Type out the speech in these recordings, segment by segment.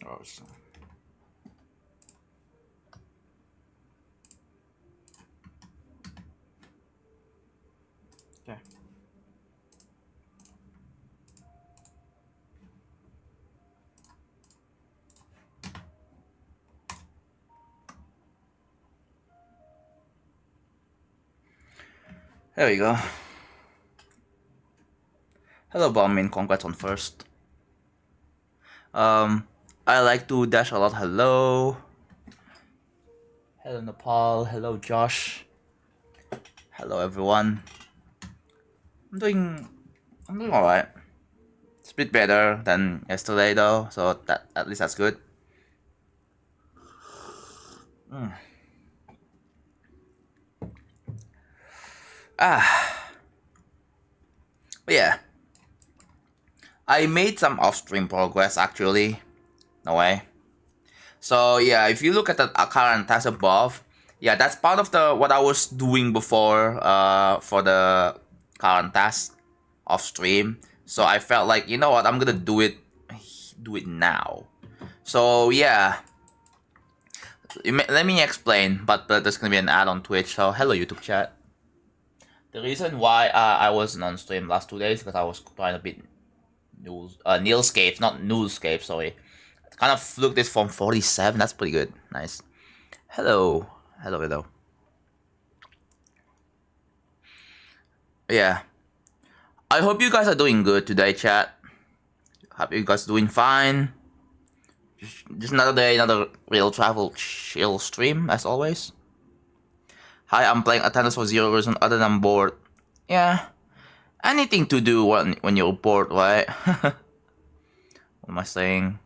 Awesome. Okay. There we go. Hello, Balmin. Congrats on first. I like to dash a lot. Hello. Hello, Nepal. Hello, Josh. Hello, everyone. I'm doing alright. It's a bit better than yesterday, though, so that at least that's good. But yeah, I made some off-stream progress actually. No way. So yeah, if you look at the current task above, yeah, that's part of the what I was doing before for the current task off stream. So I felt like, you know what, I'm gonna do it now. So yeah, let me explain. But there's gonna be an ad on Twitch. So hello YouTube chat. The reason why I wasn't on stream last 2 days because I was trying to beat Nilscape, not Newscape. Sorry. Kind of fluke this from 47. That's pretty good. Nice. Hello. Hello. Yeah. I hope you guys are doing good today, chat. Hope you guys doing fine. Just another day, another real travel chill stream, as always. Hi, I'm playing attendance for 0 reason other than bored. Yeah. Anything to do when you're bored, right? What am I saying?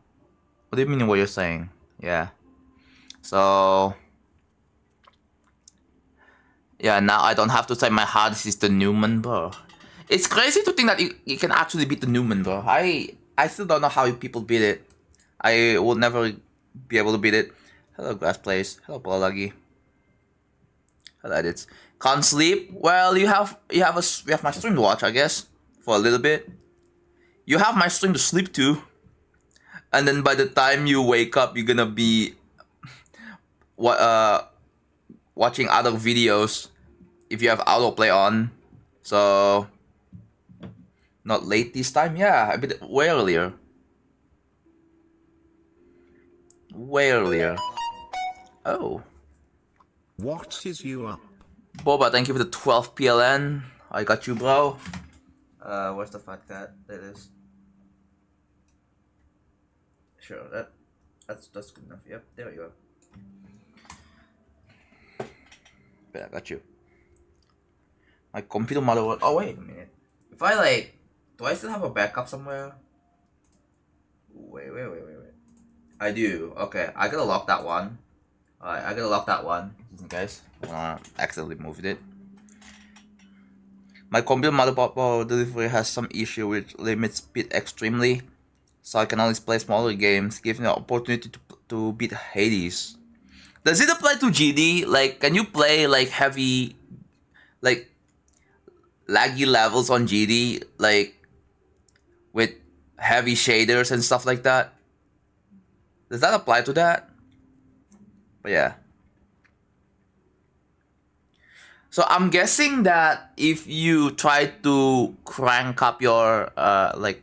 What do you mean what you're saying? Yeah. So... yeah, now I don't have to say my hardest is the Newman, bro. It's crazy to think that you can actually beat the Newman, bro. I still don't know how people beat it. I will never be able to beat it. Hello, Grass Place. Hello, Polagi. Hello, edits. Can't sleep? Well, we have my stream to watch, I guess, for a little bit. You have my stream to sleep to, and then by the time you wake up, you're gonna be watching other videos if you have autoplay on. So not late this time? Yeah, a bit way earlier. Way earlier. Oh. What is you up? Boba, thank you for the 12 PLN. I got you, bro. Where's the fat cat? There it is. Sure, that's good enough. Yep, there you go. Yeah, I got you. My computer motherboard. Oh wait a minute. If I like, do I still have a backup somewhere? Wait. I do. Okay, I gotta lock that one. Alright, I gotta lock that one. Guys, accidentally moved it. My computer motherboard delivery has some issue which limits speed extremely, so I can only play smaller games, giving the opportunity to beat Hades. Does it apply to GD? Like, can you play like heavy, like laggy levels on GD, like with heavy shaders and stuff like that? Does that apply to that? But yeah. So I'm guessing that if you try to crank up your like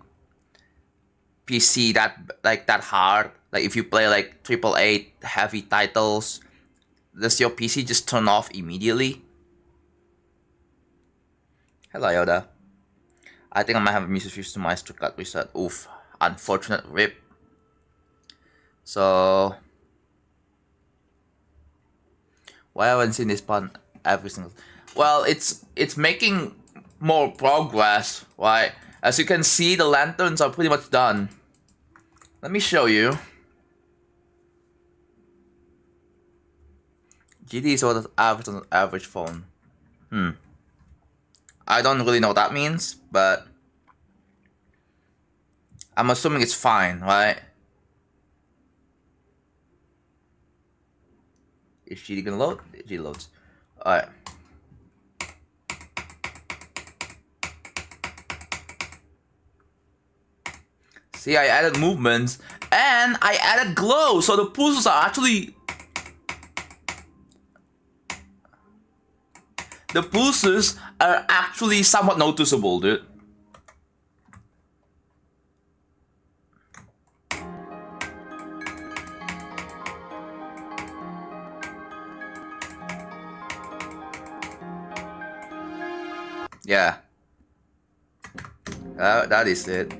PC that hard, like if you play like 888 heavy titles, does your PC just turn off immediately? Hello Yoda. I think I might have a music issues to my got reset. Oof, unfortunate rip. So why haven't I seen this pun every single? Well, it's making more progress, right? As you can see, the lanterns are pretty much done. Let me show you. GD is what is average on an average phone. I don't really know what that means, but I'm assuming it's fine, right? Is GD gonna load? GD loads. Alright. See, I added movements and I added glow, so the pulses are actually... The pulses are actually somewhat noticeable, dude. Yeah. That is it.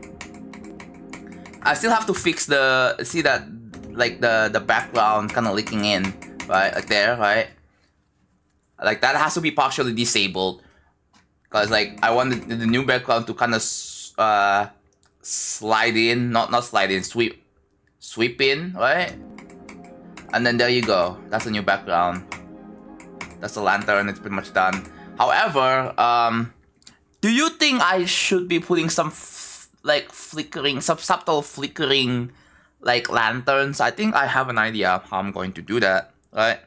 I still have to fix the... See that, like, the background kind of leaking in, right? Like there, right? Like, that has to be partially disabled. Because, like, I want the new background to kind of slide in. Not slide in, sweep in, right? And then there you go. That's the new background. That's the lantern. It's pretty much done. However, do you think I should be putting some like flickering, some subtle flickering, like lanterns? I think I have an idea of how I'm going to do that, right?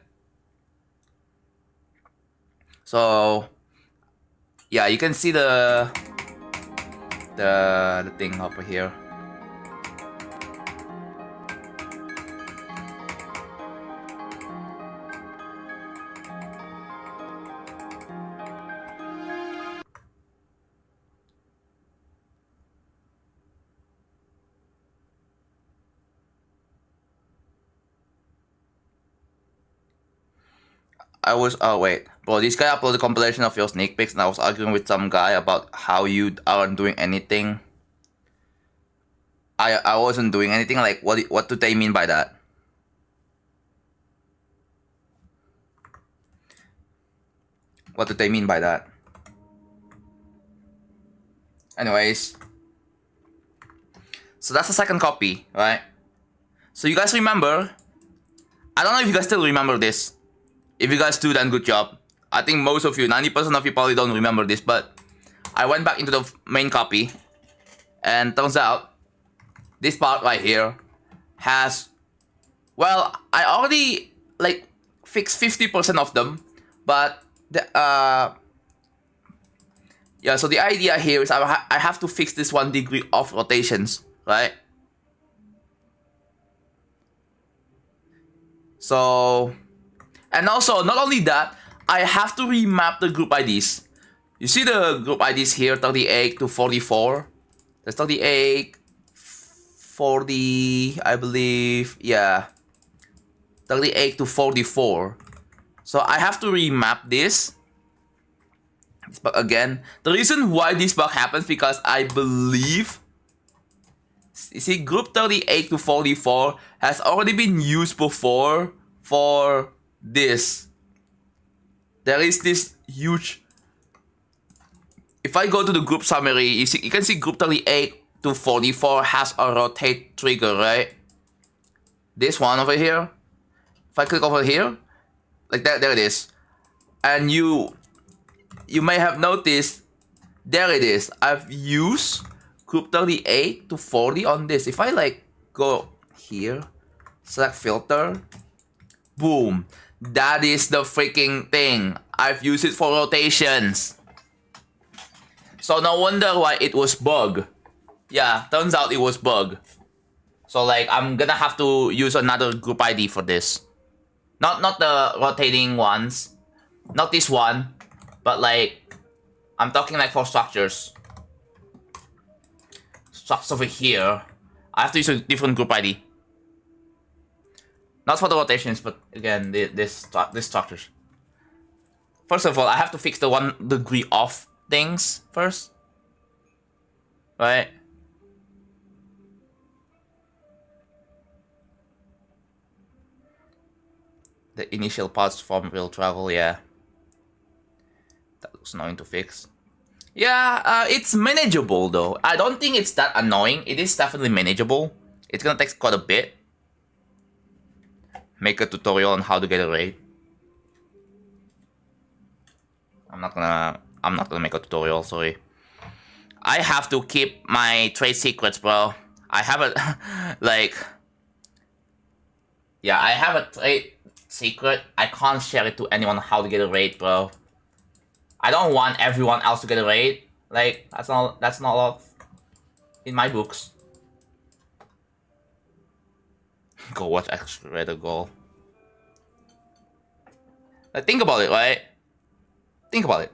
So, yeah, you can see the thing over here. I was, oh wait, bro, this guy uploaded a compilation of your sneak peeks and I was arguing with some guy about how you aren't doing anything. I wasn't doing anything, like, what do they mean by that? What do they mean by that? Anyways. So that's the second copy, right? So you guys remember, I don't know if you guys still remember this. If you guys do, then good job. I think most of you, 90% of you probably don't remember this, but I went back into the main copy, and turns out this part right here has, well, I already like fixed 50% of them, but the yeah. So the idea here is I have to fix this 1 degree of rotations, right? So. And also, not only that, I have to remap the group IDs. You see the group IDs here, 38 to 44? That's 38, 40, I believe, yeah. 38 to 44. So I have to remap this. But again, the reason why this bug happens because I believe... You see, group 38 to 44 has already been used before for... this. There is this huge... If I go to the group summary, you can see group 38 to 44 has a rotate trigger, right? This one over here. If I click over here, like that, there it is. And you may have noticed, there it is. I've used group 38 to 40 on this. If I like go here, select filter, boom. That is the freaking thing. I've used it for rotations. So no wonder why it was bug. Yeah, turns out it was bug. So like I'm gonna have to use another group ID for this. Not the rotating ones. Not this one. But like I'm talking like for structures. Structures over here. I have to use a different group ID. Not for the rotations, but again, this structures. First of all, I have to fix the 1 degree off things first. Right? The initial parts from real travel, yeah. That looks annoying to fix. Yeah, it's manageable though. I don't think it's that annoying. It is definitely manageable. It's gonna take quite a bit. Make a tutorial on how to get a raid. I'm not gonna make a tutorial, sorry. I have to keep my trade secrets, bro. I have a like yeah, I have a trade secret. I can't share it to anyone how to get a raid, bro. I don't want everyone else to get a raid. Like that's not allowed in my books. Go watch X-Rated Goal. Like, think about it, right? Think about it.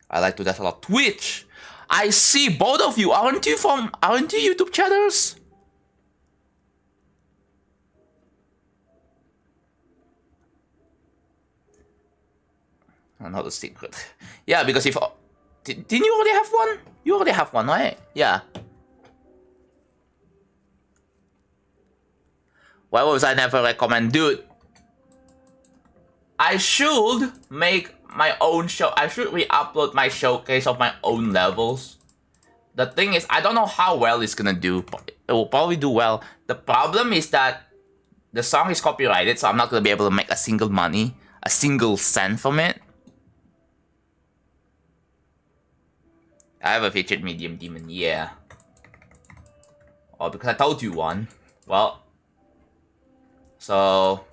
I like to do that a lot. Twitch! I see both of you. Aren't you YouTube chatters? Another secret. Yeah, because if... Didn't you already have one? You already have one, right? Yeah. Why was I never recommend? Dude, I should make my own show. I should re-upload my showcase of my own levels. The thing is, I don't know how well it's gonna do. It will probably do well. The problem is that the song is copyrighted, so I'm not gonna be able to make a single cent from it. I have a featured medium demon, yeah. Oh, because I told you one. Well, so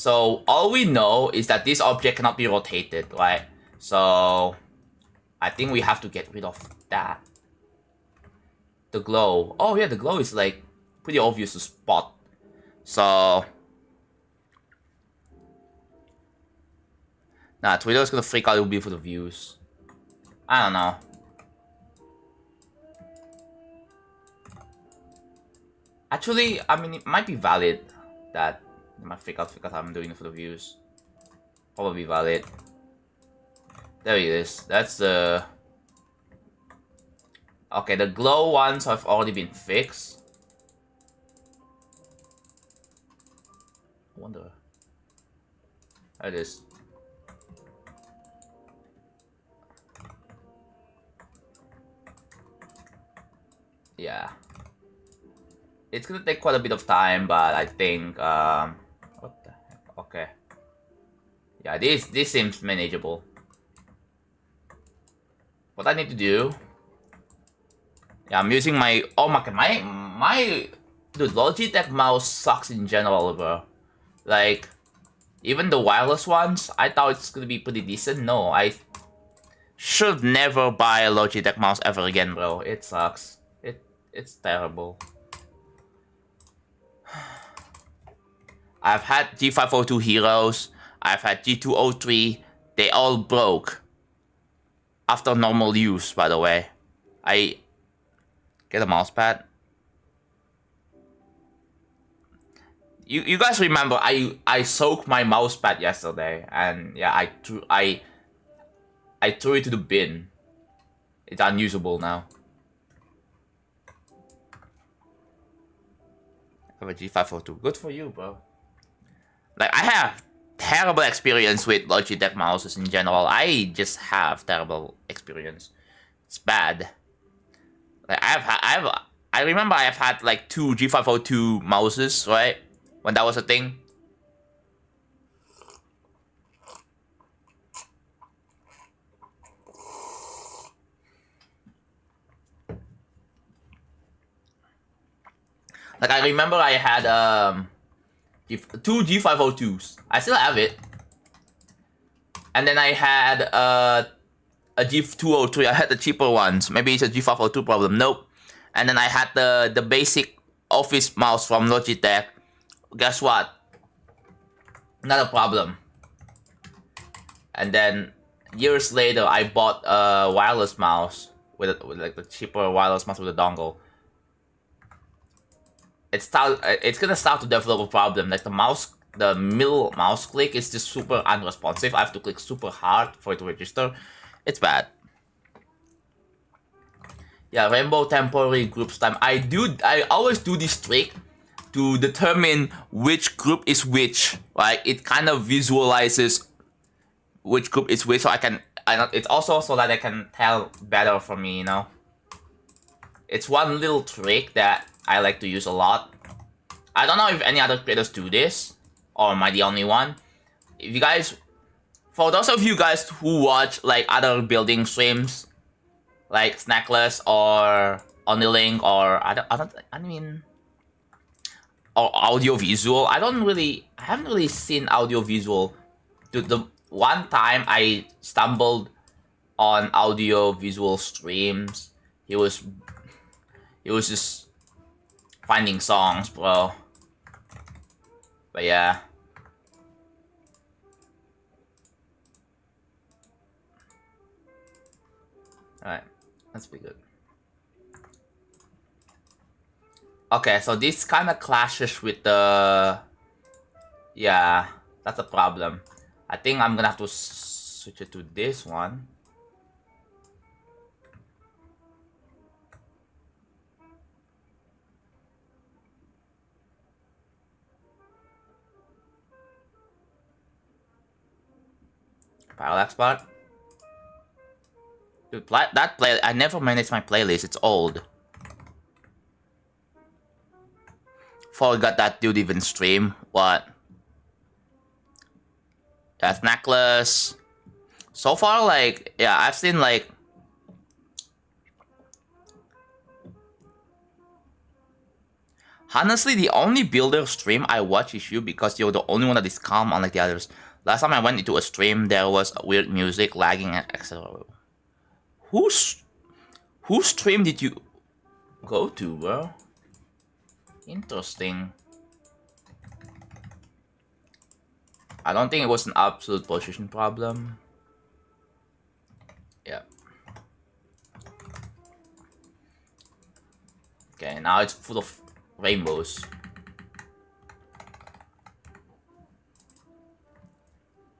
all we know is that this object cannot be rotated, right? So I think we have to get rid of that. The glow. Oh yeah, the glow is like pretty obvious to spot. So nah, Twitter is gonna freak out. It'll be for the views. I don't know. Actually, I mean, it might be valid that it might freak out because I'm doing it for the views. Probably valid. There it is. That's the... Okay, the glow ones have already been fixed. I wonder. There it is. Yeah. It's gonna take quite a bit of time, but I think, what the heck? Okay. Yeah, this seems manageable. What I need to do... Yeah, I'm using my... Oh my god, my... Dude, Logitech mouse sucks in general, bro. Like, even the wireless ones, I thought it's gonna be pretty decent. No, I should never buy a Logitech mouse ever again, bro. It sucks. It's terrible. I've had G502 Heroes, I've had G203, they all broke. After normal use, by the way. I get a mouse pad. You guys remember I soaked my mouse pad yesterday, and yeah, I threw it to the bin. It's unusable now. I have a G502. Good for you, bro. Like, I have terrible experience with Logitech mouses in general. I just have terrible experience. It's bad. Like, I remember I have had like 2 G502 mouses, right? When that was a thing. Like, I remember I had 2 G502s. I still have it. And then I had a G203. I had the cheaper ones. Maybe it's a G502 problem. Nope. And then I had the basic office mouse from Logitech. Guess what? Not a problem. And then years later, I bought a wireless mouse with like the cheaper wireless mouse with a dongle. It's gonna start to develop a problem. Like the middle mouse click is just super unresponsive. I have to click super hard for it to register. It's bad. Yeah, rainbow temporary groups time. I always do this trick to determine which group is which. Like, it kind of visualizes which group is which, so it's also so that I can tell better for me, you know. It's one little trick that I like to use a lot. I don't know if any other creators do this, or am I the only one? If you guys, for those of you guys who watch like other building streams, like Snackless or Onilink or or audio visual, I haven't really seen audio visual. The one time I stumbled on audio visual streams, it was just finding songs, bro. But yeah. Alright, that's pretty good. Okay, so this kind of clashes with the... Yeah, that's a problem. I think I'm gonna have to switch it to this one. Parallax bar. Dude, that play... I never managed my playlist, it's old. Forgot that dude even stream. What? That's necklace. So far, like, yeah, I've seen like... Honestly, the only builder stream I watch is you because you're the only one that is calm unlike the others. Last time I went into a stream, there was weird music, lagging, etc. Whose stream did you go to, bro? Interesting. I don't think it was an absolute position problem. Yeah. Okay, now it's full of rainbows.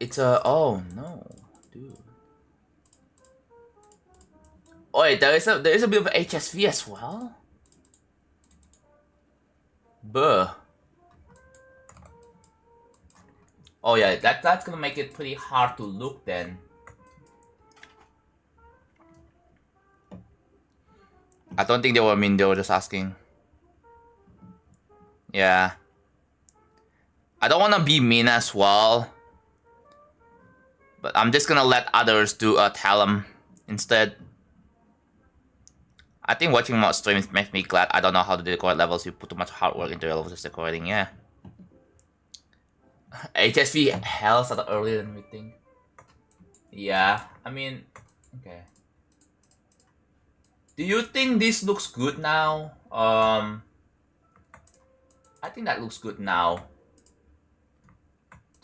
It's a... Oh, no. Dude. Oh, wait, there is a bit of HSV as well? Buh. Oh yeah, that's gonna make it pretty hard to look then. I don't think they were mean, they were just asking. Yeah. I don't wanna be mean as well. But I'm just gonna let others do tell them instead. I think watching more streams makes me glad I don't know how to decorate levels. You put too much hard work into levels just decorating, yeah. HSV hell started earlier than we think. Yeah, I mean, okay. Do you think this looks good now? I think that looks good now.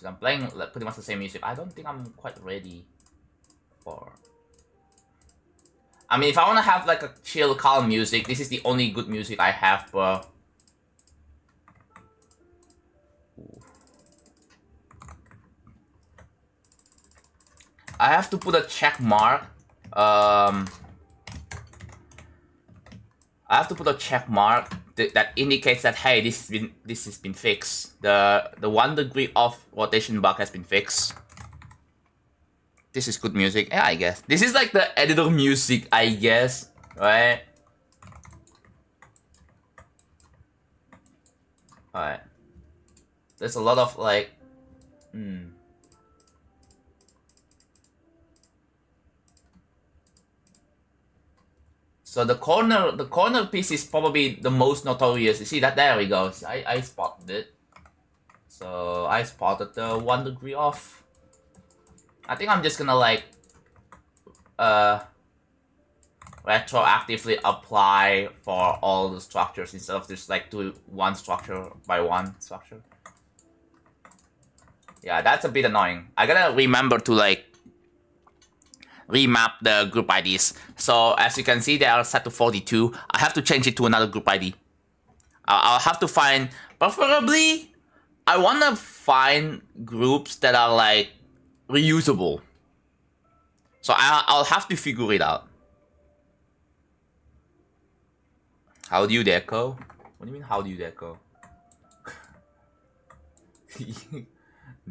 I'm playing pretty much the same music. I don't think I'm quite ready for... I mean, if I want to have like a chill, calm music, this is the only good music I have, bro. I have to put a check mark. I have to put a check mark that indicates that hey, this has been fixed. The 1 degree off rotation bug has been fixed. This is good music. Yeah, I guess. This is like the editor music, I guess, right? Alright. There's a lot of like So the corner piece is probably the most notorious. You see that? There we go. I spotted it. So I spotted the 1 degree off. I think I'm just gonna like retroactively apply for all the structures instead of just like do one structure by one structure. Yeah, that's a bit annoying. I gotta remember to like remap the group IDs. So as you can see, they are set to 42. I have to change it to another group ID. I'll have to find, preferably, I want to find groups that are like reusable. So I'll have to figure it out. How do you deco? What do you mean, how do you deco?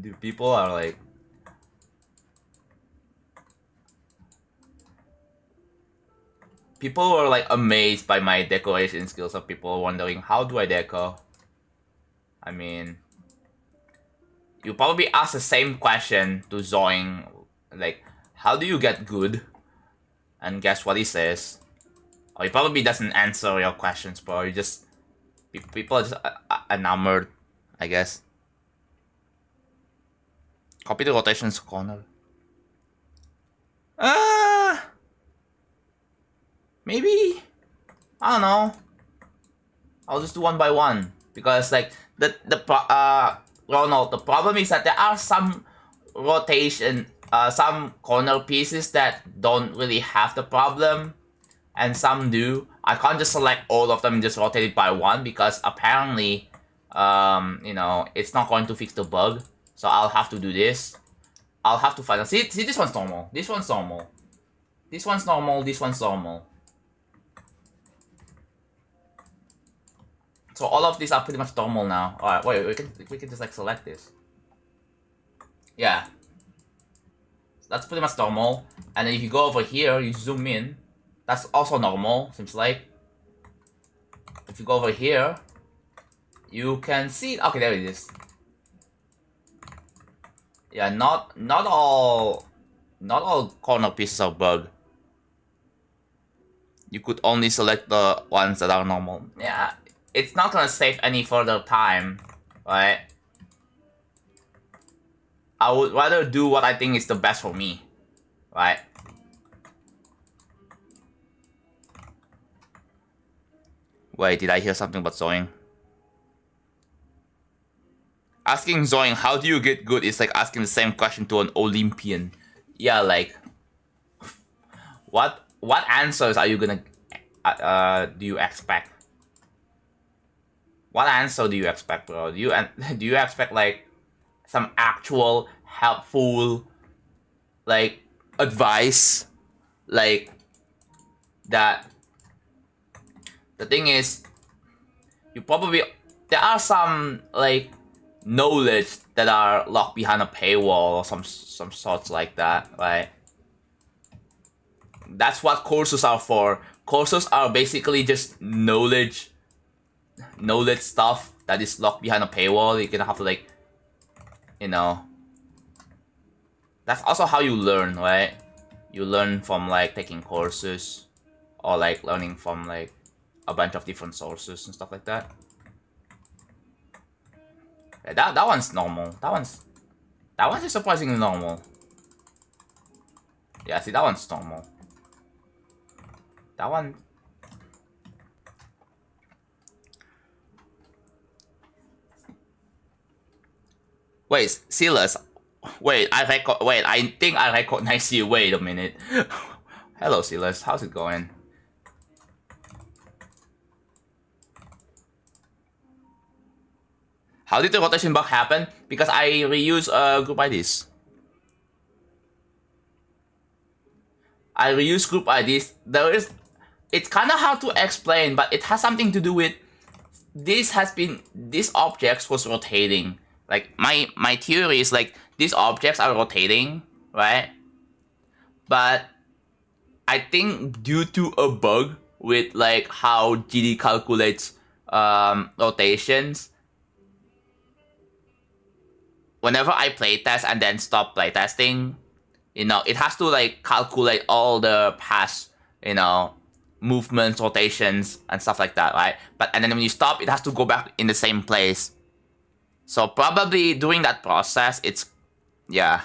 Dude, people are like... People were like amazed by my decoration skills, of people wondering, how do I deco? I mean... You probably ask the same question to Zoing, like, how do you get good? And guess what he says? Or he probably doesn't answer your questions, bro. You just... People are just enamored, I guess. Copy the rotations corner. Maybe? I don't know. I'll just do one by one because like Ronald, the problem is that there are some rotation, some corner pieces that don't really have the problem, and some do. I can't just select all of them and just rotate it by one because apparently, you know, it's not going to fix the bug. So I'll have to do this. I'll have to find out. See, this one's normal. This one's normal. This one's normal. This one's normal. So all of these are pretty much normal now. Alright, wait, we can just like select this. Yeah. That's pretty much normal. And then if you go over here, you zoom in. That's also normal, seems like. If you go over here, you can see. Okay, there it is. Yeah, not all corner pieces are bug. You could only select the ones that are normal. Yeah, it's not gonna save any further time, right? I would rather do what I think is the best for me, right? Wait, did I hear something about Zoing? Asking Zoing, how do you get good is like asking the same question to an Olympian. Yeah, like, what answers are you gonna, do you expect? What answer do you expect, bro? Do you expect like some actual helpful like advice, like that? The thing is, there are some like knowledge that are locked behind a paywall or some sorts like that, right? That's what courses are for. Courses are basically just knowledge stuff that is locked behind a paywall. You're gonna have to like, you know. That's also how you learn, right? You learn from like taking courses or like learning from like a bunch of different sources and stuff like that. Yeah, that one's normal. That one's just surprisingly normal. Yeah, see, that one's normal. That one. Wait, Silas. Wait, I think I recognize you. Wait a minute. Hello, Silas. How's it going? How did the rotation bug happen? Because I reuse group IDs. I reuse group IDs. It's kind of hard to explain, but it has something to do with this objects was rotating. Like my theory is like these objects are rotating, right? But I think due to a bug with like how GD calculates rotations, whenever I playtest and then stop playtesting, you know, it has to like calculate all the past, you know, movements, rotations, and stuff like that, right? And then when you stop, it has to go back in the same place. So probably during that process, yeah.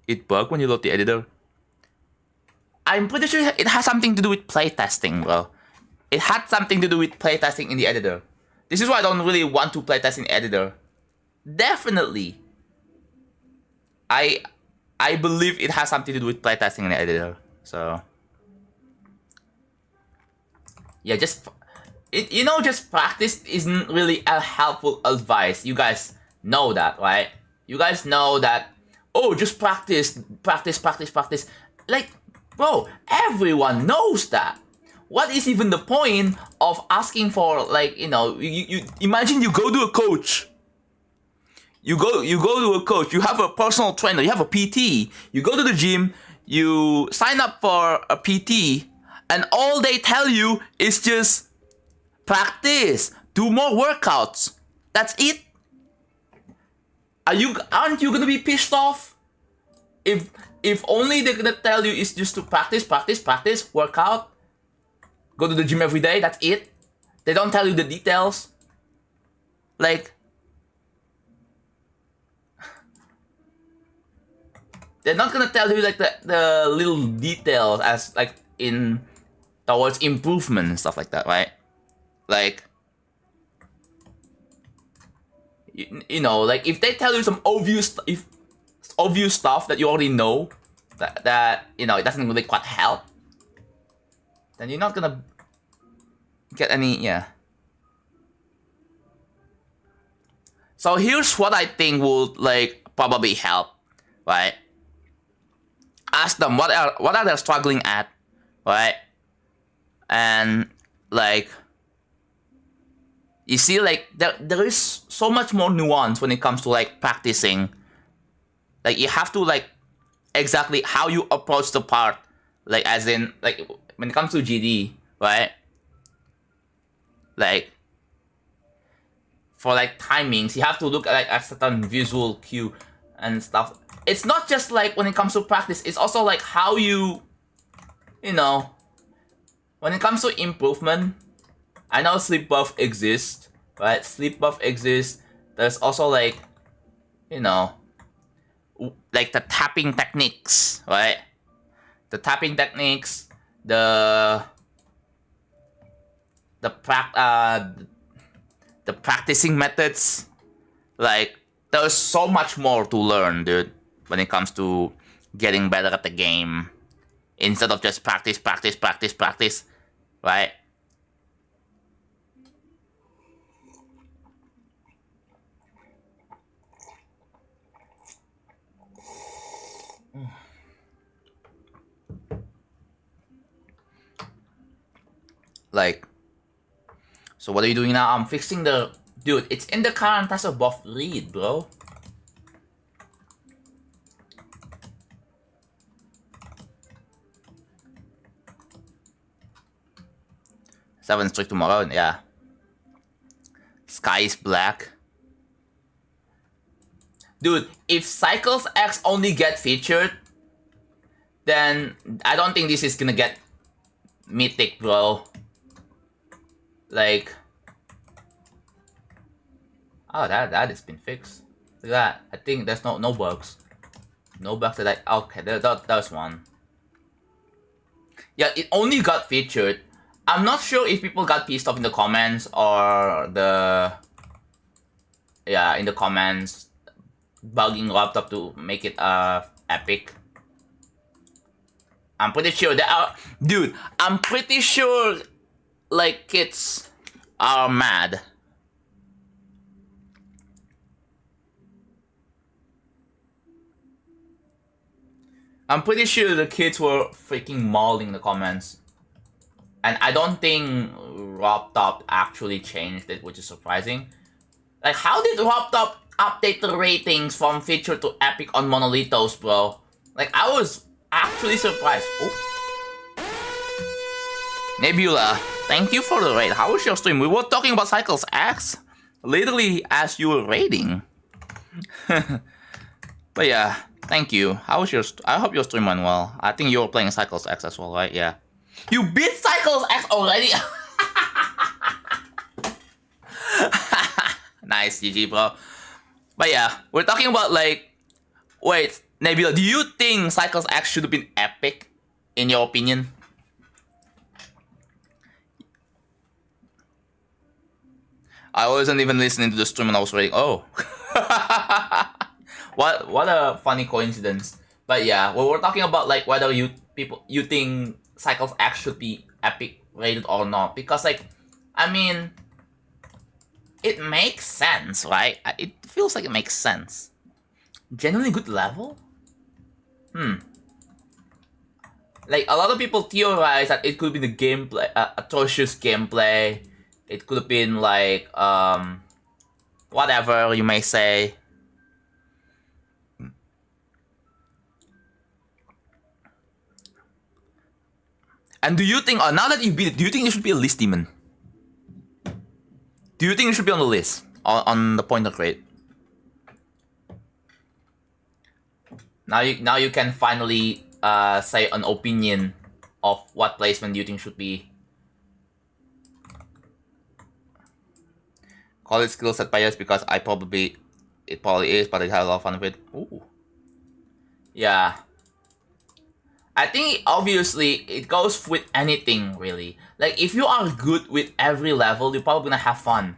It bugged when you load the editor? I'm pretty sure it has something to do with playtesting, bro. It had something to do with playtesting in the editor. This is why I don't really want to playtest in editor. Definitely. I believe it has something to do with playtesting in the editor. So yeah, just practice isn't really a helpful advice. You guys know that, right? You guys know that, oh, just practice. Like, bro, everyone knows that. What is even the point of asking for, like, you know, you imagine you go to a coach. You go to a coach, you have a personal trainer, you have a PT, you go to the gym, you sign up for a PT, and all they tell you is just practice, do more workouts. That's it. Aren't you gonna be pissed off? If only they're gonna tell you is just to practice, work out, go to the gym every day, that's it. They don't tell you the details. Like, they're not gonna tell you like the little details as like in towards improvement and stuff like that, right? Like, you know, like if they tell you some obvious stuff that you already know, that you know, it doesn't really quite help, then you're not gonna get any, yeah. So here's what I think would like probably help, right? Ask them what are they struggling at, right? And like, you see, like there is so much more nuance when it comes to like practicing. Like you have to like exactly how you approach the part, like as in like when it comes to GD, right? Like for like timings, you have to look at like a certain visual cue and stuff. It's not just like when it comes to practice, it's also like how you know, when it comes to improvement. I know sleep buff exists, right? Sleep buff exists. There's also like, you know, like the tapping techniques, right? The tapping techniques, the practicing methods. Like, there's so much more to learn, dude, when it comes to getting better at the game. Instead of just practice, right? Like, so what are you doing now? I'm fixing the... Dude, it's in the current task buff read, bro. Seven streak tomorrow, yeah. Sky is black. Dude, if Cycles X only get featured, then I don't think this is gonna get mythic, bro. Like, oh, that has been fixed. Look at that. I think there's no bugs. No bugs that I... Okay, there's one. Yeah, it only got featured. I'm not sure if people got pissed off in the comments or the... Yeah, in the comments, bugging laptop to make it epic. I'm pretty sure there are... Dude, I'm pretty sure like kids are mad. I'm pretty sure the kids were freaking mauling the comments. And I don't think RobTop actually changed it, which is surprising. Like, how did RobTop update the ratings from feature to epic on Monolitos, bro? Like, I was actually surprised. Oh. Nebula, thank you for the raid. How was your stream? We were talking about Cycles X, literally as you were raiding. But yeah, thank you. How was your... I hope your stream went well. I think you were playing Cycles X as well, right? Yeah. You beat Cycles X already? Nice, GG, bro. But yeah, we're talking about like... Wait, Nebula, do you think Cycles X should have been epic, in your opinion? I wasn't even listening to the stream when I was reading. Oh. What a funny coincidence. But yeah, we're talking about like whether you think Cycles X should be epic rated or not. Because like, I mean, it makes sense, right? It feels like it makes sense. Genuinely good level? Like, a lot of people theorize that it could be the gameplay, atrocious gameplay. It could have been like, whatever you may say. And do you think, now that you beat it, do you think you should be a list demon? Do you think you should be on the list? On the pointer crate? Now you can finally say an opinion of what placement you think should be. Call it skill set bias because it probably is, but I had a lot of fun with it. Ooh. Yeah. I think obviously it goes with anything really. Like if you are good with every level, you're probably gonna have fun.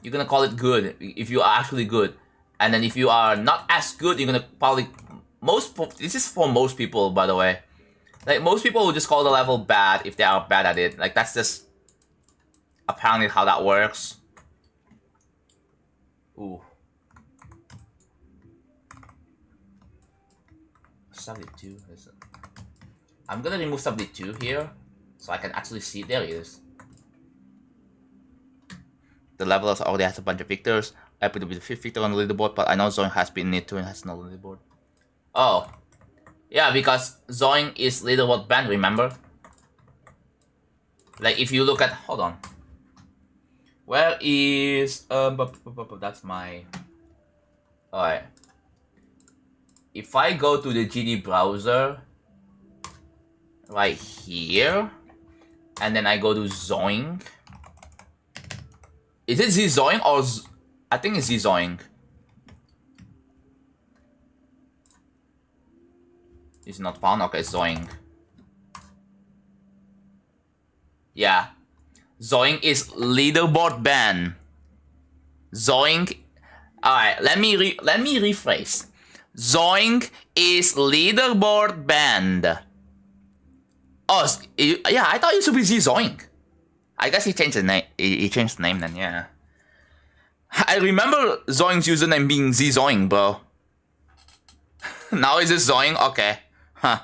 You're gonna call it good if you are actually good. And then if you are not as good, you're gonna probably this is for most people, by the way. Like most people will just call the level bad if they are bad at it. Like that's just apparently how that works. Ooh. 72. I'm gonna remove 72 here so I can actually see. There it is. The levelers already has a bunch of victors. I put the 5th victor on the leaderboard, but I know Zoing has been near to and has no leaderboard. Oh. Yeah, because Zoing is leaderboard banned, remember? Like if you look at, hold on. Where is that's my, alright. If I go to the GD browser right here and then I go to Zoing, is it Z Zoing or I think it's Z Zoing. It's not found. Okay, Zoing. Yeah. Zoing is leaderboard ban. Zoing. Alright, let me rephrase. Zoing is leaderboard banned. Oh, yeah, I thought it should be Z Zoing. I guess he changed the name. He changed the name then, yeah. I remember Zoing's username being Z Zoing, bro. Now is it Zoing? Okay. Huh.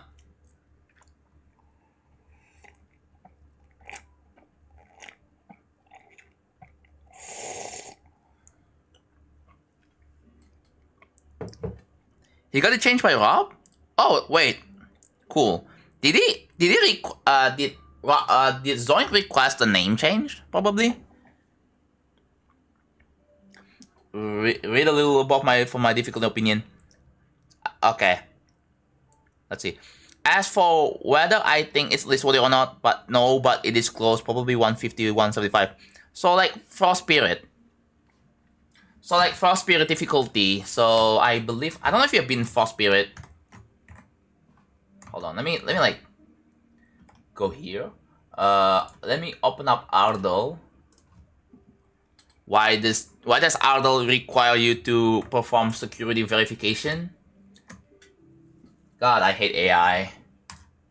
He got it changed by Rob? Oh wait, cool. Did Zoink request a name change? Probably. Read a little about my difficult opinion. Okay. Let's see. As for whether I think it's listworthy or not, but it is close, probably 150, 175. So like Frost Spirit. So like Frost Spirit difficulty. So I believe, I don't know if you've been Frost Spirit. Hold on, let me like go here. Let me open up Ardell. Why does Ardell require you to perform security verification? God, I hate AI.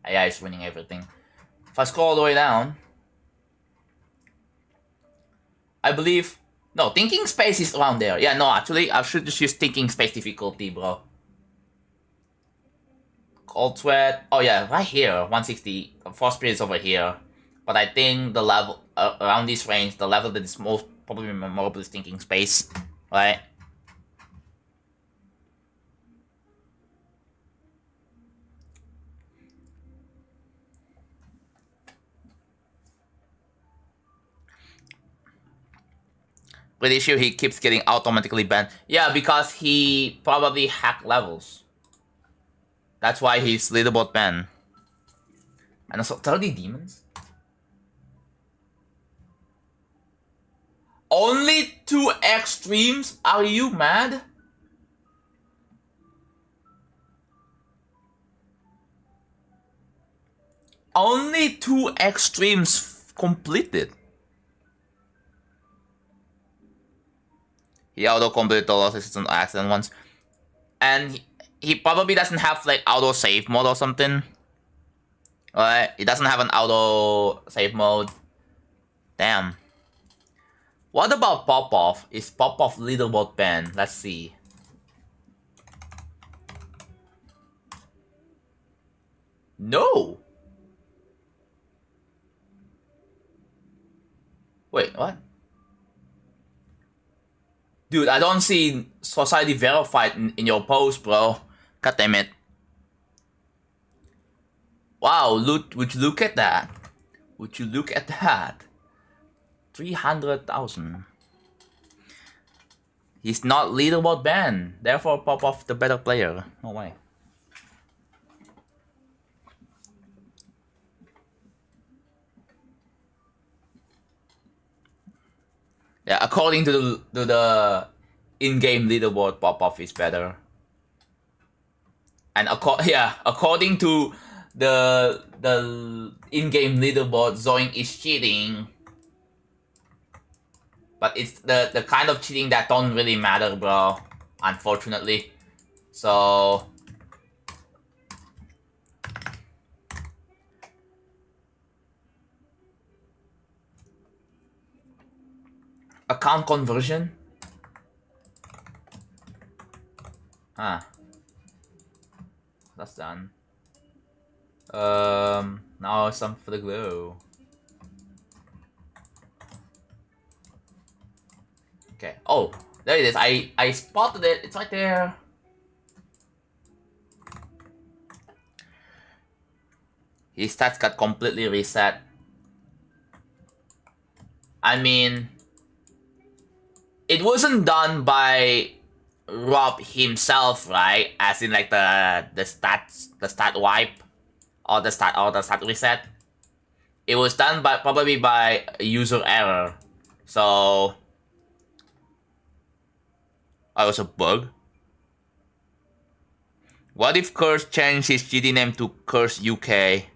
AI is ruining everything. If I scroll all the way down, I believe, no, thinking space is around there. Yeah, no, actually, I should just use thinking space difficulty, bro. Cold Sweat, oh yeah, right here, 160. Frost Spirit is over here. But I think the level, around this range, the level that is most probably memorable is thinking space, right? Pretty sure he keeps getting automatically banned. Yeah, because he probably hacked levels. That's why he's leaderboard banned. And also 30 demons? Only 2 extremes? Are you mad? Only 2 extremes completed. He auto-completed the lost assistant accident once. And he probably doesn't have like auto-save mode or something. Alright, he doesn't have an auto-save mode. Damn. What about Pop-Off? Is Pop-Off leaderboard banned? Let's see. No! Wait, what? Dude, I don't see society verified in your post, bro. God damn it. Wow, would you look at that? Would you look at that? 300,000. He's not leaderboard banned. Therefore, Pop-Off the better player. No way. Yeah, according to the in-game leaderboard, Pop-Off is better. And according to the in-game leaderboard, Zoink is cheating. But it's the kind of cheating that don't really matter, bro. Unfortunately. So account conversion? Ah. That's done. Now some for the glue. Okay. Oh, there it is. I spotted it. It's right there. His stats got completely reset. I mean, it wasn't done by Rob himself, right? As in like the stat wipe or the stat reset. It was done by probably by user error. So it was a bug. What if Curse changed his GD name to Curse UK?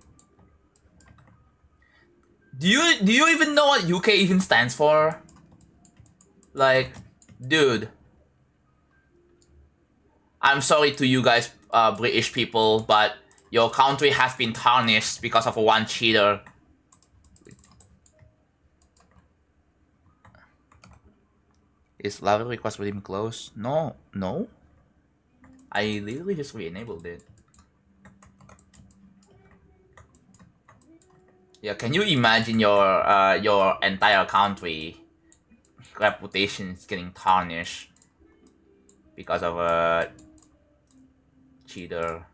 Do you even know what UK even stands for? Like, dude. I'm sorry to you guys, British people, but your country has been tarnished because of one cheater. Is lava request redeem closed? No. I literally just re-enabled it. Yeah, can you imagine your entire country reputation is getting tarnished because of a cheater?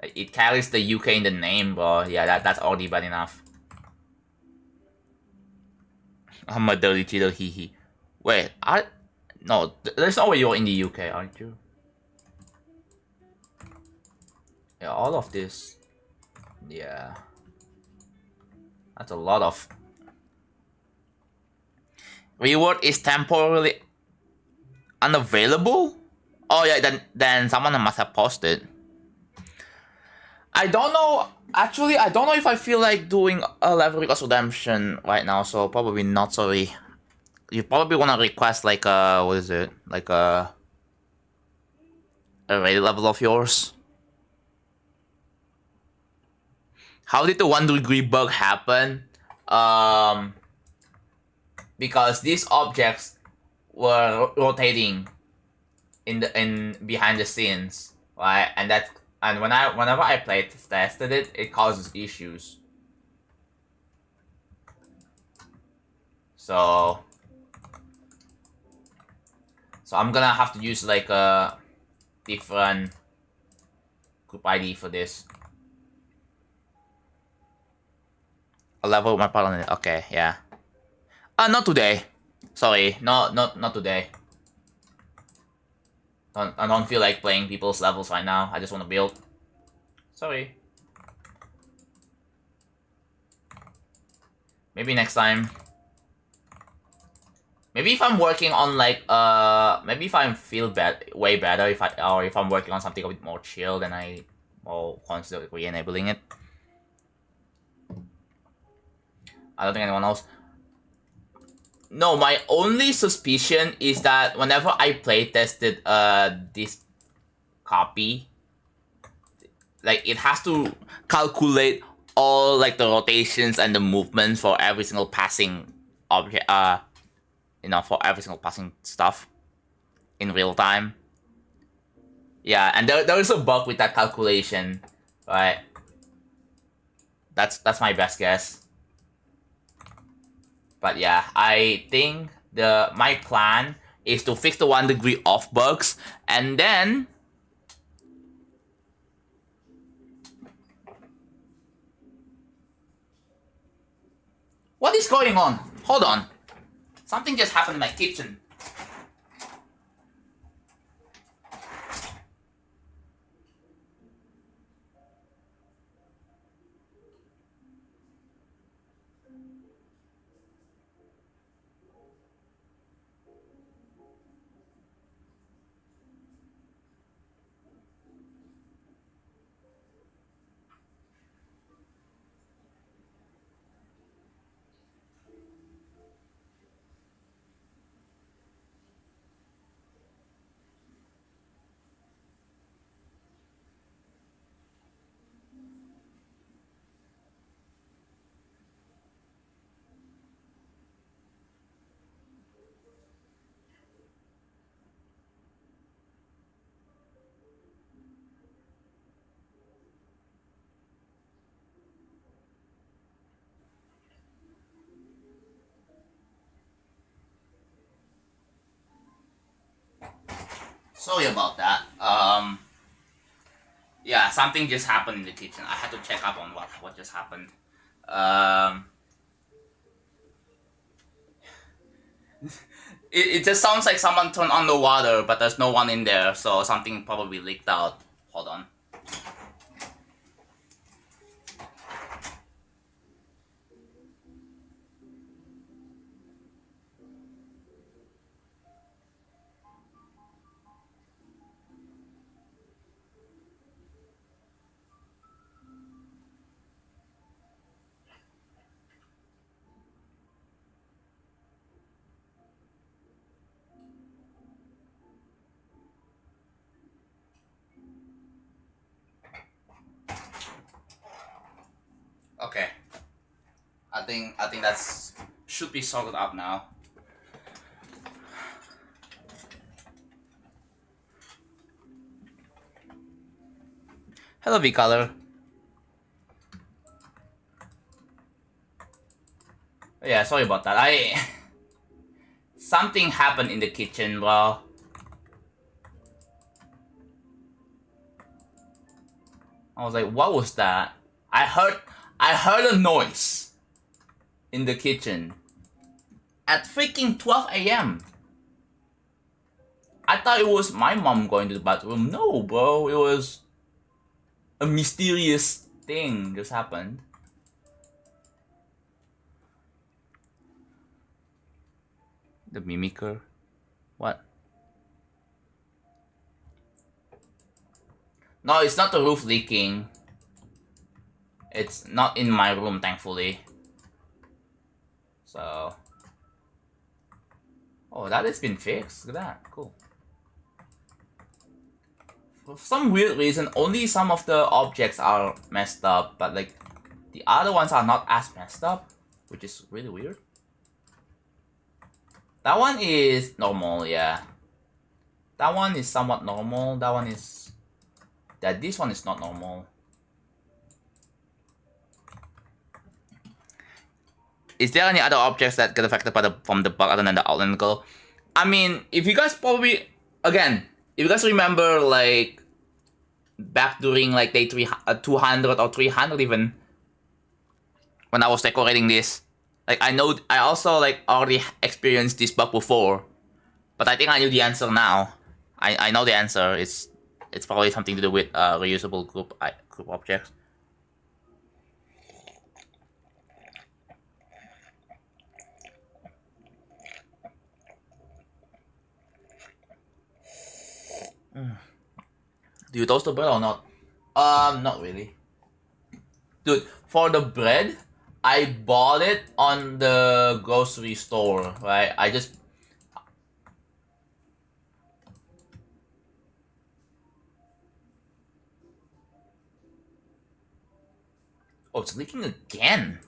It carries the UK in the name, bro. Yeah, that's already bad enough. I'm a dirty cheater, hee. Wait, no, there's no way you're in the UK, aren't you? Yeah, all of this. Yeah. That's a lot of... Reward is temporarily unavailable? Oh yeah, then someone must have posted. I don't know. Actually, I don't know if I feel like doing a level request redemption right now, so probably not. Sorry. You probably want to request like what is it? Like a raid level of yours. How did the 1 degree bug happen? Because these objects were rotating in behind the scenes, right? And whenever I tested it, it causes issues. So I'm gonna have to use like a different group ID for this. A level my partner. Okay, yeah. Not today. Sorry, not today. I don't feel like playing people's levels right now. I just want to build. Sorry. Maybe next time. Maybe if I'm working on like maybe if I feel way better if I'm working on something a bit more chill, then I will consider re-enabling it. I don't think anyone else. No, my only suspicion is that whenever I play tested this copy, like it has to calculate all like the rotations and the movements for every single passing object for every single passing stuff in real time. Yeah, and there is a bug with that calculation, right? That's my best guess. But yeah, I think my plan is to fix the 1 degree off bugs, and then what is going on? Hold on. Something just happened in my kitchen. Sorry about that. Yeah, something just happened in the kitchen. I had to check up on what just happened. It just sounds like someone turned on the water, but there's no one in there, so something probably leaked out. Hold on. Okay. I think that's should be sorted out now. Hello, V-Color. Yeah, sorry about that. Something happened in the kitchen, bro. I was like, what was that? I heard a noise in the kitchen at freaking 12 a.m. I thought it was my mom going to the bathroom. No, bro, it was a mysterious thing just happened. The mimicker? What? No, it's not the roof leaking. It's not in my room, thankfully. So... Oh, that has been fixed. Look at that. Cool. For some weird reason, only some of the objects are messed up, but like the other ones are not as messed up, which is really weird. That one is normal, yeah. That one is somewhat normal. That one is... this one is not normal. Is there any other objects that get affected by from the bug other than the outline girl? I mean, if you guys probably... Again, if you guys remember, like... Back during, like, day 200 or 300 even... When I was decorating this... Like, I also, like, already experienced this bug before. But I think I knew the answer now. I know the answer. It's probably something to do with reusable group objects. Do you toast the bread or not? Not really. Dude, for the bread, I bought it on the grocery store, right? Oh, it's leaking again.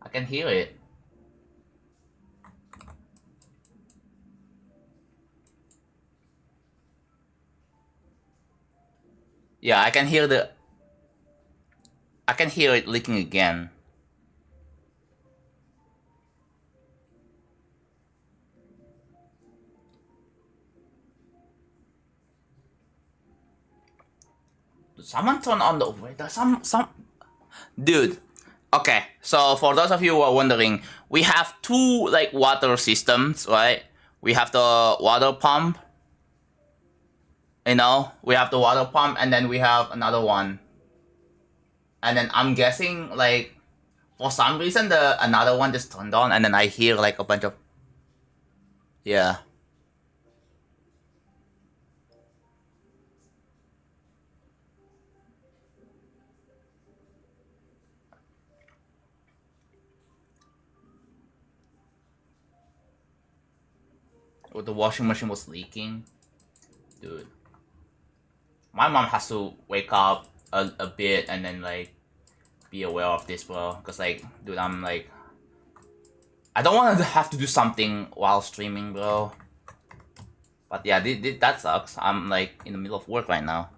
I can hear it. Yeah, I can hear it leaking again. Someone turn on the... Wait, there's some... Dude. Okay, so for those of you who are wondering, we have two, like, water systems, right? We have the water pump. You know, we have the water pump, and then we have another one. And then I'm guessing, like, for some reason, another one just turned on, and then I hear, like, a bunch of... Yeah. Oh, the washing machine was leaking. Dude. My mom has to wake up a bit and then, like, be aware of this, bro. Because, like, dude, I'm, like... I don't want to have to do something while streaming, bro. But yeah, that sucks. I'm, like, in the middle of work right now.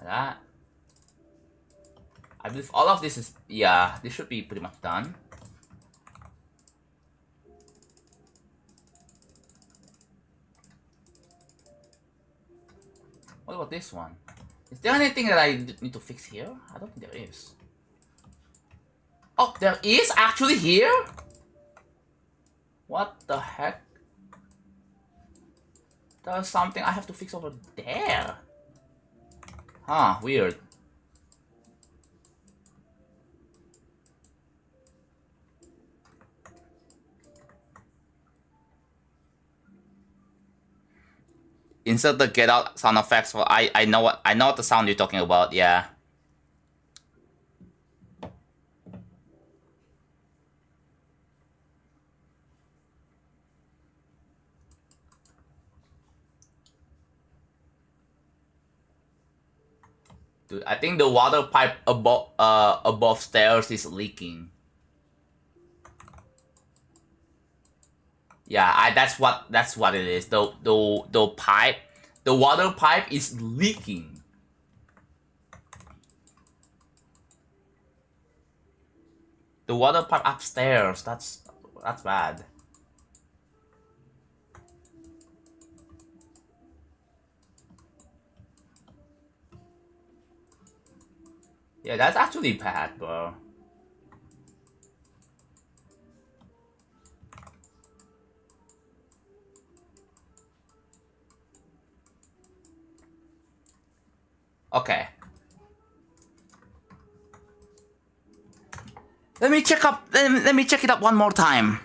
That. I believe all of this is, yeah, this should be pretty much done. What about this one? Is there anything that I need to fix here? I don't think there is. Oh, there is actually here? What the heck? There's something I have to fix over there. Huh, weird. Insert the get out sound effects for I know what the sound you're talking about, yeah. Dude, I think the water pipe above stairs is leaking. Yeah, that's what it is. The pipe, the water pipe is leaking. The water pipe upstairs, that's bad. Yeah, that's actually bad, bro. Okay. Let me check it up one more time.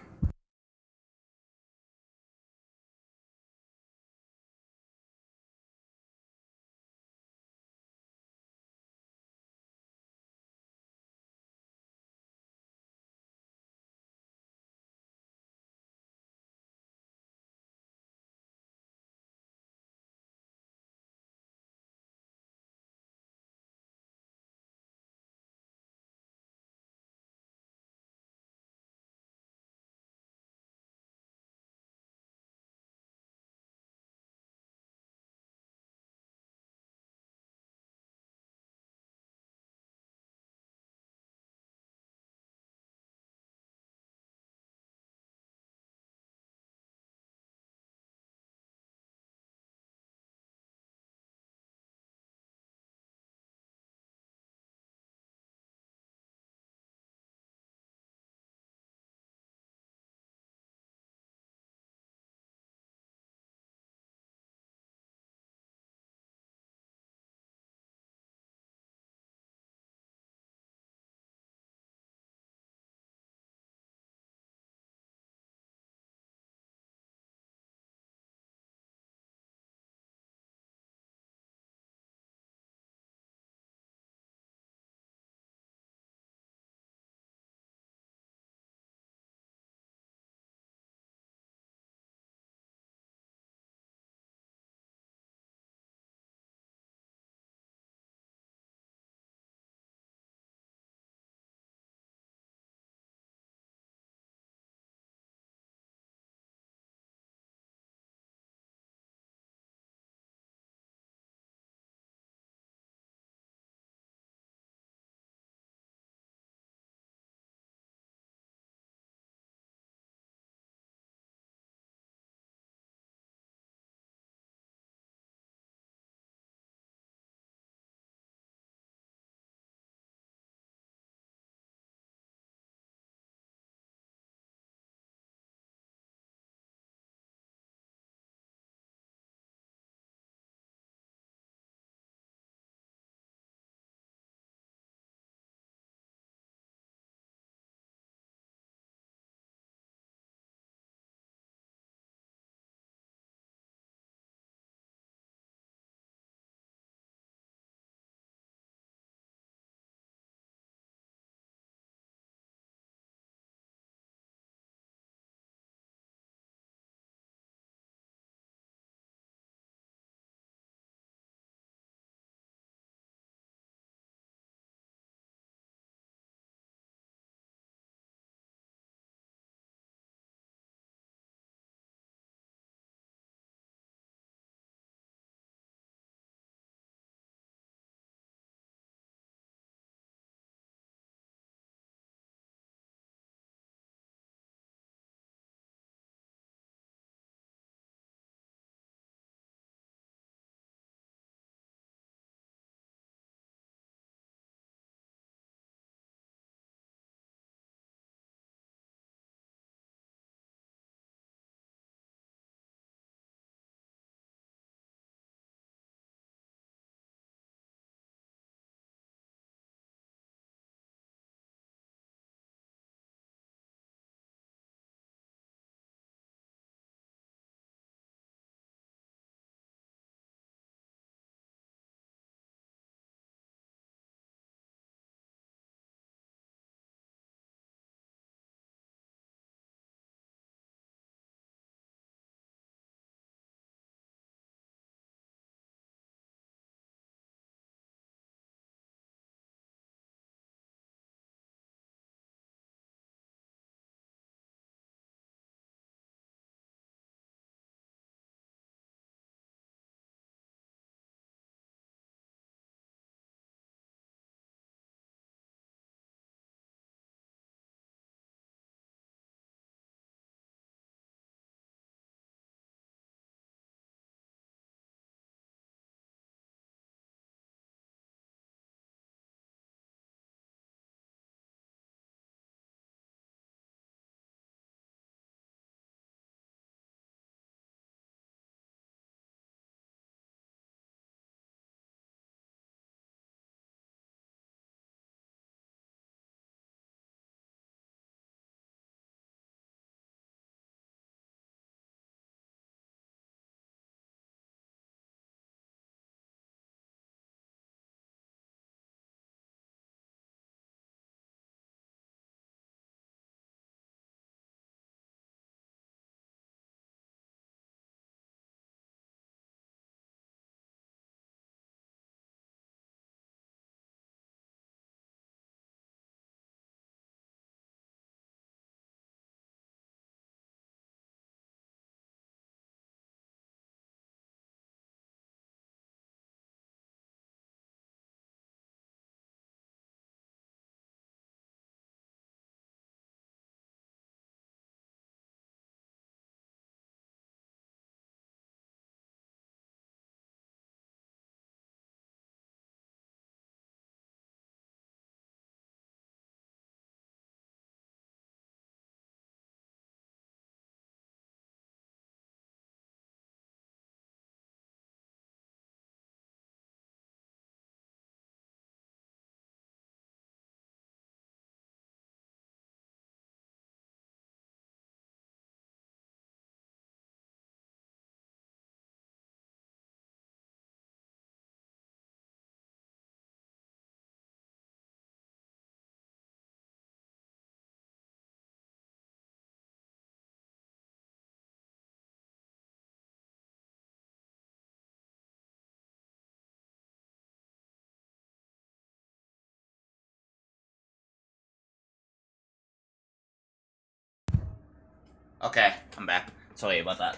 Okay, I'm back. Sorry about that.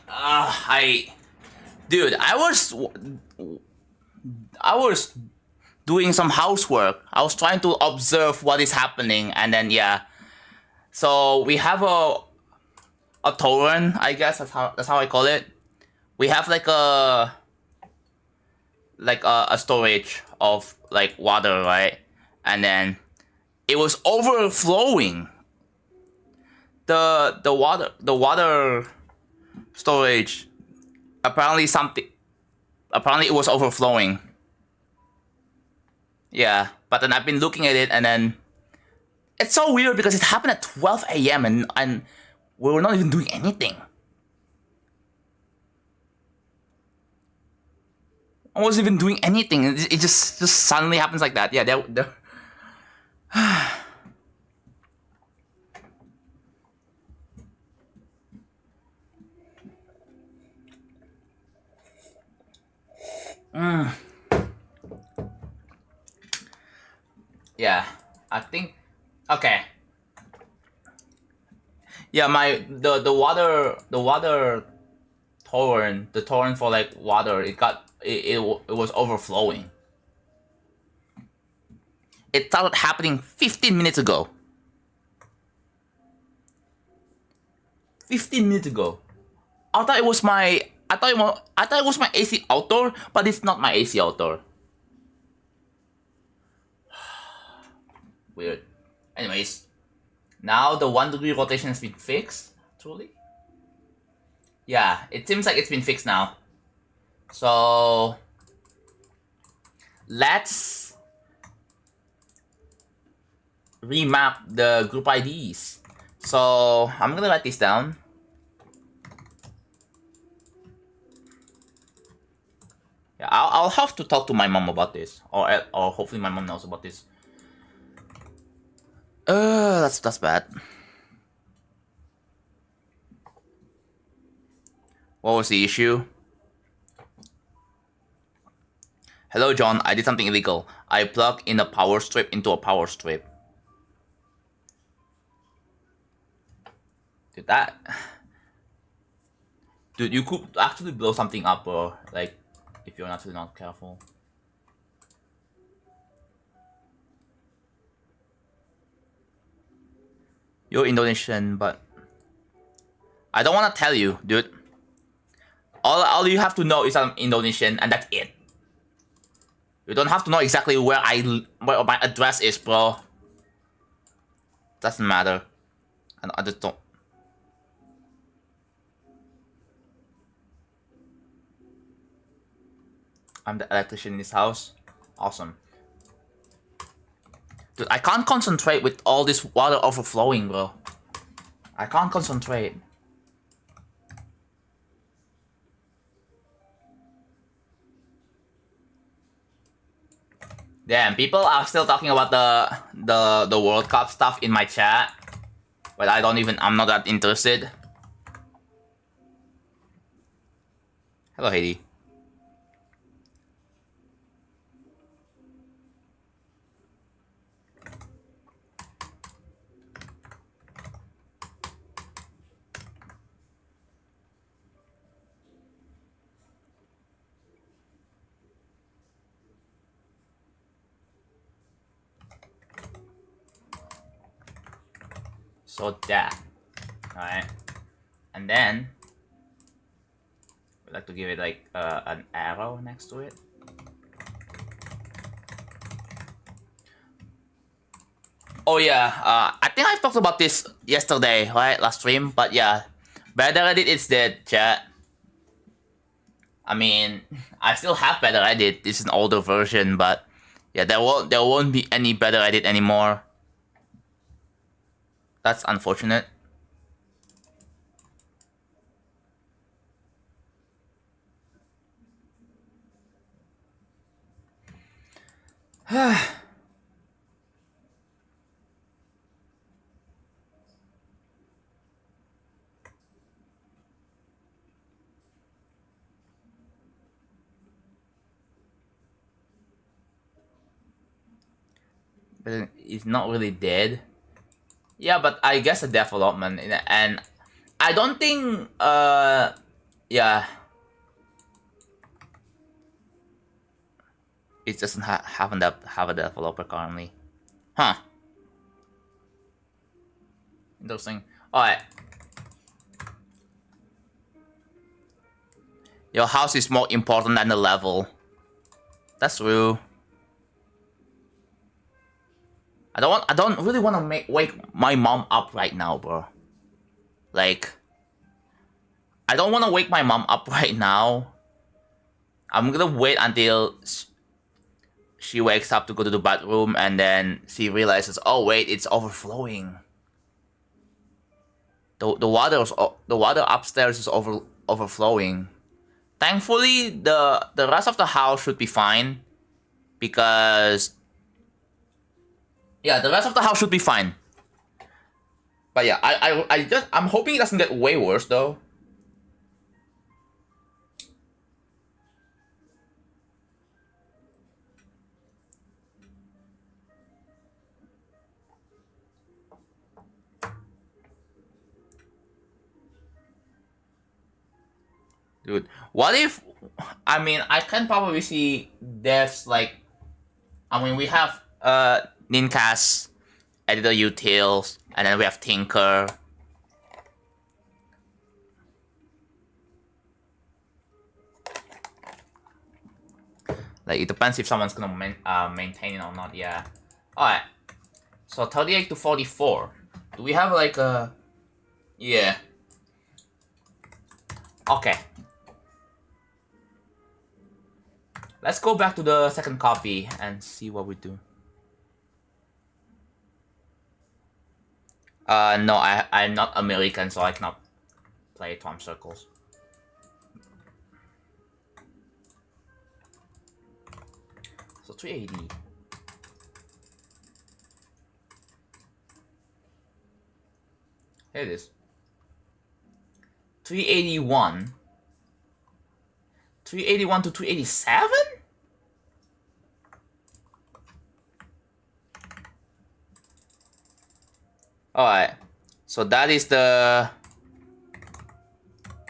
Dude, I was doing some housework. I was trying to observe what is happening, and then yeah. So we have a torrent, I guess that's how I call it. We have like a storage of like water, right? And then it was overflowing. The water storage apparently it was overflowing. Yeah, but then I've been looking at it, and then it's so weird because it happened at 12 a.m. and we were not even doing anything. I wasn't even doing anything. It just suddenly happens like that. Yeah, there. Yeah, I think. Okay. Yeah, the water torrent, the torrent for like water, it was overflowing. It started happening 15 minutes ago. 15 minutes ago. I thought it was my AC outdoor, but it's not my AC outdoor. Weird. Anyways, now the 1 degree rotation has been fixed. Truly. Yeah, it seems like it's been fixed now. So let's remap the group IDs. So I'm gonna write this down. Yeah, I'll have to talk to my mom about this, or hopefully my mom knows about this. That's bad. What was the issue? Hello, John. I did something illegal. I plugged in a power strip into a power strip. Dude, Dude, you could actually blow something up, bro. Like, if you're actually not careful. You're Indonesian, but I don't want to tell you, dude. All you have to know is I'm Indonesian, and that's it. You don't have to know exactly where my address is, bro. Doesn't matter. I just don't. I'm the electrician in this house. Awesome. Dude, I can't concentrate with all this water overflowing, bro. I can't concentrate. Damn, people are still talking about the World Cup stuff in my chat, but I'm not that interested. Hello, Haiti. So that, alright, and then we'd like to give it like an arrow next to it. Oh yeah, I think I talked about this yesterday, right, last stream. But yeah, Better Edit is dead, chat. I mean, I still have Better Edit. It's an older version, but yeah, there won't be any Better Edit anymore. That's unfortunate. But it's not really dead. Yeah, but I guess a development, and I don't think yeah, it doesn't have a developer currently. Huh. Interesting. Alright. Your house is more important than the level. That's true. I don't really want to wake my mom up right now, bro. Like, I don't want to wake my mom up right now. I'm gonna wait until she wakes up to go to the bathroom, and then she realizes, oh wait, it's overflowing. The water upstairs is overflowing. Thankfully, the rest of the house should be fine, because yeah, the rest of the house should be fine. But yeah, I'm hoping it doesn't get way worse though. Dude, what if, I mean, I can probably see devs like, I mean, we have Nincast, Editor Utils, and then we have Tinker. Like, it depends if someone's gonna maintain it or not, yeah. Alright, so 38 to 44. Do we have like a, yeah. Okay. Let's go back to the second copy and see what we do. No, I'm not American, so I cannot play Tom Circles. So 380. Here it is. 381. 381 to 387? Alright. So that is the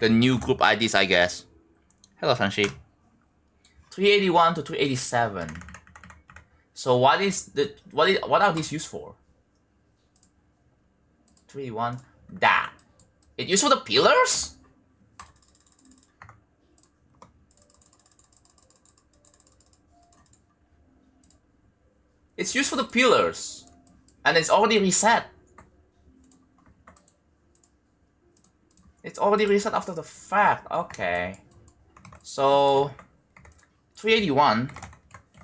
new group IDs, I guess. Hello, Sanshi. 381 to 387. So what are these used for? 381. That. It used for the pillars? It's used for the pillars. And it's already reset. It's already reset after the fact. Okay. So 381.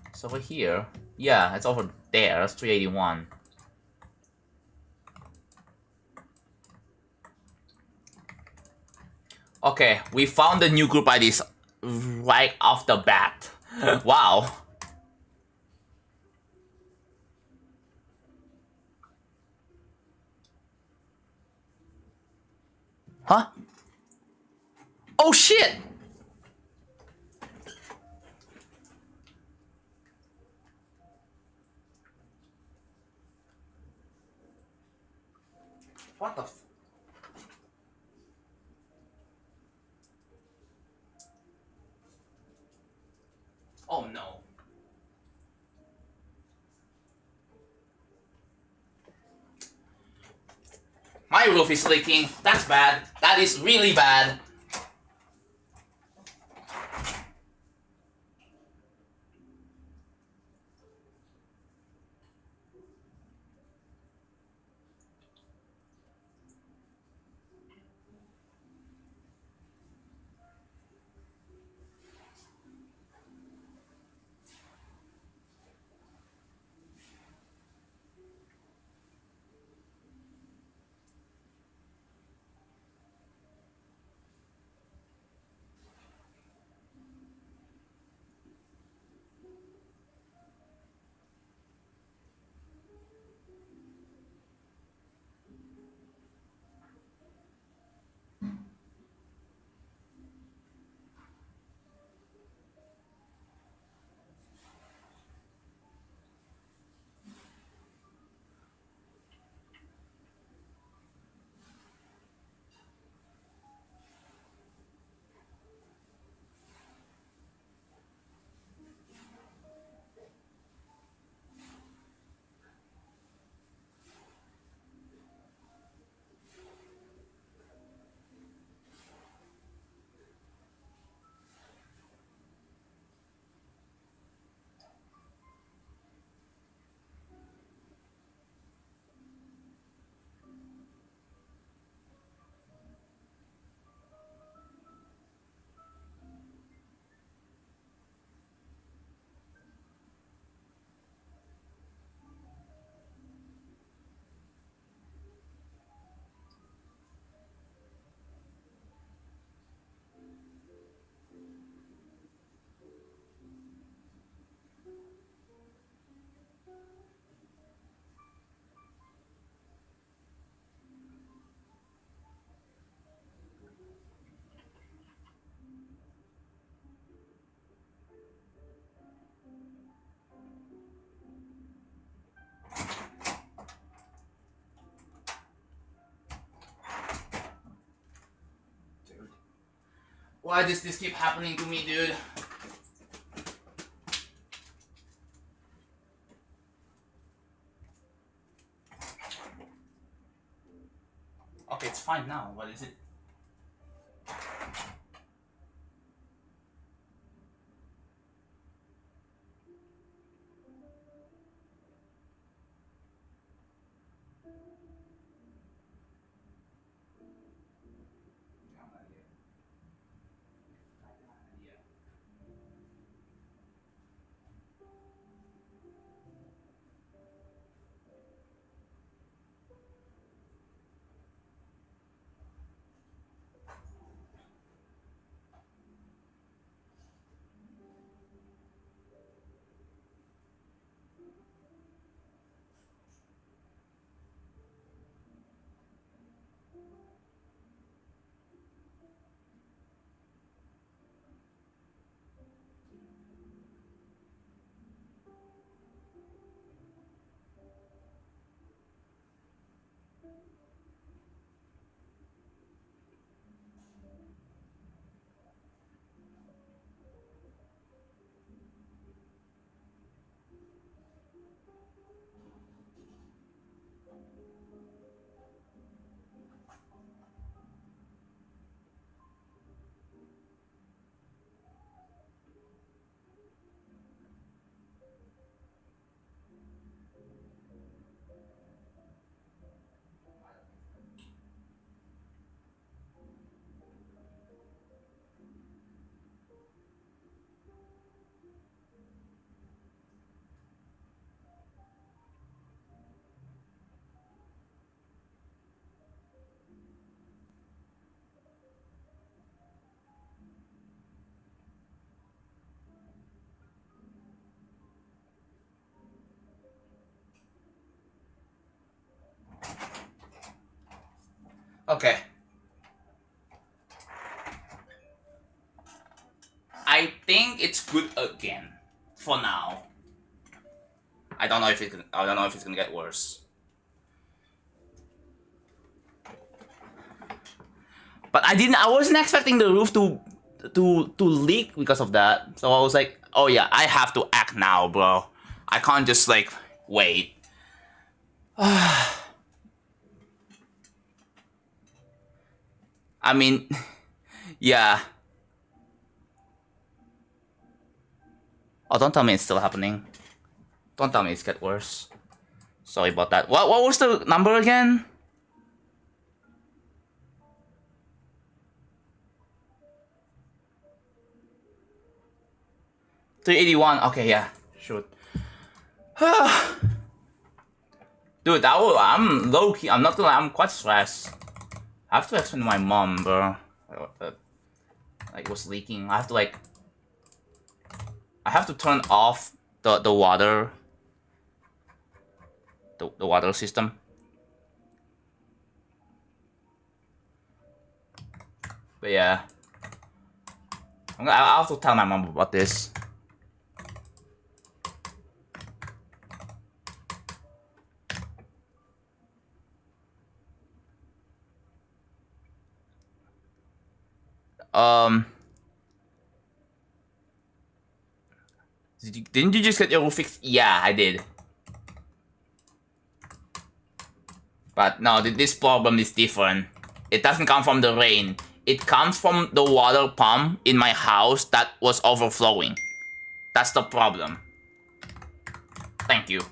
It's over here. Yeah, it's over there. It's 381. Okay, we found the new group IDs right off the bat. Wow. Huh? Oh shit! What the f- Oh no. My roof is leaking. That's bad. That is really bad. Why does this keep happening to me, dude? Okay, it's fine now. What is it? Okay. I think it's good again for now. I don't know if it's gonna get worse. But I wasn't expecting the roof to leak because of that. So I was like, oh yeah, I have to act now, bro. I can't just like wait. I mean, yeah. Oh, don't tell me it's still happening. Don't tell me it's get worse. Sorry about that. What was the number again? $381. Okay, yeah. Shoot. Dude, I'm low key. I'm not gonna. I'm quite stressed. I have to explain to my mom, bro. Like, it was leaking. I have to like. I have to turn off the water. The water system. But yeah. I'll have to tell my mom about this. Didn't you just get your roof fixed? Yeah, I did. But no, this problem is different. It doesn't come from the rain. It comes from the water pump in my house that was overflowing. That's the problem. Thank you.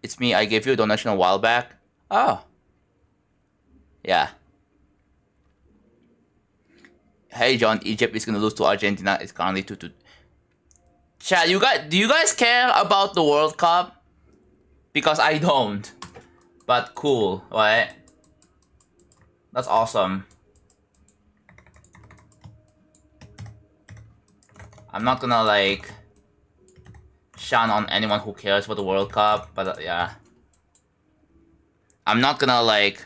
It's me. I gave you a donation a while back. Oh. Yeah. Hey John, Egypt is gonna lose to Argentina. It's currently 2-2. Chat, do you guys care about the World Cup? Because I don't. But cool, right? That's awesome. I'm not gonna like shun on anyone who cares about the World Cup, but yeah. I'm not gonna like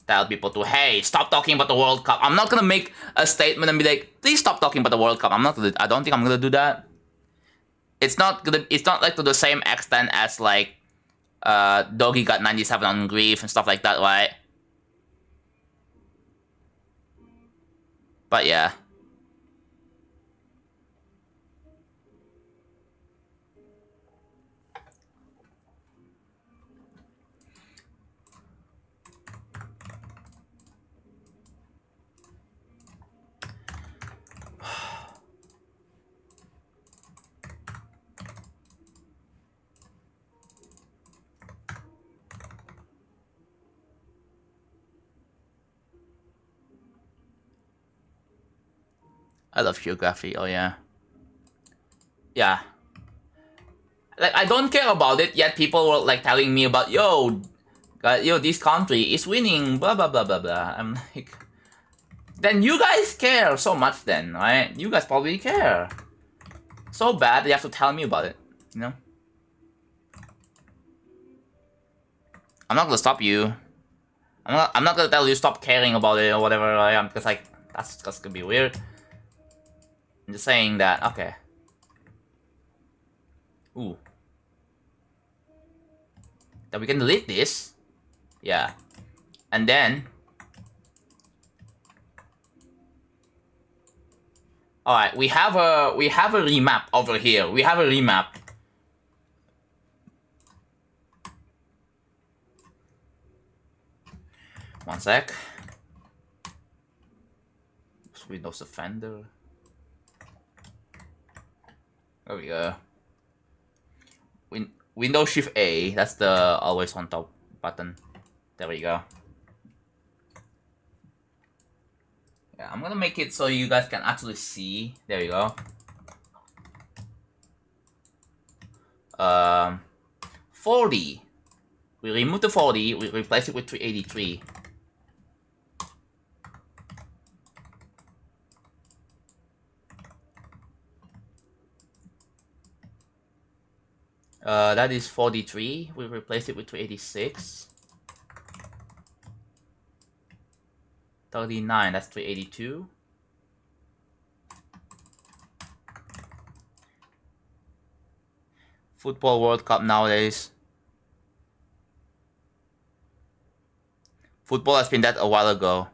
tell people to, hey, stop talking about the World Cup. I'm not gonna make a statement and be like, please stop talking about the World Cup. I don't think I'm gonna do that. It's not like to the same extent as like Doggy got 97 on grief and stuff like that, right? But yeah. I love geography, oh yeah. Yeah. Like, I don't care about it, yet people were like telling me about, yo, this country is winning, blah blah blah blah blah. I'm like, then you guys care so much then, right? You guys probably care. So bad you have to tell me about it, you know? I'm not gonna stop you. I'm not gonna tell you stop caring about it or whatever, right? Because like, that's just gonna be weird. I'm just saying that, okay. Ooh. That we can delete this. Yeah. And then... Alright, we have a remap over here. We have a remap. One sec. Windows Defender. There we go. Windows Shift A. That's the always on top button. There we go. Yeah, I'm gonna make it so you guys can actually see. There you go. 40. We remove the 40. We replace it with 383. That is 43. We replace it with 386. 39. That's 382. Football World Cup nowadays. Football has been that a while ago.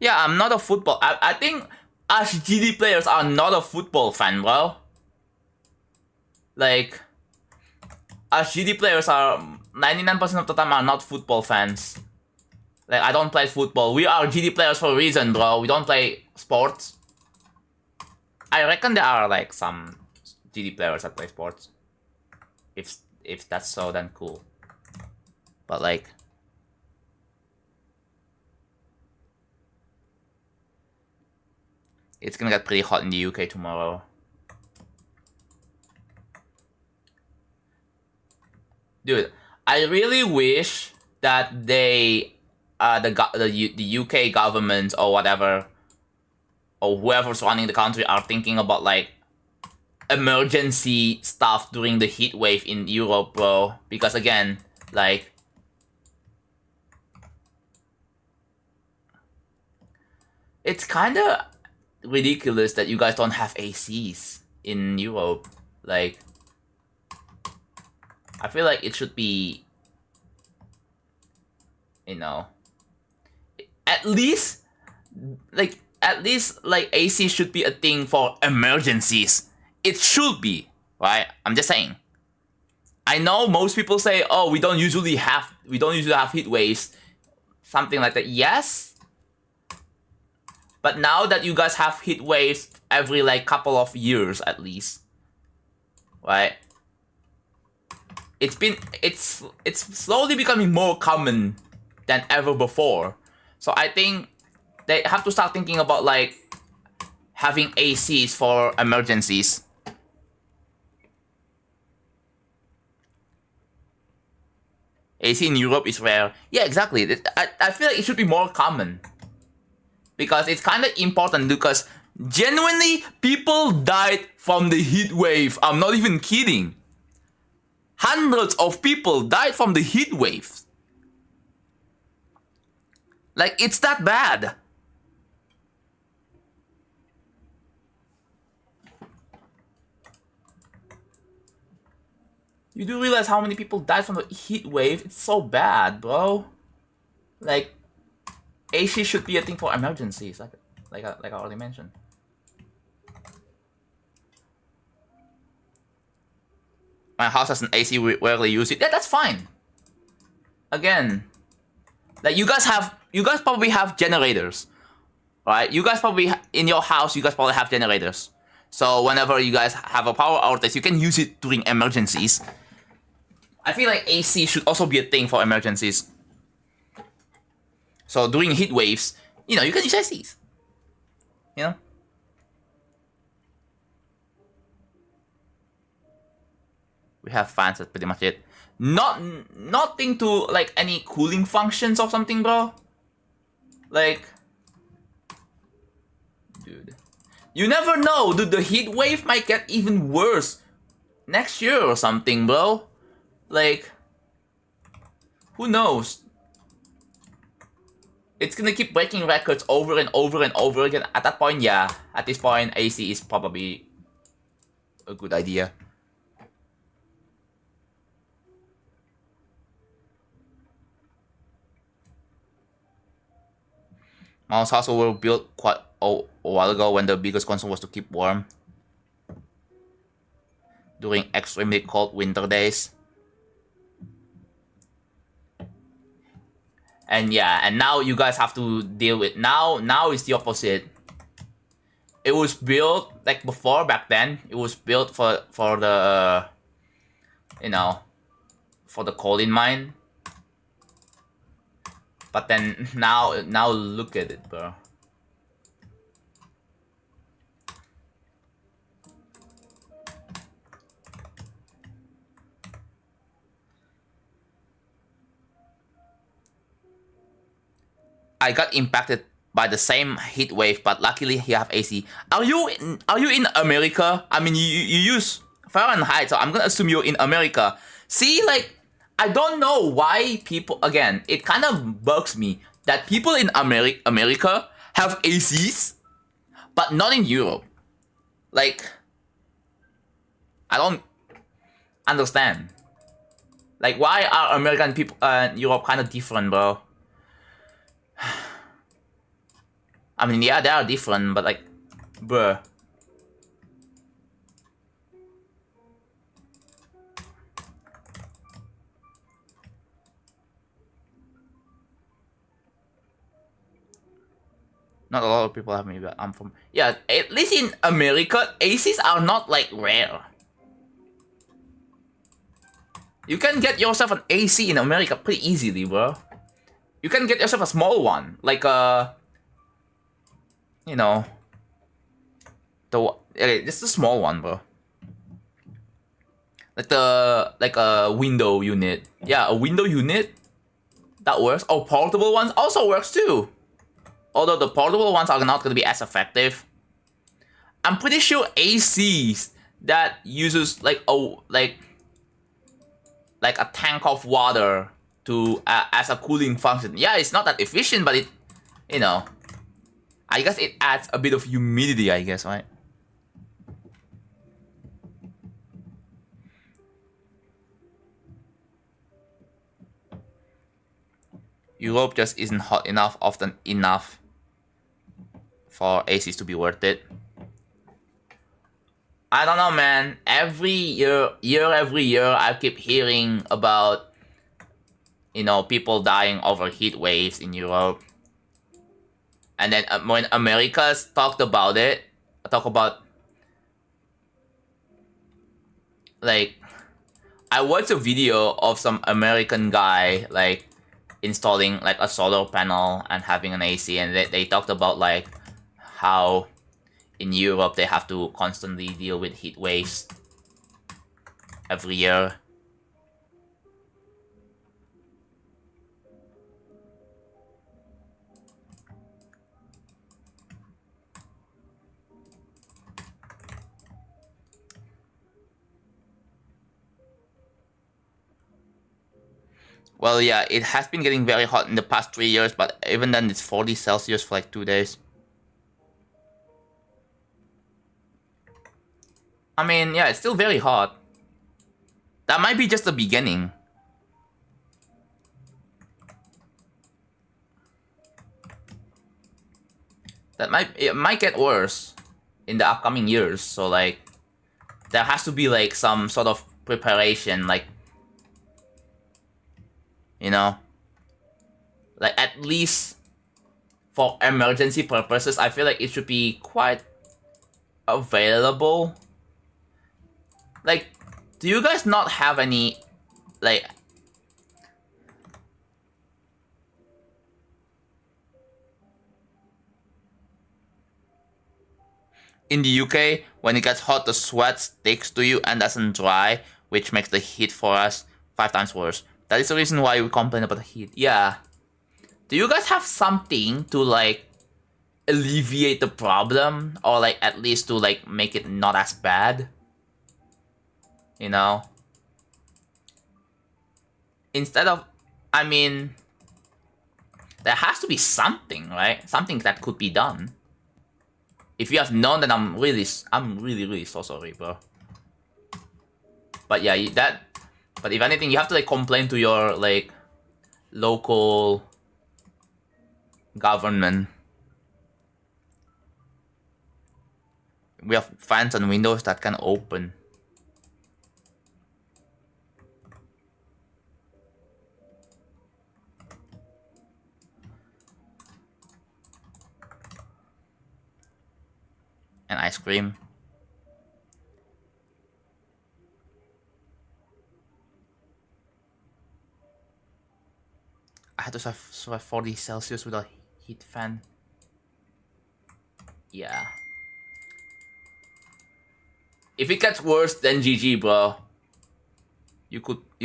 Yeah, I'm not a football. I think us GD players are not a football fan, bro. Like, us GD players are 99% of the time are not football fans. Like, I don't play football. We are GD players for a reason, bro. We don't play sports. I reckon there are like some GD players that play sports. If that's so, then cool. But like, it's gonna get pretty hot in the UK tomorrow. Dude, I really wish that they, the UK government or whatever, or whoever's running the country are thinking about like emergency stuff during the heat wave in Europe, bro. Because again, like, it's kind of ridiculous that you guys don't have ACs in Europe. Like, I feel like it should be, you know, at least AC should be a thing for emergencies. It should be, right? I'm just saying. I know most people say, oh, we don't usually have heat waves, something like that. Yes, but now that you guys have heat waves every like couple of years at least, right? It's slowly becoming more common than ever before. So I think they have to start thinking about like having ACs for emergencies. AC in Europe is rare. Yeah, exactly. I feel like it should be more common. Because it's kind of important, because genuinely people died from the heat wave. I'm not even kidding. Hundreds of people died from the heat wave. Like, it's that bad. You do realize how many people died from the heat wave? It's so bad, bro. Like, AC should be a thing for emergencies, like I already mentioned. My house has an AC, we rarely use it. Yeah, that's fine. Again, like you guys probably have generators, right? You guys probably in your house, you guys probably have generators. So whenever you guys have a power outage, you can use it during emergencies. I feel like AC should also be a thing for emergencies. So during heat waves, you know, you can use ACs. You know? We have fans, that's pretty much it. Nothing to like any cooling functions or something, bro. Like, dude, you never know, dude. The heat wave might get even worse next year or something, bro. Like, who knows? It's gonna keep breaking records over and over and over again. At that point, yeah. At this point, AC is probably a good idea. Mouse houses were built quite a while ago when the biggest concern was to keep warm during extremely cold winter days. And yeah, and now you guys have to deal with now it's the opposite. It was built like before, back then. It was built for the you know, for the coal in mine. But then now look at it, bro. I got impacted by the same heat wave, but luckily you have AC. Are you in America? I mean, you use Fahrenheit, so I'm gonna assume you're in America. See, like, I don't know why people, again, it kind of bugs me that people in America have ACs, but not in Europe. Like, I don't understand. Like, why are American people and Europe kind of different, bro? I mean, yeah, they are different, but like, bruh. Not a lot of people have me, but I'm from... Yeah, at least in America, ACs are not, like, rare. You can get yourself an AC in America pretty easily, bro. You can get yourself a small one, like you know, just a small one, bro. Like a window unit. Yeah, a window unit that works. Oh, portable ones also works too. Although the portable ones are not gonna be as effective. I'm pretty sure ACs that uses like a tank of water to as a cooling function. Yeah, it's not that efficient, but it, you know, I guess it adds a bit of humidity, I guess, right? Europe just isn't hot enough often enough for ACs to be worth it. I don't know, man. Every year, I keep hearing about, you know, people dying over heat waves in Europe. And then when Americans talk about, like, I watched a video of some American guy, like, installing, like, a solar panel and having an AC, and they talked about, like, how in Europe they have to constantly deal with heat waves every year. Well, yeah, it has been getting very hot in the past 3 years, but even then it's 40 Celsius for like 2 days. I mean, yeah, it's still very hot. That might be just the beginning. It might get worse in the upcoming years. So like, there has to be like some sort of preparation, like, you know, like at least for emergency purposes, I feel like it should be quite available. Like, do you guys not have any, like, in the UK, when it gets hot, the sweat sticks to you and doesn't dry, which makes the heat for us 5 times worse. That is the reason why we complain about the heat. Yeah. Do you guys have something to, like, alleviate the problem? Or, like, at least to, like, make it not as bad? You know? Instead of, I mean, there has to be something, right? Something that could be done. If you have known, then I'm really so sorry, bro. But yeah, but if anything, you have to like complain to your like local government. We have fans and windows that can open. And ice cream. I had to survive 40 Celsius with a heat fan. Yeah. If it gets worse, then GG, bro. You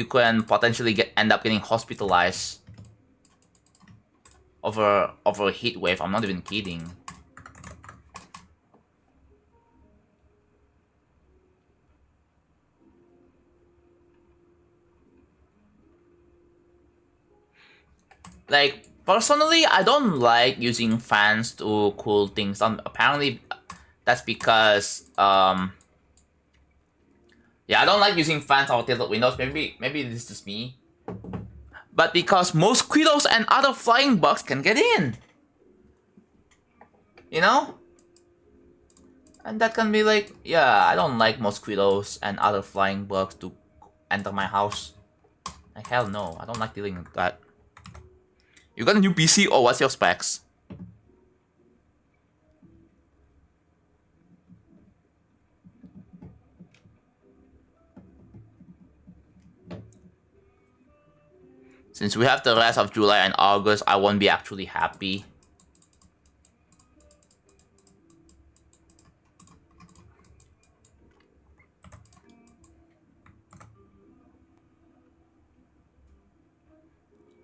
can potentially end up getting hospitalized over a heat wave. I'm not even kidding. Like, personally, I don't like using fans to cool things down. Apparently, that's because, yeah, I don't like using fans or tilted windows. Maybe this is just me. But because mosquitoes and other flying bugs can get in. You know? And that can be like, yeah, I don't like mosquitoes and other flying bugs to enter my house. Like, hell no, I don't like dealing with that. You got a new PC or what's your specs? Since we have the rest of July and August, I won't be actually happy.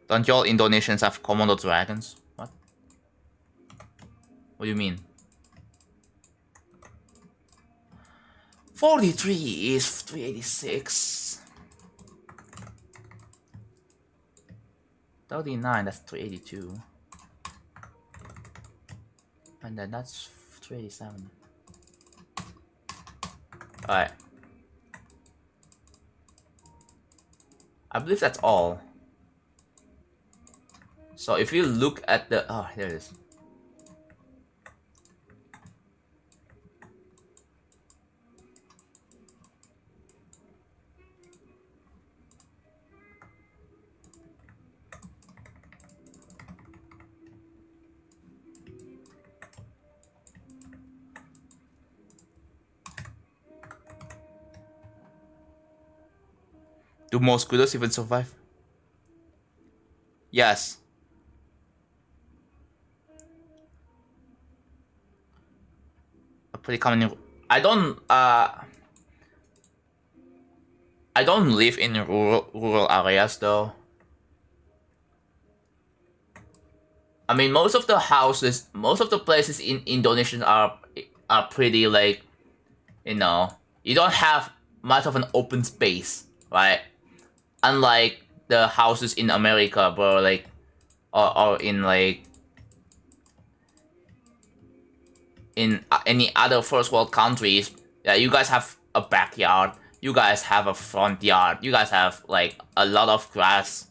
Don't y'all Indonesians have Komodo dragons? What? What do you mean? 43 is 386. 39, that's 382. And then that's 387. Alright. I believe that's all. So if you look at the... Oh, there it is. Do mosquitoes even survive? Yes. A pretty common. I don't live in rural areas though. I mean, most of the places in Indonesia are pretty like, you know, you don't have much of an open space, right? Unlike the houses in America, bro, like, or in like in any other first world countries, yeah, you guys have a backyard. you guys have a front yard. You guys have like a lot of grass,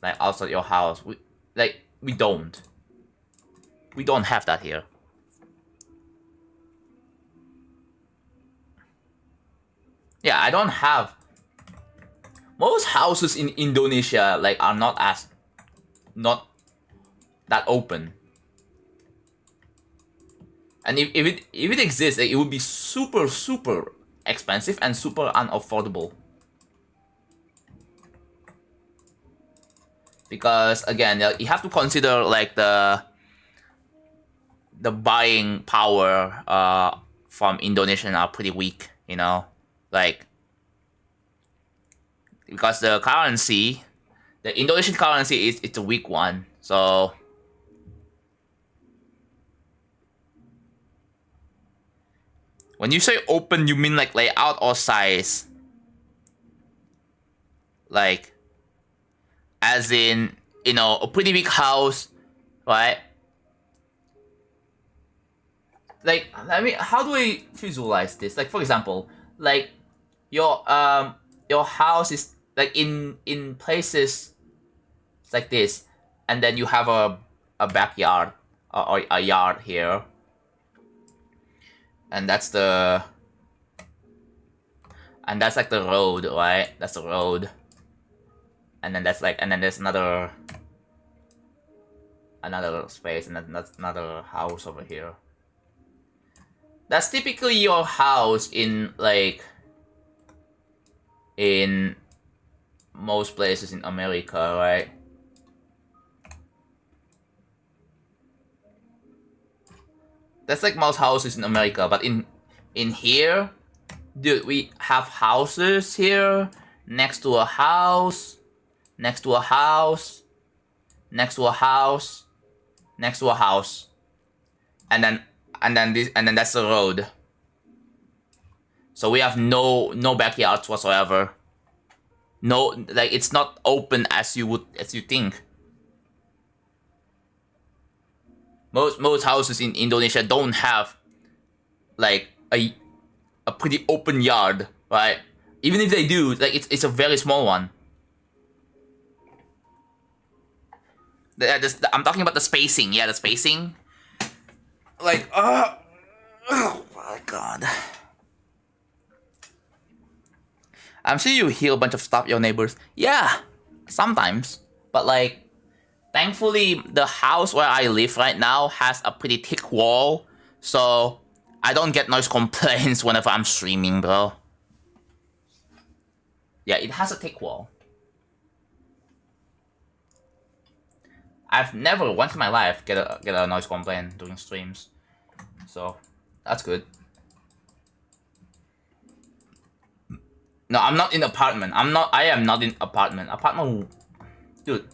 like outside your house. We don't. We don't have that here. Yeah, I don't have. Most houses in Indonesia like are not that open. And if it exists, like, it would be super expensive and super unaffordable. Because again, you have to consider like the buying power from Indonesian are pretty weak, you know, like because the currency, the Indonesian currency it's a weak one, so. When you say open, you mean like layout or size? Like, as in, you know, a pretty big house, right? Like, I mean, how do I visualize this? Like, for example, like your house is like in places like this, and then you have a backyard or a yard here, and that's like the road, right? That's the road. And then there's another space, and then that's another house over here. That's typically your house in like in most places in America, right? That's like most houses in America, but in here, dude, we have houses here next to a house, next to a house, next to a house, next to a house, and then that's the road. So we have no backyards whatsoever. No, like it's not open as you think. Most houses in Indonesia don't have like a pretty open yard, right? Even if they do, like it's a very small one. I'm talking about the spacing. Yeah, the spacing. Like, oh my god. I'm sure you hear a bunch of stuff, your neighbors. Yeah, sometimes. But like, thankfully, the house where I live right now has a pretty thick wall, so I don't get noise complaints whenever I'm streaming, bro. Yeah, it has a thick wall. I've never once in my life get a noise complaint during streams, so that's good. No, I'm not in apartment. I am not in apartment. Dude.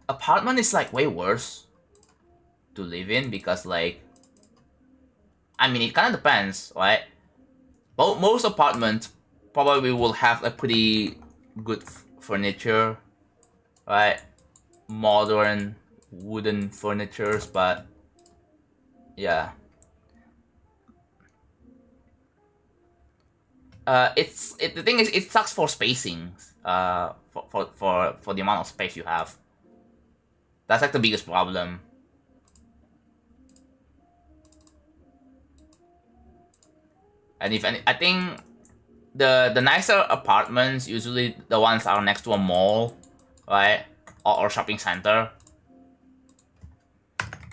Apartment is like way worse to live in because like, I mean, it kind of depends, right? Most apartments probably will have a pretty good furniture, right? Modern wooden furnitures, but yeah. The thing is, it sucks for spacing. For the amount of space you have. That's like the biggest problem. And I think the nicer apartments usually the ones are next to a mall, right, or shopping center.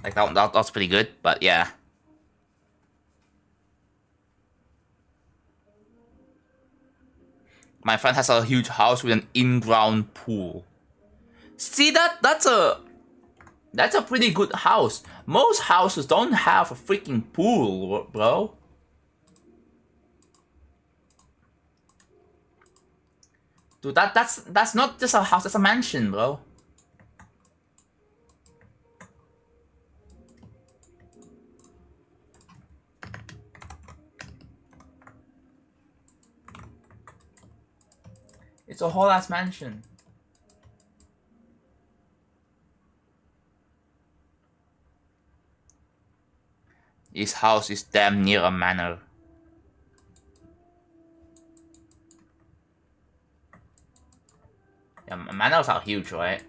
Like that's pretty good, but yeah. My friend has a huge house with an in-ground pool. See that's a pretty good house. Most houses don't have a freaking pool, bro. Dude, that's not just a house, that's a mansion, bro. It's a whole ass mansion. His house is damn near a manor. Yeah, manors are huge, right?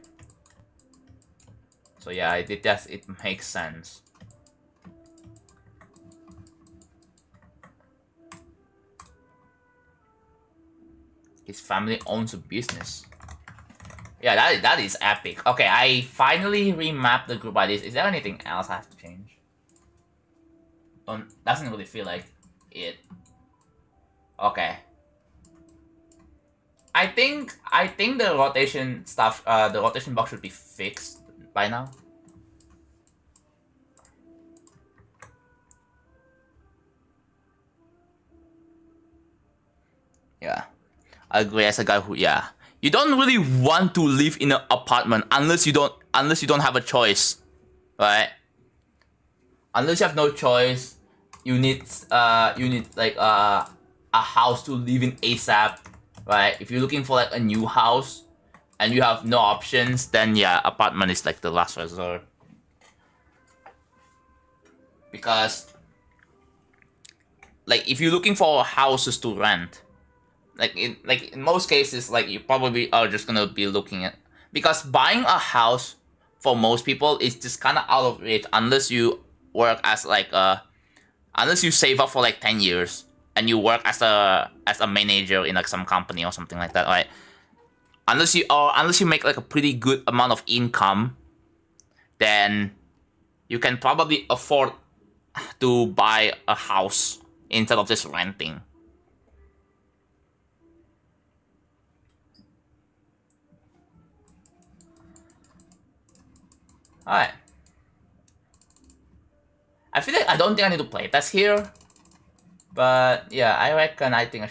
So yeah, it makes sense. His family owns a business. Yeah, that is epic. Okay, I finally remapped the group IDs. Is there anything else I have to change? Doesn't really feel like it. Okay. I think the rotation stuff, the rotation box should be fixed by now. Yeah, I agree. As a guy who, yeah, you don't really want to live in an apartment unless you don't have a choice, right? Unless you have no choice, you need like a house to live in ASAP, right? If you're looking for like a new house and you have no options, then yeah, apartment is like the last resort. Because like if you're looking for houses to rent, like in most cases, like you probably are just gonna be looking at, because buying a house for most people is just kind of out of reach unless you work as like unless you save up for like 10 years and you work as a manager in like some company or something like that, right? Unless you make like a pretty good amount of income, then you can probably afford to buy a house instead of just renting. Alright. I feel like I don't think I need to play test here. But yeah, I think I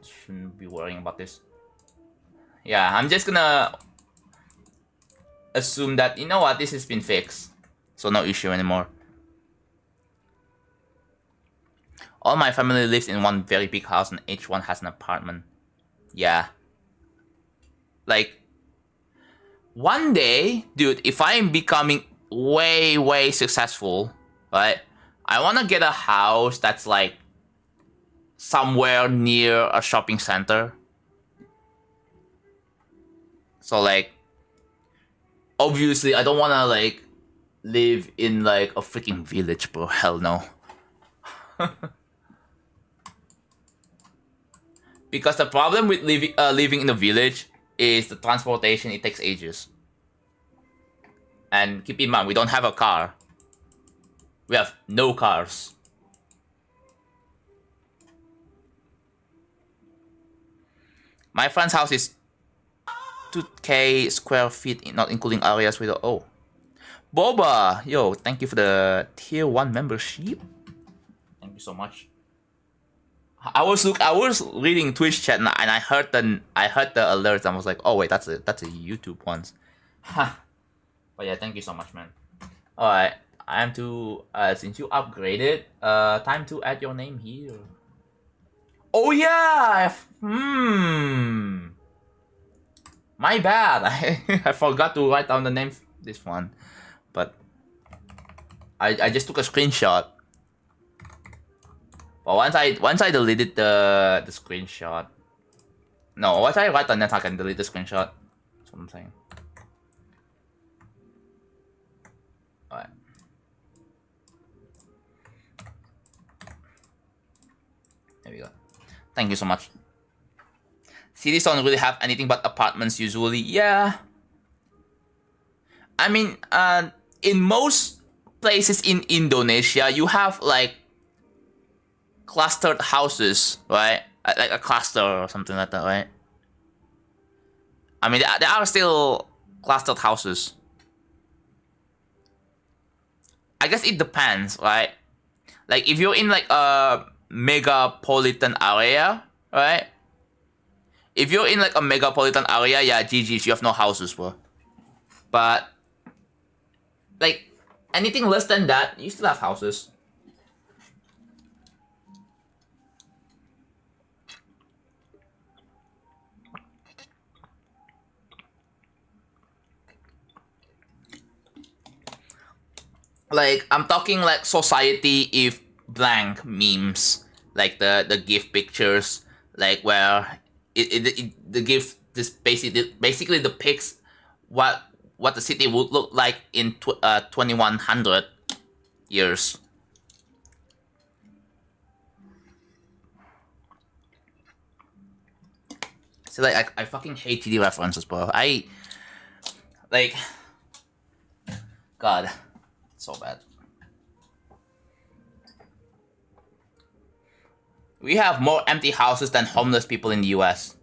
shouldn't be worrying about this. Yeah, I'm just gonna assume that, you know what, this has been fixed. So no issue anymore. All my family lives in one very big house and each one has an apartment. Yeah. Like, one day, dude, if I am becoming way successful, right, I want to get a house that's like somewhere near a shopping center. So like, obviously I don't want to like live in like a freaking village, bro. Hell no. Because the problem with living in a village is the transportation. It takes ages. And keep in mind, we don't have a car. We have no cars. My friend's house is 2k square feet, not including areas with oh. Boba! Yo, thank you for the tier 1 membership. Thank you so much. I was reading Twitch chat and I heard the alerts and I was like, oh wait, that's a YouTube ones. Ha. But yeah, thank you so much, man. Alright, I am to since you upgraded, time to add your name here. Oh yeah! My bad. I forgot to write down the name this one. But I just took a screenshot. But once I deleted the screenshot. No, once I write the net I can delete the screenshot. That's what I'm saying. Alright. There we go. Thank you so much. Cities don't really have anything but apartments usually. Yeah. I mean, in most places in Indonesia, you have like clustered houses, right? Like a cluster or something like that, right? I mean, there are still clustered houses. I guess it depends, right? Like if you're in like a megapolitan area, right? If you're in like a megapolitan area, yeah, GG's, you have no houses, bro. But like anything less than that, you still have houses. Like I'm talking like society if blank memes, like the GIF pictures, like where the GIF this basically depicts what the city would look like in 2100 years. So like I fucking hate TD references, bro. Like, God, so bad. We have more empty houses than homeless people in the US.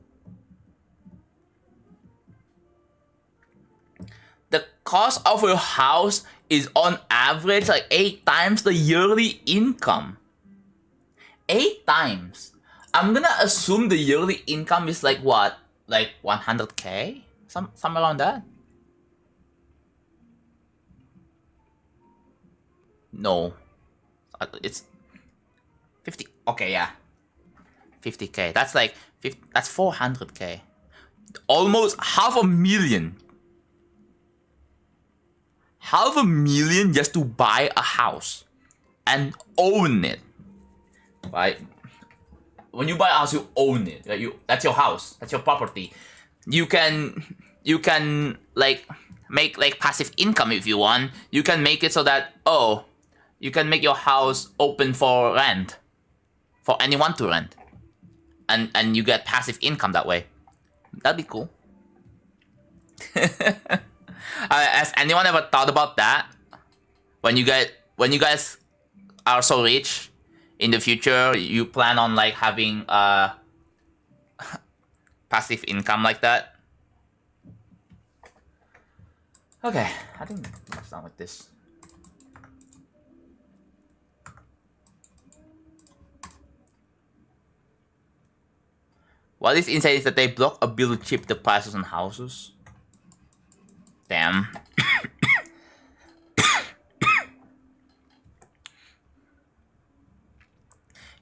The cost of your house is on average like 8 times the yearly income. 8 times. I'm gonna assume the yearly income is like what? Like 100K? Somewhere around that? No. It's 50. Okay, yeah. 50K. That's like that's 400K. Almost $500,000. $500,000 just to buy a house and own it. Right? When you buy a house, you own it. Right? That's your house. That's your property. You can like make like passive income if you want. You can make it so that you can make your house open for rent, for anyone to rent, and you get passive income that way. That'd be cool. Has anyone ever thought about that? When you guys are so rich in the future, you plan on like having passive income like that? Okay, I think that's done with this. What is insane is that they block a bill to cheap the prices on houses. Damn.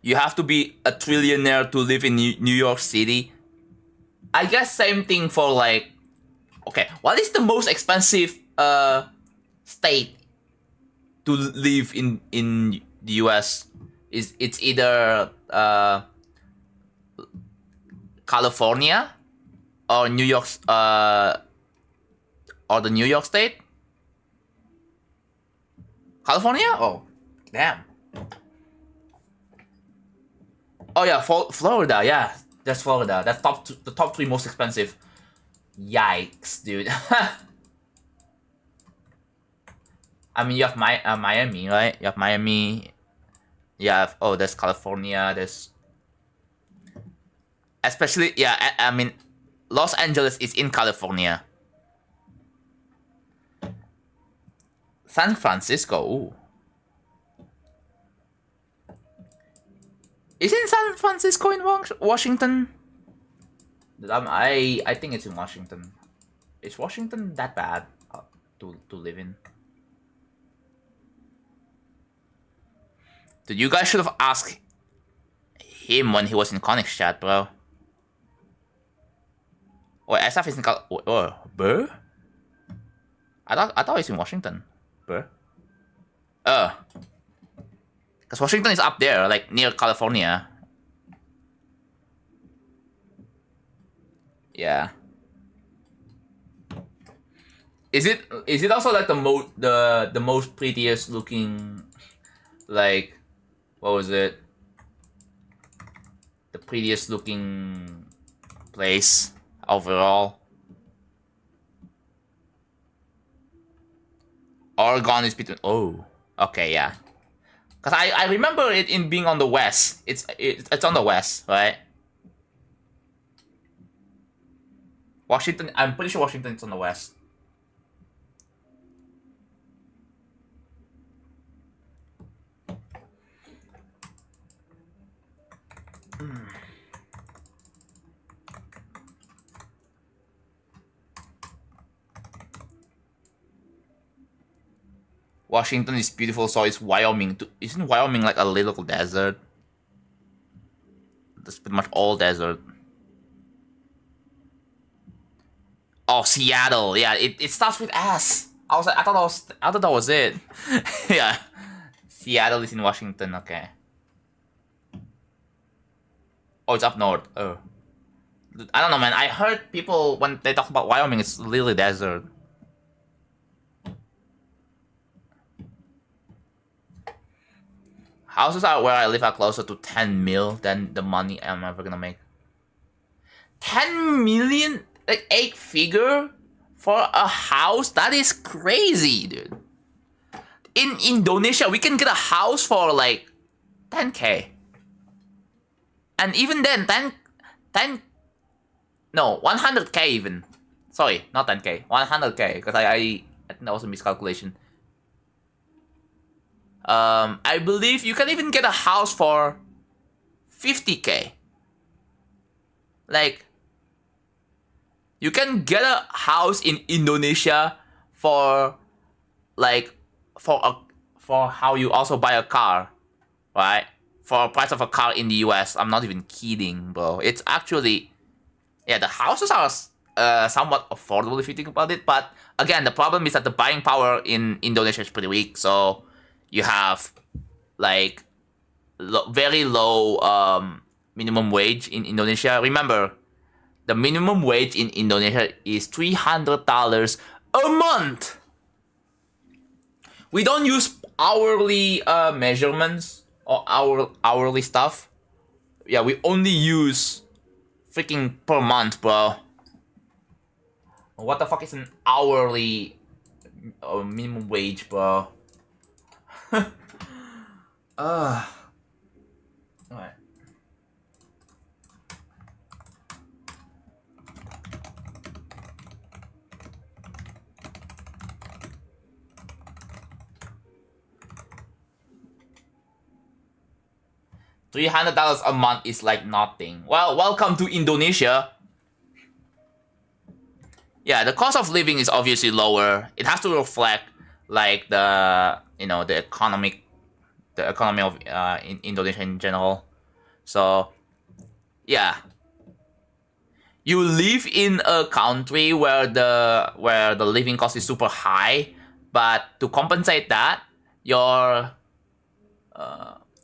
You have to be a trillionaire to live in New York City. I guess same thing for like... Okay, what is the most expensive state to live in the US? It's either California or New York, or the New York State? California? Oh, damn. Oh yeah, Florida. Yeah, that's Florida. That's the top 3 most expensive. Yikes, dude. I mean, you have Miami, right? You have Miami. You have there's California. There's especially I mean, Los Angeles is in California. San Francisco. Ooh. Isn't San Francisco in Washington? I think it's in Washington. Is Washington that bad to live in? Dude, you guys should have asked him when he was in Connick's chat, bro. Wait, SF is in Burr? I thought it's in Washington. Burr? Because Washington is up there, like near California. Yeah. Is it also like the most prettiest looking, like, what was it? The prettiest looking place overall? Oregon is between. Oh, okay, yeah. Cause I remember it in being on the west. It's on the west, right? Washington. I'm pretty sure Washington is on the west. Washington is beautiful, so is Wyoming too. Isn't Wyoming like a little desert? That's pretty much all desert. Oh, Seattle. Yeah, it starts with S. I thought that was it. Yeah. Seattle is in Washington, okay. Oh, it's up north. Oh. I don't know, man. I heard people when they talk about Wyoming, it's literally desert. Houses are where I live are closer to 10 mil than the money I'm ever gonna make. 10 million, like 8-figure for a house? That is crazy, dude. In Indonesia, we can get a house for like 10K. And even then, 100K even. Sorry, not 10K, 100K, because I think that was a miscalculation. I believe you can even get a house for 50K. Like, you can get a house in Indonesia for like for how you also buy a car, right? For a price of a car in the US. I'm not even kidding, bro. It's actually, yeah, the houses are somewhat affordable if you think about it. But again, the problem is that the buying power in Indonesia is pretty weak. So you have like very low minimum wage in Indonesia. Remember, the minimum wage in Indonesia is $300 a month. We don't use hourly measurements or hourly stuff. Yeah, we only use freaking per month, bro. What the fuck is an hourly minimum wage, bro? Alright. $300 a month is like nothing. Well, welcome to Indonesia. Yeah, the cost of living is obviously lower. It has to reflect like the economy of in Indonesia in general. So yeah, you live in a country where the living cost is super high, but to compensate that, your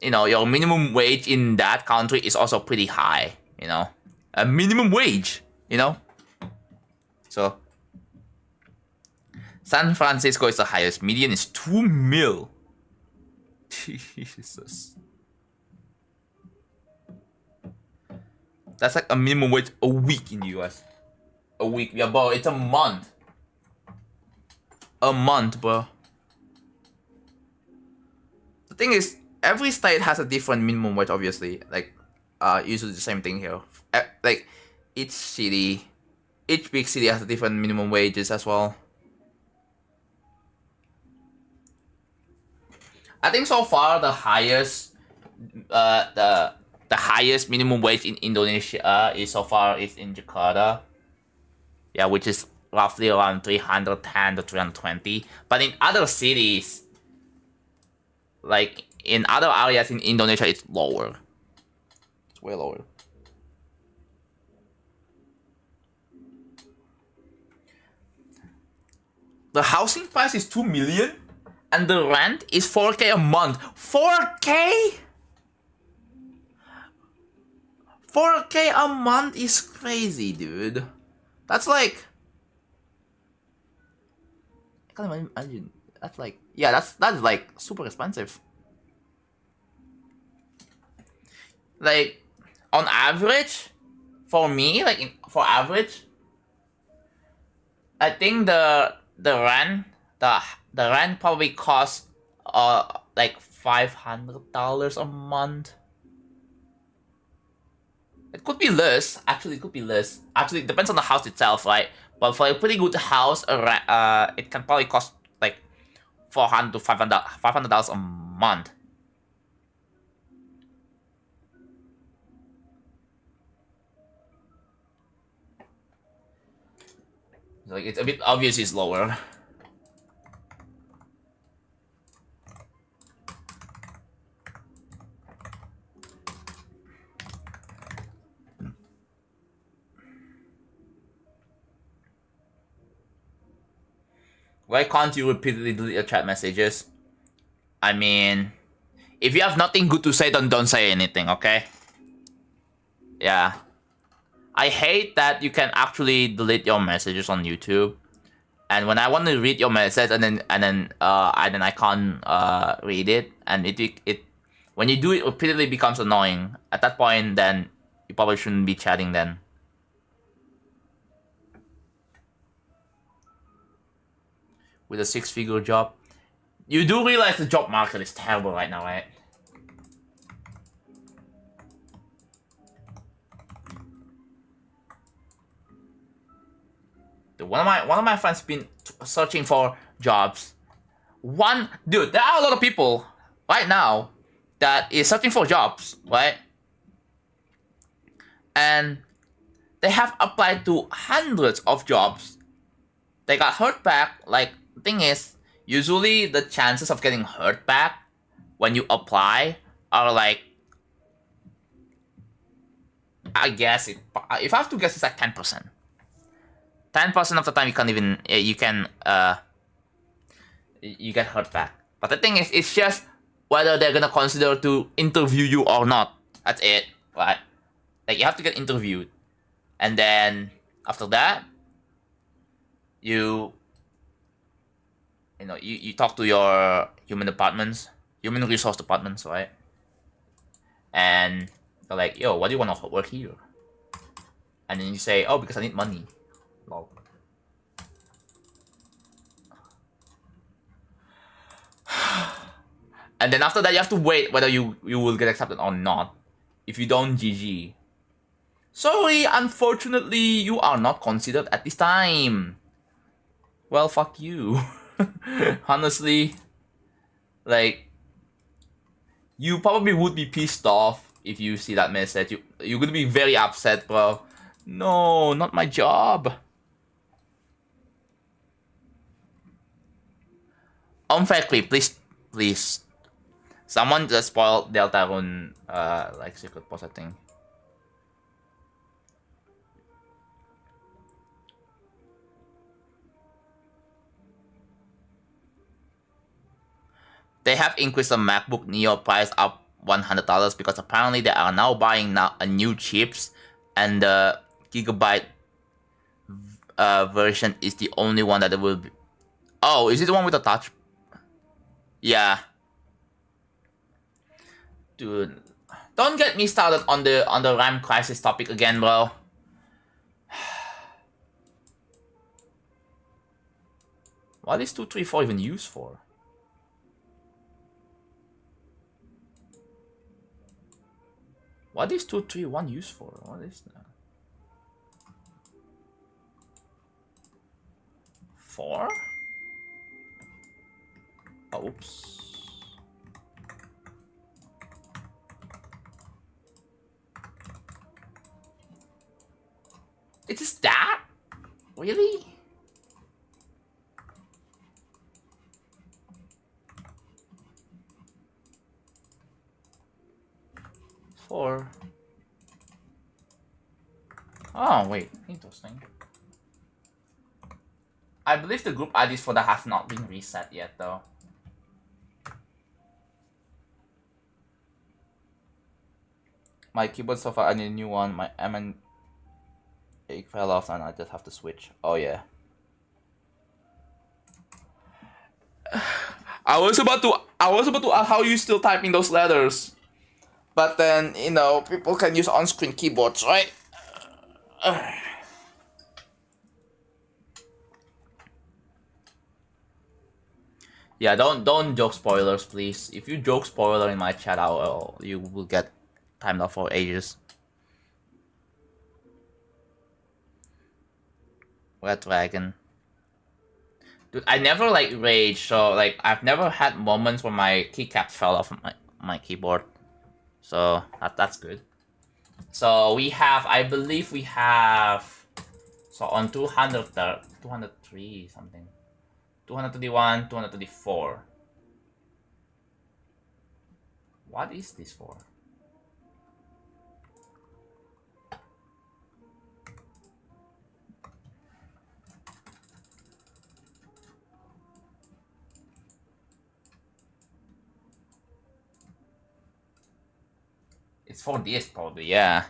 your minimum wage in that country is also pretty high. A minimum wage. So San Francisco is the highest. Median is 2 mil. Jesus. That's like a minimum wage a week in the US. A week. Yeah, bro, it's a month. A month, bro. The thing is, every state has a different minimum wage, obviously. Like, usually the same thing here. Like, each big city has a different minimum wages as well. I think so far the highest the highest minimum wage in Indonesia is in Jakarta. Yeah, which is roughly around 310 to 320. But in other cities, like in other areas in Indonesia, it's lower. It's way lower. The housing price is 2 million and the rent is 4K a month. 4K? 4K a month is crazy, dude. That's like, I can't imagine. That's like, yeah, that's like super expensive. Like, on average, for me, like for average, I think the rent probably costs like $500 a month. It could be less. Actually, it could be less. Actually, it depends on the house itself, right? But for a pretty good house, it can probably cost like $400 to $500 a month. Like, it's a bit obvious it's lower. Why can't you repeatedly delete your chat messages? I mean, if you have nothing good to say, don't say anything, okay? Yeah. I hate that you can actually delete your messages on YouTube. And when I want to read your message and then I can't read it, and it when you do it repeatedly, becomes annoying. At that point, then you probably shouldn't be chatting then. With a 6-figure job, you do realize the job market is terrible right now, right? One of my friends been searching for jobs. Dude, there are a lot of people right now that is searching for jobs, right? And they have applied to hundreds of jobs. They got hurt back. Like, the thing is, usually the chances of getting hurt back when you apply are like, I guess if I have to guess, it's like 10%. 10% of the time you can't even you get hurt back. But the thing is, it's just whether they're gonna consider to interview you or not. That's it, right? Like, you have to get interviewed, and then after that, you talk to your human resource departments, right? And they're like, "Yo, why do you want to work here?" And then you say, "Oh, because I need money." Lol. And then after that, you have to wait whether you will get accepted or not. If you don't, GG. Sorry, unfortunately, you are not considered at this time. Well, fuck you. Honestly, like, you probably would be pissed off if you see that message. You're gonna be very upset, bro. No, not my job. Unfair clip, please. Someone just spoiled Deltarune, like, secret post, I think. They have increased the MacBook Neo price up $100 because apparently they are now buying a new chips, and the Gigabyte version is the only one that will be. Oh, is it the one with the touch? Yeah. Dude, don't get me started on the RAM crisis topic again, bro. What is 234 even used for? What is 231 used for? What is that? 4? Oops. It is that? Really? For. Oh, wait. Interesting. I believe the group IDs for that has not been reset yet, though. My keyboard so far, I need a new one. My MN fell off and I just have to switch. Oh, yeah. I was about to ask how you still typing those letters. But then, people can use on-screen keyboards, right? Yeah, don't joke spoilers, please. If you joke spoiler in my chat, you will get timed out for ages. Red Dragon. Dude, I never rage, so I've never had moments where my keycap fell off my keyboard. So that's good. So we have, I believe we have, so on 203 something. 231, 234. What is this for? It's for this probably, yeah.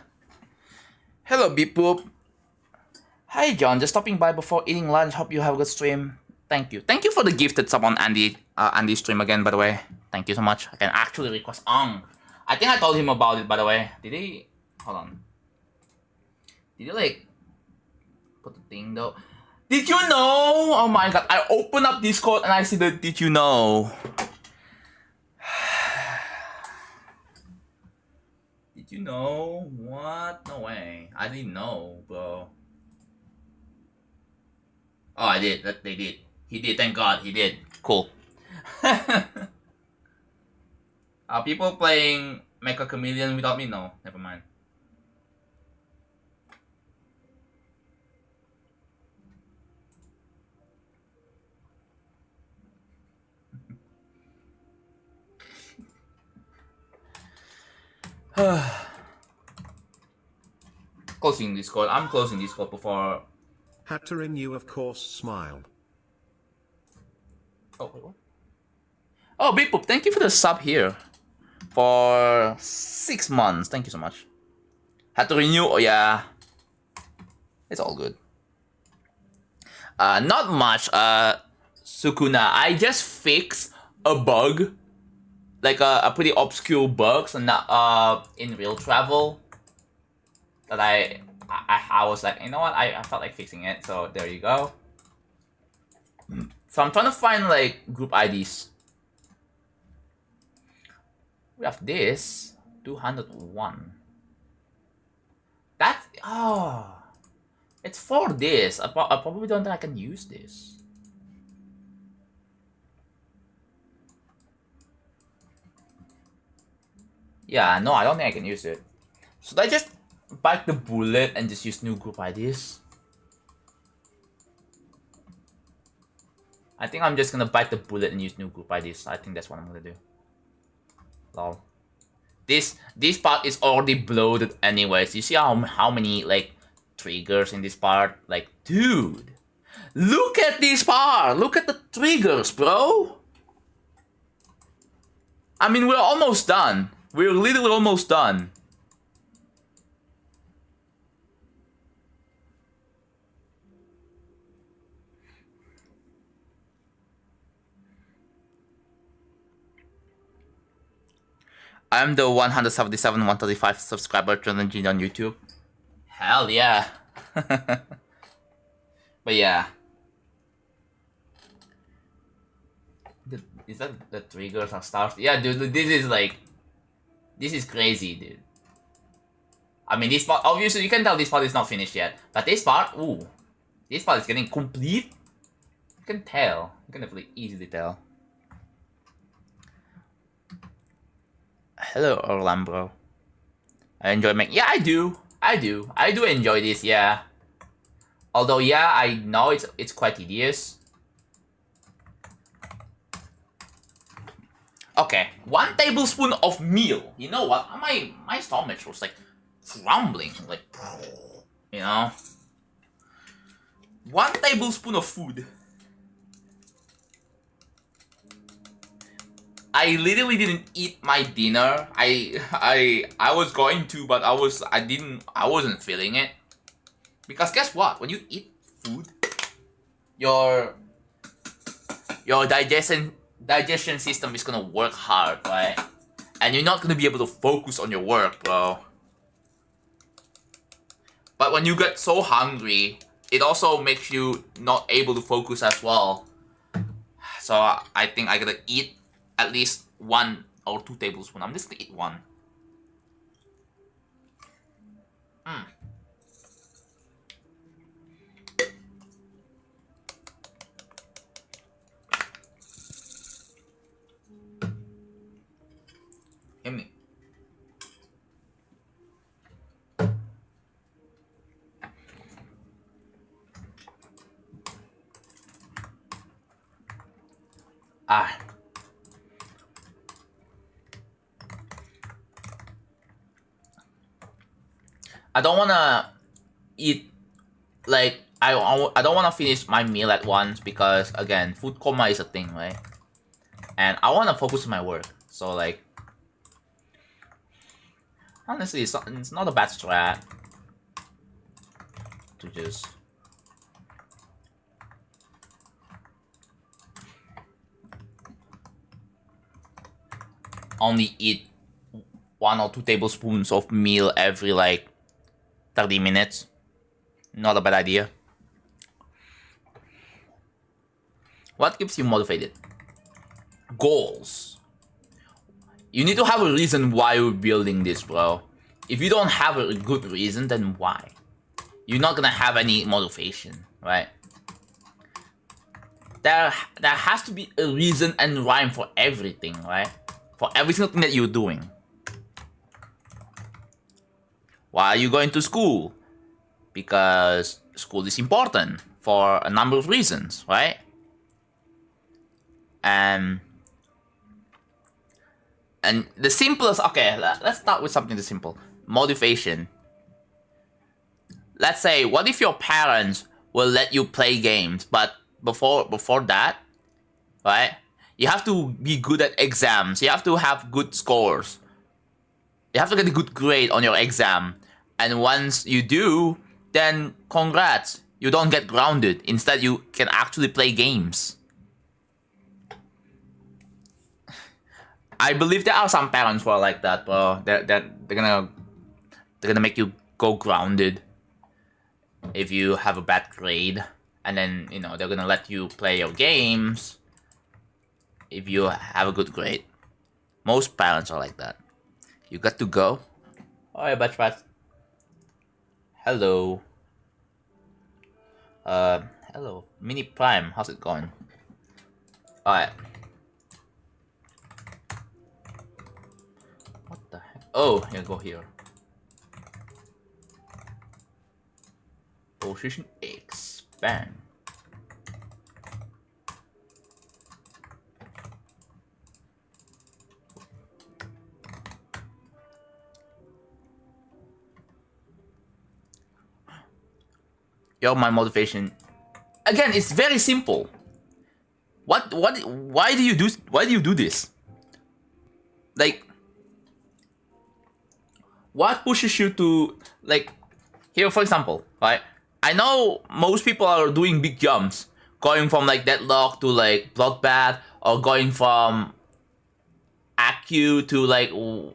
Hello, Beep Boop. Hi, John. Just stopping by before eating lunch. Hope you have a good stream. Thank you. Thank you for the gifted sub on Andy's stream again, by the way. Thank you so much. I can actually request Ong. I think I told him about it, by the way. Did he? Hold on. Did he, like, put the thing, though? Did you know? Oh my god. I open up Discord and I see the did you know? Did you know? What? No way. I didn't know, bro. Oh, I did. They did. He did. Thank God. He did. Cool. Are people playing Mecha Chameleon without me? No. Never mind. Closing Discord. I'm closing Discord before. Had to renew, of course, smile. Oh, wait, what? Oh, Big Poop, thank you for the sub here. For 6 months. Thank you so much. Had to renew. Oh, yeah. It's all good. Not much, Sukuna. I just fixed a bug. Like a pretty obscure bug. So not, in real travel. That I was like, you know what? I felt like fixing it. So there you go. So I'm trying to find like group IDs. We have this 201. That's it's for this. I probably don't think I can use this. Yeah, no, I don't think I can use it. Should I just bite the bullet and just use new group IDs? I think I'm just gonna bite the bullet and use new group IDs. I think that's what I'm gonna do. Lol. This part is already bloated anyways. You see how many like triggers in this part? Like, dude, look at this part. Look at the triggers, bro. I mean, we're almost done. We're literally almost done. I'm the 177, 135 subscriber JonathanGD on YouTube. Hell yeah. But yeah. Is that the triggers are stars? Yeah, dude, this is crazy, dude. I mean, this part, obviously, you can tell this part is not finished yet. But this part, ooh. This part is getting complete. You can tell. You can definitely easily tell. Hello, Orlando. I enjoy making. Yeah, I do. I do enjoy this. Yeah. Although, yeah, I know it's quite tedious. Okay, 1 tablespoon of meal. You know what? My stomach was like crumbling, like, you know. 1 tablespoon of food. I literally didn't eat my dinner. I was going to, but I wasn't feeling it. Because guess what? When you eat food, your digestion system is gonna work hard, right? And you're not gonna be able to focus on your work, bro. But when you get so hungry, it also makes you not able to focus as well. So I think I gotta eat at least 1 or 2 tablespoons. I'm just gonna eat 1. Yummy. I don't wanna eat, like, I don't wanna finish my meal at once because, again, food coma is a thing, right? And I wanna focus on my work. So, like, honestly, it's not a bad strat. to just only eat 1 or 2 tablespoons of meal every like 30 minutes. Not a bad idea. What keeps you motivated? Goals. You need to have a reason why you're building this, bro. If you don't have a good reason, then why? You're not gonna have any motivation, right? There has to be a reason and rhyme for everything, right? For every single thing that you're doing. Why are you going to school? Because school is important for a number of reasons, right? And the simplest, okay, let's start with something simple. Motivation. Let's say, what if your parents will let you play games, but before that, right? You have to be good at exams. You have to have good scores. You have to get a good grade on your exam. And once you do, then congrats. You don't get grounded. Instead, you can actually play games. I believe there are some parents who are like that, bro. They're gonna make you go grounded if you have a bad grade, and then they're gonna let you play your games if you have a good grade. Most parents are like that. You got to go. Alright, batch bat. Hello. Hello, Mini Prime. How's it going? Alright. What the heck? Oh, yeah, go here. Position expand. Yo, my motivation. Again, it's very simple. Why do you do this? Like, what pushes you to, like, here for example, right? I know most people are doing big jumps, going from like deadlock to like bloodbath, or going from AQ to like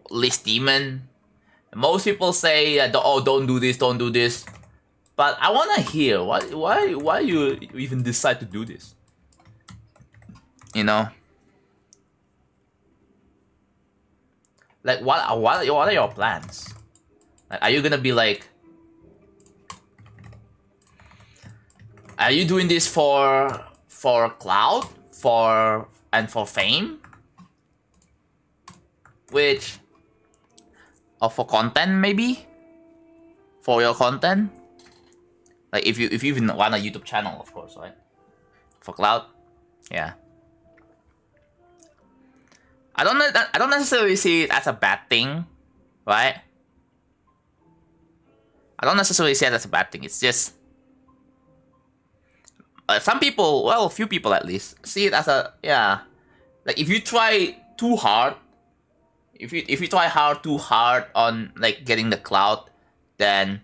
list demon. Most people say, oh, don't do this, don't do this. But I wanna hear why you even decide to do this. Like, what are your plans? Like, are you gonna be like, are you doing this for clout, for fame, or for content maybe, for your content? Like, if you even want a YouTube channel, of course, right? For clout, yeah. I don't necessarily see it as a bad thing, right? I don't necessarily see it as a bad thing. It's just some people, well, a few people at least, see it as a, yeah. Like, if you try too hard, if you try too hard on like getting the clout, then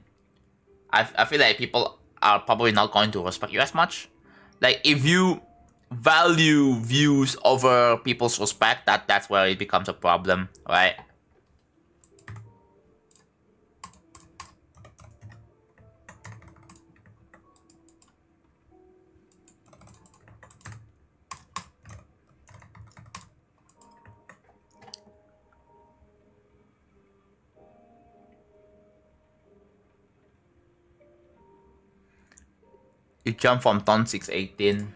I feel like people are probably not going to respect you as much. Like, if you value views over people's respect, that's where it becomes a problem, right? You jump from ton 618.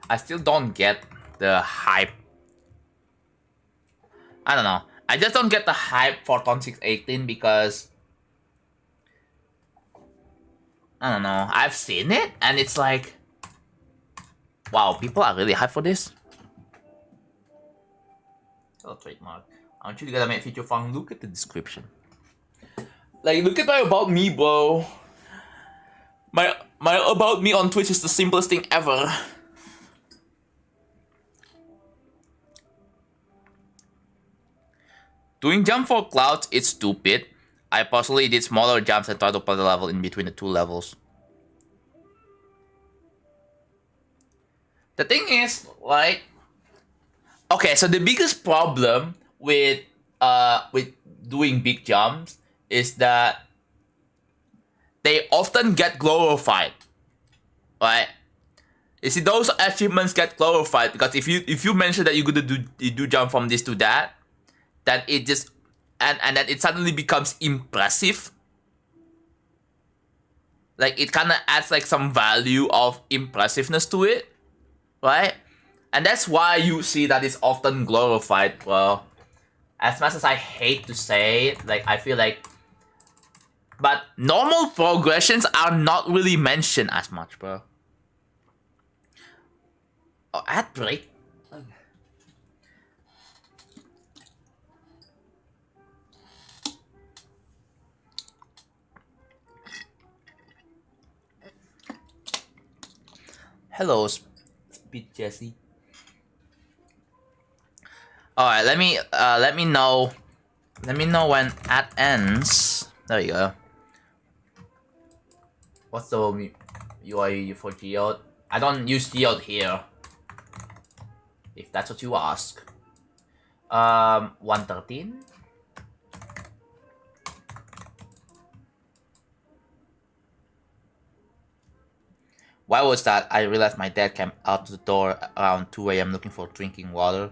I still don't get the hype. I don't know. I just don't get the hype for ton 618 because I don't know. I've seen it and it's like, wow, people are really hyped for this. Hello, trademark. Aren't you gonna make feature fun? Look at the description. Like, look at my about me, bro. My about me on Twitch is the simplest thing ever. Doing jump for clouds, it's stupid. I personally did smaller jumps and tried to put the level in between the two levels. The thing is, like, okay, so the biggest problem with doing big jumps is that they often get glorified, right? You see, those achievements get glorified because if you mention that you're gonna do jump from this to that, then it just and then it suddenly becomes impressive. Like it kind of adds like some value of impressiveness to it, right? And that's why you see that it's often glorified. Well, as much as I hate to say it, like I feel like, but normal progressions are not really mentioned as much, bro. Oh, ad break. Hello, Speed Jesse. All right, let me know. Let me know when ad ends. There you go. What's the UI for Geode? I don't use Geode here. If that's what you ask. 113. Why was that? I realized my dad came out the door around 2 a.m. looking for drinking water.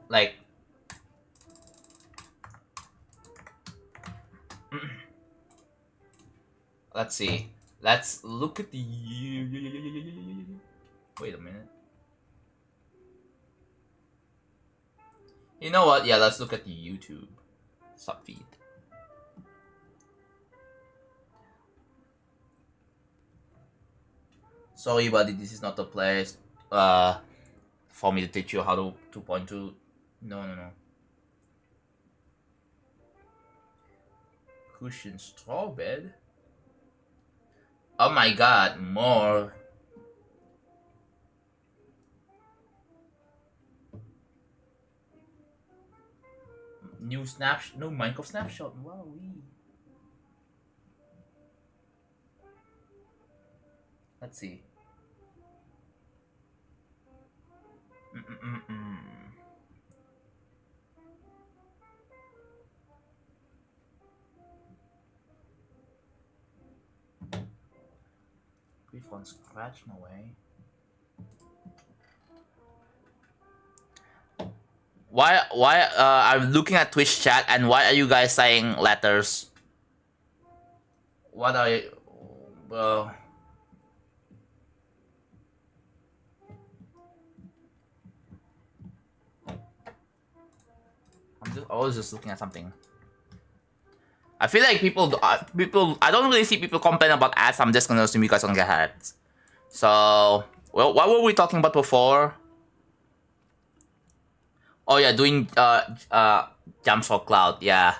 Like, let's see. Let's look at the. Wait a minute. You know what? Yeah, let's look at the YouTube subfeed. Sorry, buddy, this is not the place for me to teach you how to 2.2. No. Cushion straw bed? Oh my god, more. New Minecraft snapshot. Wow. Let's see. Grief on scratch, no way. Why I'm looking at Twitch chat and why are you guys saying letters? What are you I was just looking at something. I feel like people I don't really see people complain about ads. I'm just gonna assume you guys don't get ads. So, well, what were we talking about before? Oh yeah, doing jumps for cloud, yeah.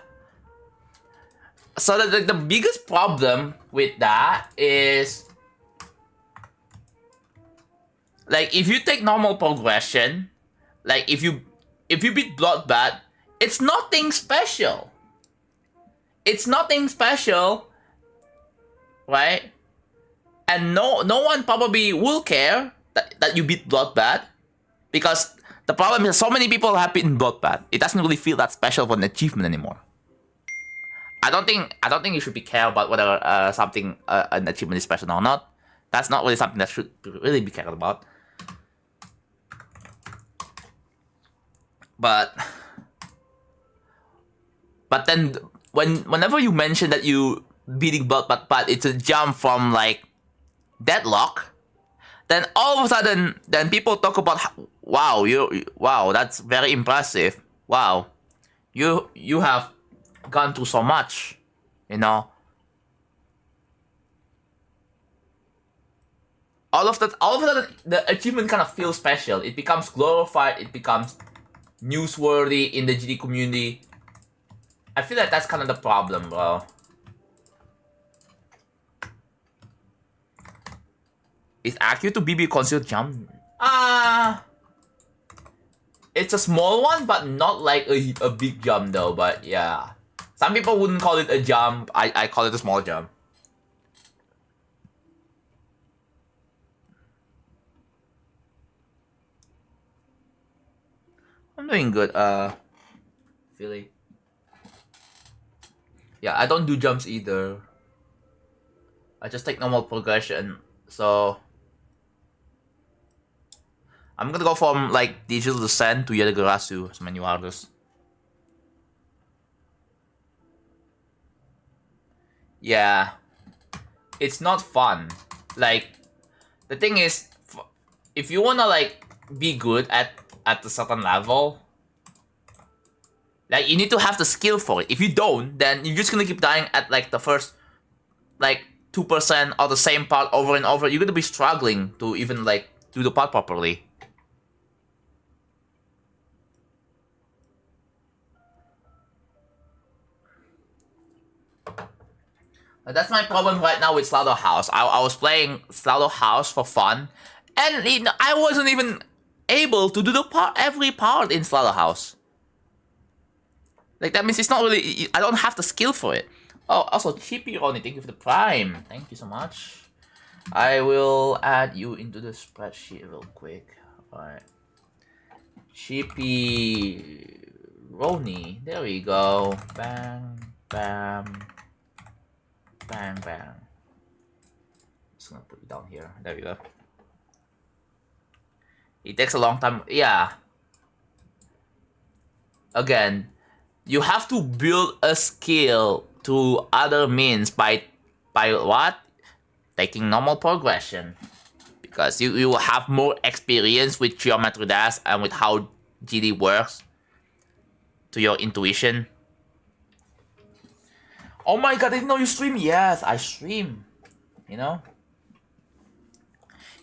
So the biggest problem with that is, like, if you take normal progression, like if you beat Bloodbath, it's nothing special. It's nothing special, right? And no one probably will care that you beat Bloodbath, because the problem is so many people have beaten Bloodbath. It doesn't really feel that special of an achievement anymore. I don't think you should be care about whether something an achievement is special or not. That's not really something that should really be cared about. But then whenever you mention that you beating Bloodbath, but it's a jump from like Deadlock, then all of a sudden, then people talk about, wow, wow, that's very impressive. Wow, you have gone through so much, you know. All of a sudden, the achievement kind of feels special. It becomes glorified. It becomes newsworthy in the GD community. I feel like that's kind of the problem, bro. Is accurate to BB considered jump? it's a small one, but not like a big jump though. But yeah, some people wouldn't call it a jump. I call it a small jump. I'm doing good. Philly. Yeah, I don't do jumps either. I just take normal progression. So I'm gonna go from like digital descent to Yadagarasu as my new artist. Yeah, it's not fun. Like the thing is, if you wanna like be good at a certain level, like you need to have the skill for it. If you don't, then you're just gonna keep dying at like the first like 2% of the same part over and over. You're gonna be struggling to even like do the part properly. That's my problem right now with Slaughterhouse. I was playing Slaughterhouse for fun, and I wasn't even able to do every part in Slaughterhouse. Like that means it's not really. I don't have the skill for it. Oh, also Chippy Ronnie, thank you for the Prime. Thank you so much. I will add you into the spreadsheet real quick. Alright. Chippy Ronnie. There we go. Bang, bam. Bang, bang. Just gonna put it down here. There we go. It takes a long time. Yeah. Again, you have to build a skill to other means by what? Taking normal progression. Because you will have more experience with geometry dash and with how GD works to your intuition. Oh my god, I didn't know you stream. Yes, I stream. You know?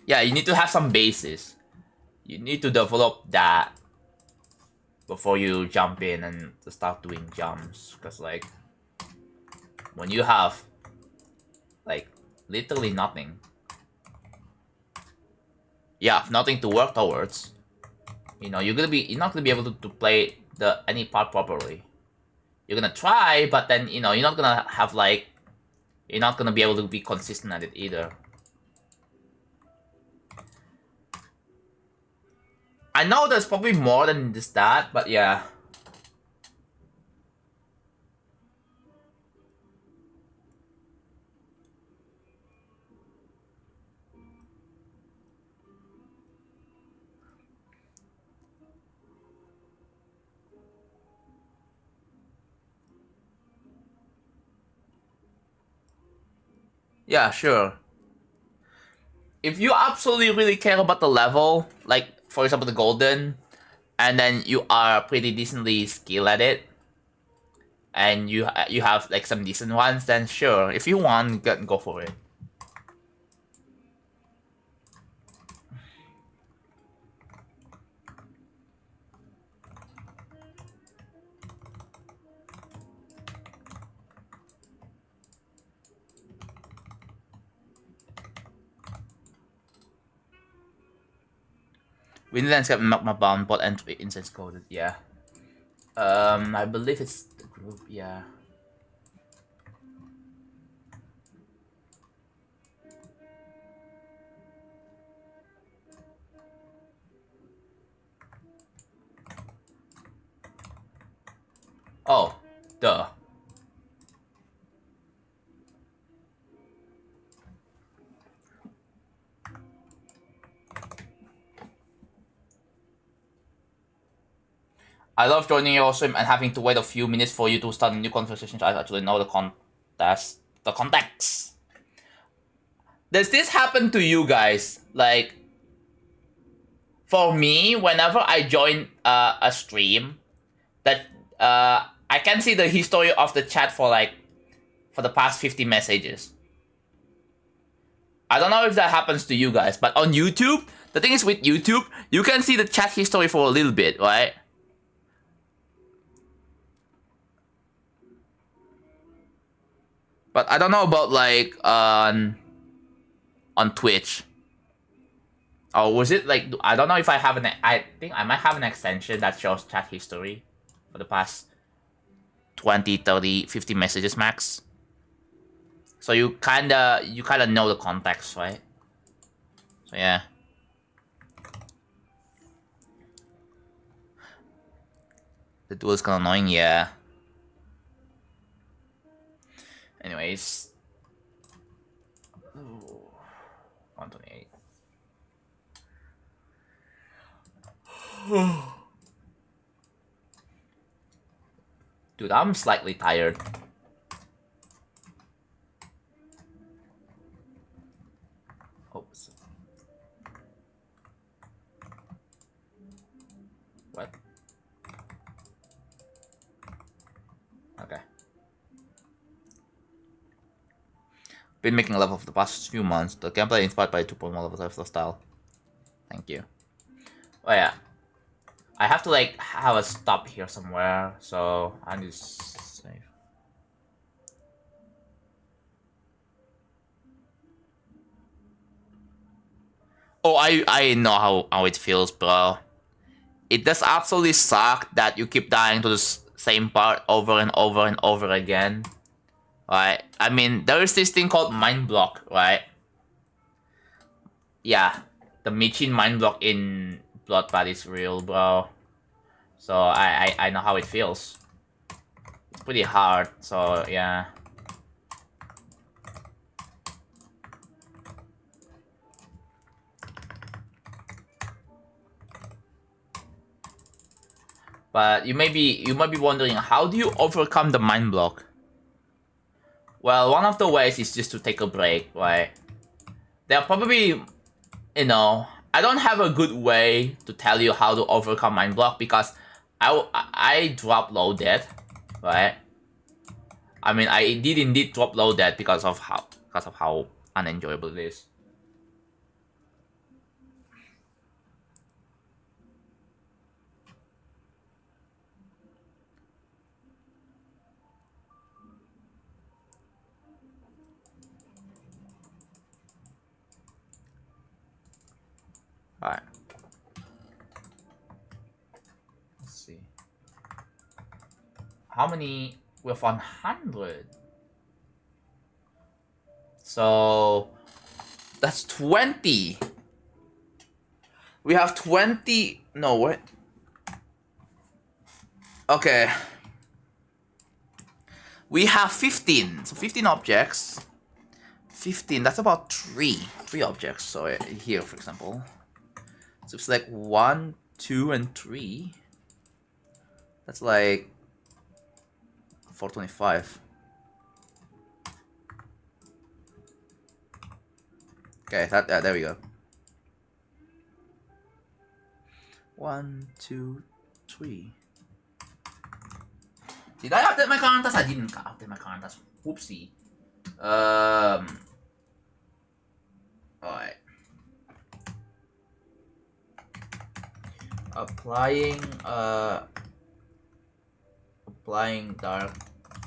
Yeah, you need to have some basis. You need to develop that before you jump in and start doing jumps. Because, like, when you have, like, literally nothing. Yeah, nothing to work towards. You know, you're not gonna be able to play any part properly. You're gonna try, but then, you know, you're not gonna have, like, you're not gonna be able to be consistent at it either. I know there's probably more than just that, but yeah. Yeah, sure. If you absolutely really care about the level, like, for example, the golden, and then you are pretty decently skilled at it, and you have, like, some decent ones, then sure. If you want, go for it. Wind Landscape Magma Bound, bot entry, incense coded, yeah. I believe it's the group, yeah. Oh, duh. I love joining your stream and having to wait a few minutes for you to start a new conversation. I actually know the context. Does this happen to you guys? Like, for me, whenever I join a stream, that I can see the history of the chat for the past 50 messages. I don't know if that happens to you guys, but on YouTube, the thing is with YouTube, you can see the chat history for a little bit, right? But I don't know about like on Twitch. Oh, was it like, I don't know if I have I think I might have an extension that shows chat history for the past 20, 30, 50 messages max. So you kinda know the context, right? So yeah. The duel is kinda annoying, yeah. Anyways. 128. Dude, I'm slightly tired. Oops. What? Okay. Been making a level for the past few months. The gameplay inspired by 2.1 level style. Thank you. Oh yeah. I have to like have a stop here somewhere, so I need to save. Oh, I know how it feels, bro. It does absolutely suck that you keep dying to the same part over and over and over again. Right? I mean, there is this thing called mind block, right? Yeah, the Michin mind block in Bloodbath is real, bro. So I know how it feels. It's pretty hard, so yeah. But you might be wondering, how do you overcome the mind block? Well, one of the ways is just to take a break, right? There are probably, you know, I don't have a good way to tell you how to overcome mind block because I drop loaded, right? I mean, I did indeed drop loaded because of how unenjoyable it is. Alright. Let's see. How many? We have 100. So that's 20. We have 20. No, what? Okay. We have 15. So 15 objects. 15. That's about 3 objects. So here, for example. So it's like 1, 2, and 3. That's like 425. Okay, there we go. 1, 2, 3. Did I update my counters? I didn't update my counters. Whoopsie. Alright. Applying dark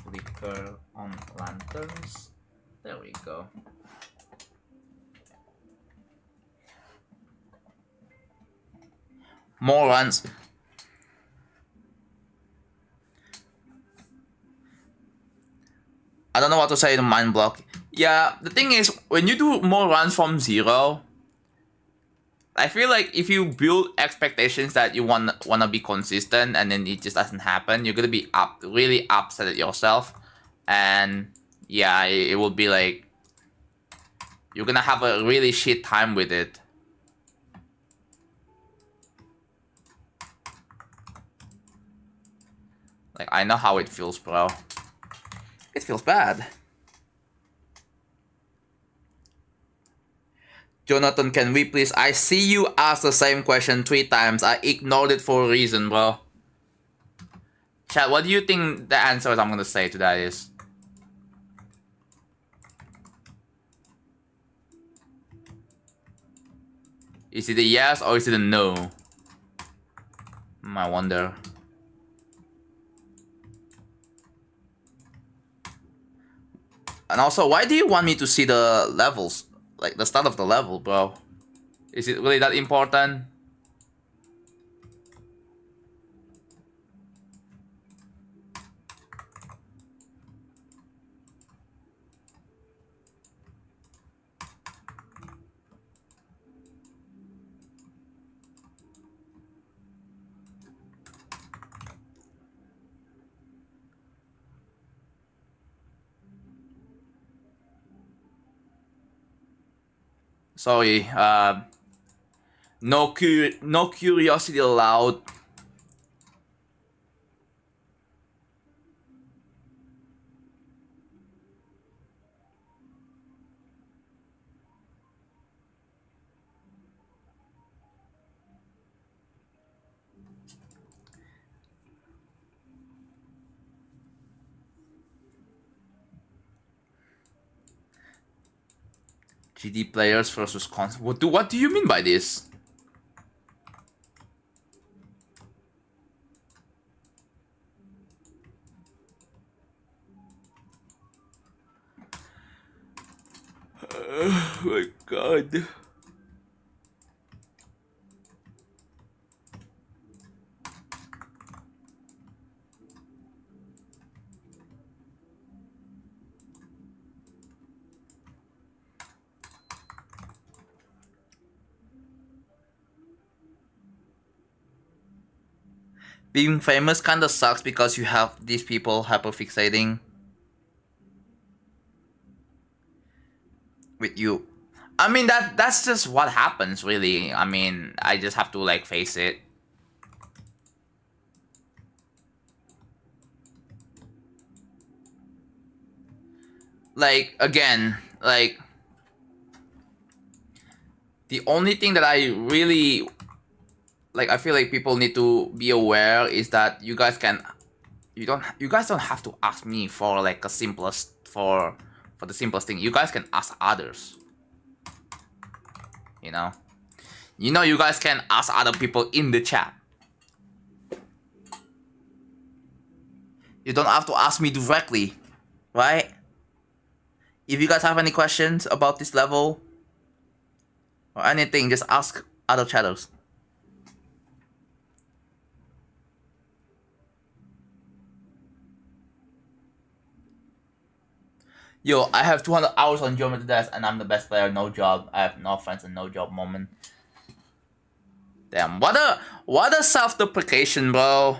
flicker on lanterns. There we go. More runs. I don't know what to say to mind block. Yeah, the thing is, when you do more runs from 0, I feel like if you build expectations that you wanna be consistent and then it just doesn't happen, you're gonna be really upset at yourself, and yeah, it will be like you're gonna have a really shit time with it. Like, I know how it feels, bro. It feels bad. Jonathan, can we please? I see you ask the same question 3 times. I ignored it for a reason, bro. Chat, what do you think the answers I'm gonna say to that is? Is it a yes or is it a no? I wonder. And also, why do you want me to see the levels? Like, the start of the level, bro? Is it really that important? Sorry, no curiosity allowed. GD players versus cons. What do you mean by this? Oh my god. Being famous kinda sucks because you have these people hyperfixating with you. I mean that's just what happens really. I mean, I just have to like face it. Like again, like the only thing that I really like I feel like people need to be aware is that you guys don't have to ask me for like a simplest for the simplest thing. You guys can ask others. You know? You guys can ask other people in the chat. You don't have to ask me directly, right? If you guys have any questions about this level or anything, just ask other chatters. Yo, I have 200 hours on Geometry Dash and I'm the best player, no job. I have no friends and no job moment. Damn, what a self-deprecation, bro.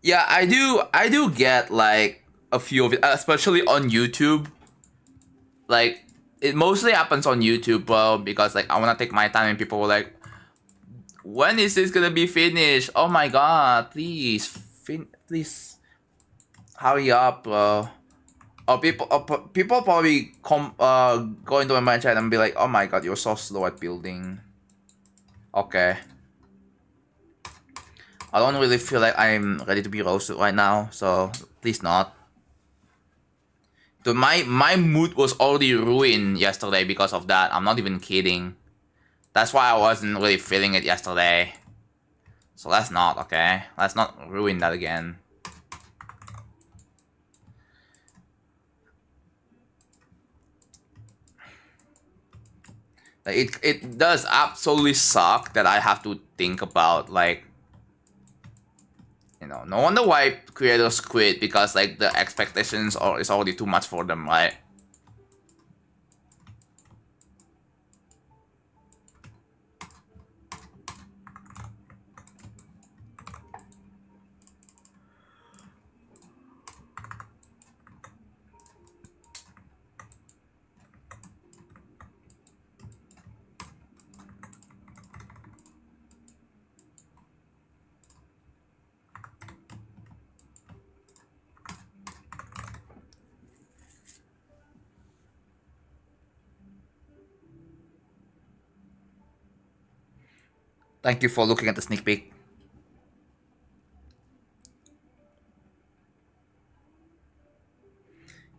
Yeah, I do get like a few of it, especially on YouTube. Like it mostly happens on YouTube, bro, because like I wanna take my time and people were like, when is this gonna be finished? Oh my god, please, please hurry up, bro. Or people probably go into my chat and be like, oh my god, you're so slow at building. Okay. I don't really feel like I'm ready to be roasted right now, so please not. Dude, my mood was already ruined yesterday because of that. I'm not even kidding. That's why I wasn't really feeling it yesterday. So let's not, okay? Let's not ruin that again. Like it does absolutely suck that I have to think about like, you know, no wonder why creators quit, because like the expectations is already too much for them, right? Thank you for looking at the sneak peek.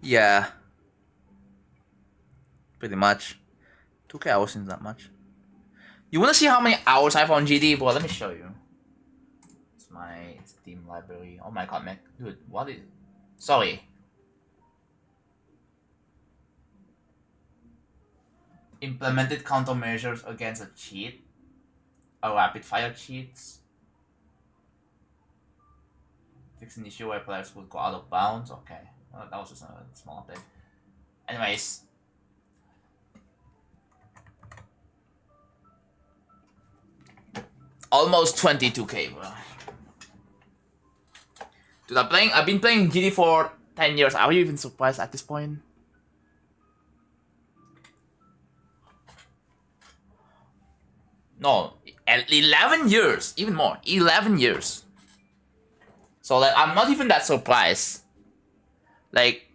Yeah. Pretty much. 2K hours isn't that much. You wanna see how many hours I have on GD? Well, let me show you. It's my Steam library. Oh my god, man. Dude, what is... Sorry. implemented countermeasures against a cheat, a rapid fire cheats. Fix an issue where players would go out of bounds. Okay, well, that was just a small update. Anyways, almost 22k, bro. Dude, I've been playing GD for 10 years. Are you even surprised at this point? No, 11 years, even more. 11 years. So like, I'm not even that surprised. Like,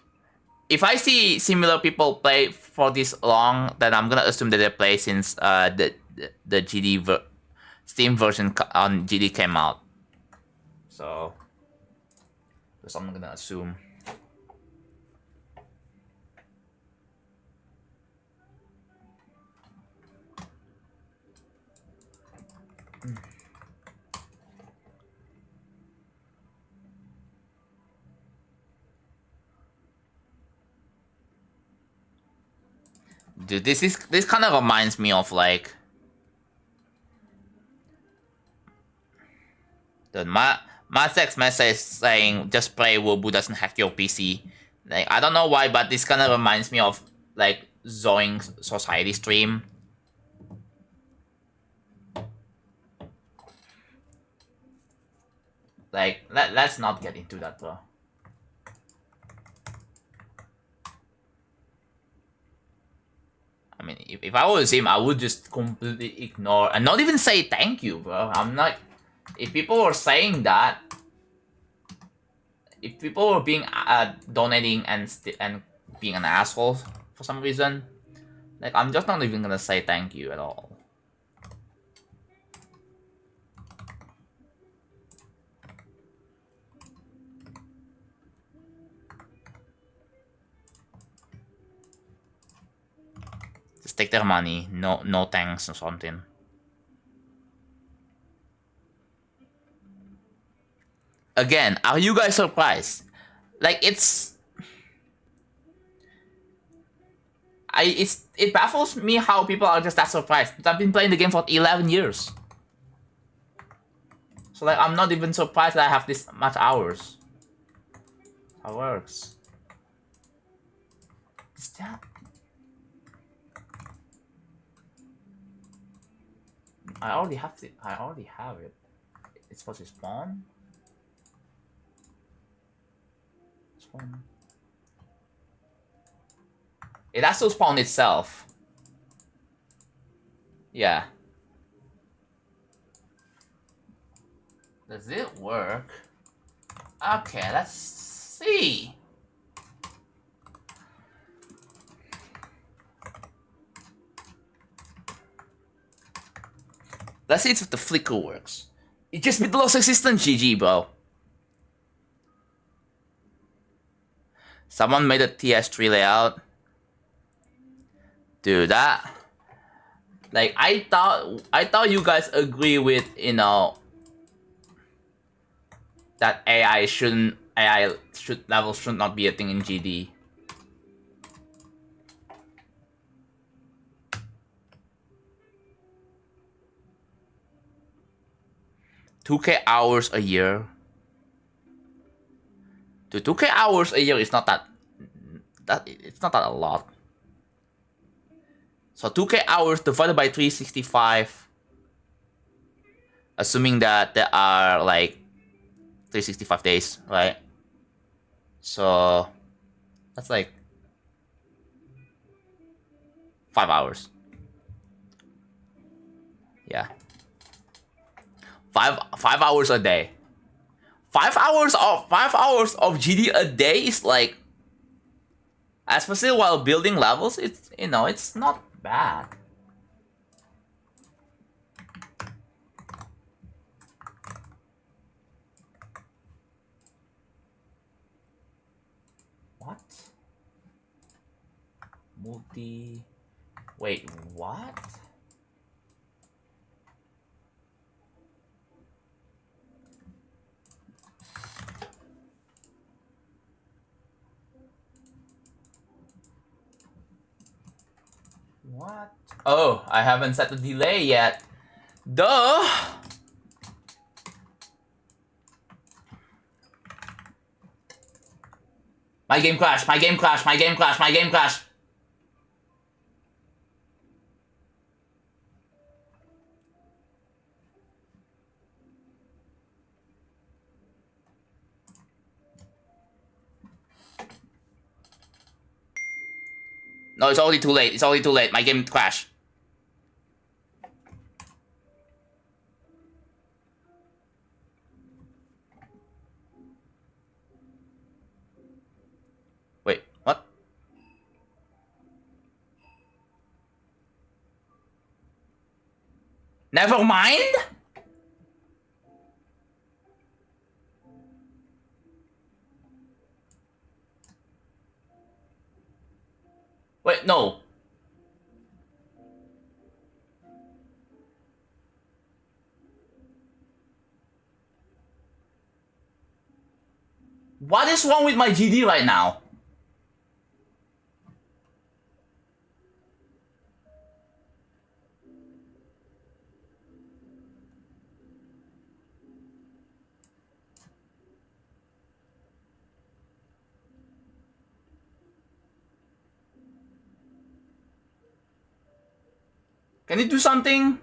if I see similar people play for this long, then I'm gonna assume that they play since the GD Steam version on GD came out. So that's what I'm gonna assume. Dude, this kind of reminds me of like the my text message saying just play Wobu doesn't hack your PC. Like, I don't know why, but this kind of reminds me of like Zoing Society stream. Like, let's not get into that, bro. I mean, if I was him, I would just completely ignore and not even say thank you, bro. I'm not. If people were saying that, if people were being donating and being an asshole for some reason, like, I'm just not even gonna say thank you at all. Just take their money, no thanks or something. Again, are you guys surprised? Like, it baffles me how people are just that surprised. I've been playing the game for 11 years. So like, I'm not even surprised that I have this much hours. How it works. Is that... I already have it. It's supposed to spawn? Spawn. It has to spawn itself. Yeah. Does it work? Okay, let's see. Let's see if the flicker works. It just lost existence, GG, bro. Someone made a TS3 layout. Dude, that... Like, I thought you guys agree with, you know, that AI levels should not be a thing in GD. $2K hours a year. Dude, 2K hours a year is not that it's not that a lot. So 2K hours divided by 365, assuming that there are like 365 days, right? So that's like 5 hours. Yeah. 5 hours a day. 5 hours of GD a day is like, especially while building levels, it's, you know, it's not bad. What? Wait, what? What? Oh, I haven't set the delay yet. Duh! My game crashed, my game crashed, my game crashed, my game crashed. No, it's already too late. It's already too late. My game crashed. Wait, what? Never mind? Wait, no. What is wrong with my GD right now? Can you do something?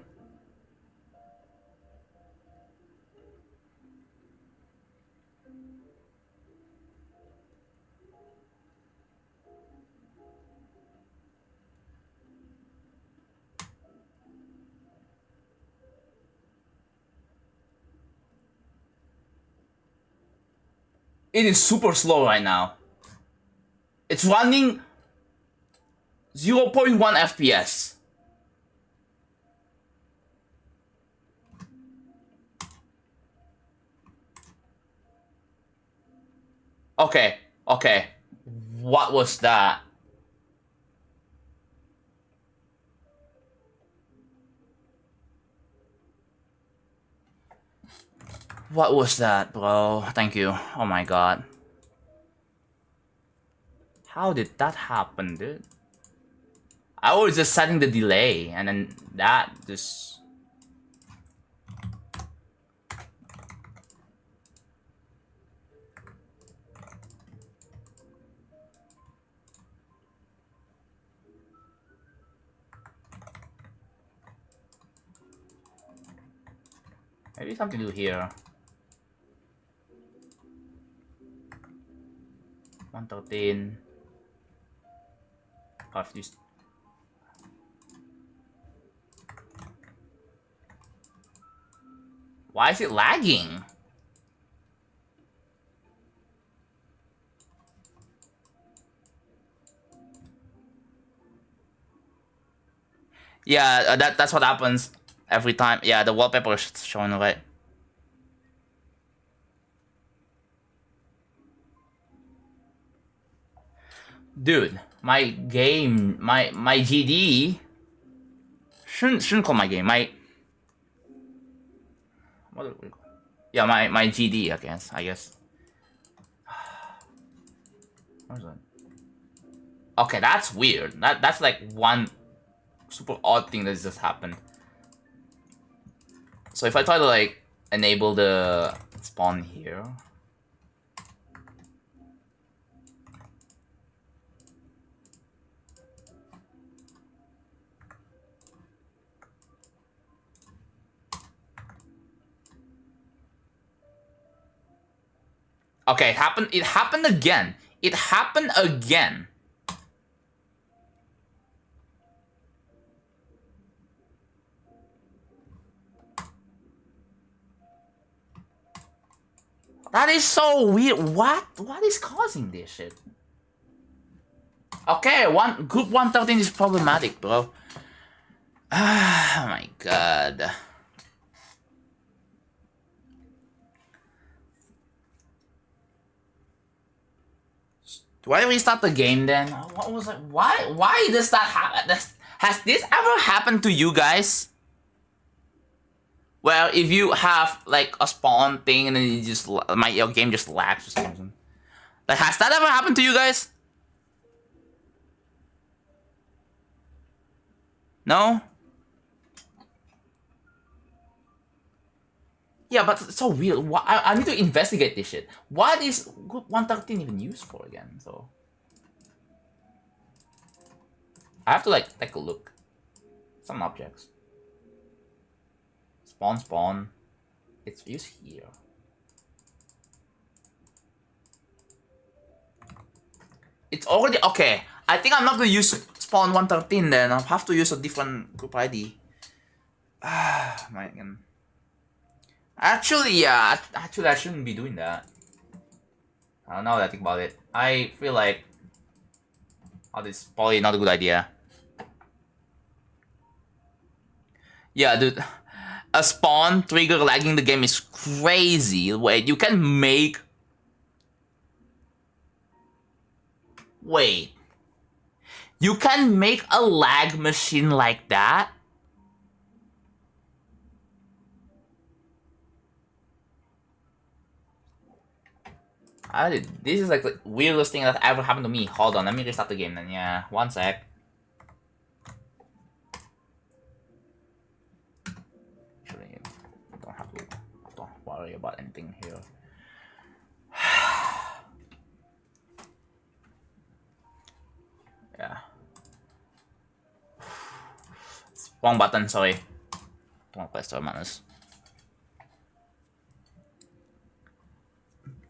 It is super slow right now. It's running 0.1 FPS. Okay, okay. What was that? What was that, bro? Thank you. Oh my god. How did that happen, dude? I was just setting the delay, and then that just... Maybe something to do here. 113. Of this. Why is it lagging? Yeah, that's what happens every time. Yeah, the wallpaper is showing right. Dude, my game, my GD shouldn't call my game. My what do we call? Yeah, my GD. I guess. Where's that? Okay, that's weird. That's like one super odd thing that just happened. So if I try to like enable the spawn here. Okay, it happened again. It happened again. That is so weird. What is causing this shit? Okay, group 113 is problematic, bro. Ah, oh my god. Do I restart the game then? What was it? Why does that happen? Has this ever happened to you guys? Well, if you have like a spawn thing and then you just your game just lags or something. Like, has that ever happened to you guys? No? Yeah, but it's so weird. I need to investigate this shit. What is group 113 even used for again? So I have to like take a look. Some objects. Spawn. It's used here. It's already okay. I think I'm not gonna use spawn 113 then. I'll have to use a different group ID. Ah, my god. Actually, yeah. Actually, I shouldn't be doing that. Now that I think about it, I feel like this is probably not a good idea. Yeah, dude. A spawn trigger lagging the game is crazy. Wait, you can make... Wait. You can make a lag machine like that? This is like the weirdest thing that ever happened to me. Hold on, let me restart the game then. Yeah, one sec. Actually, don't worry about anything here. Yeah. Wrong button, sorry. Don't press the minus.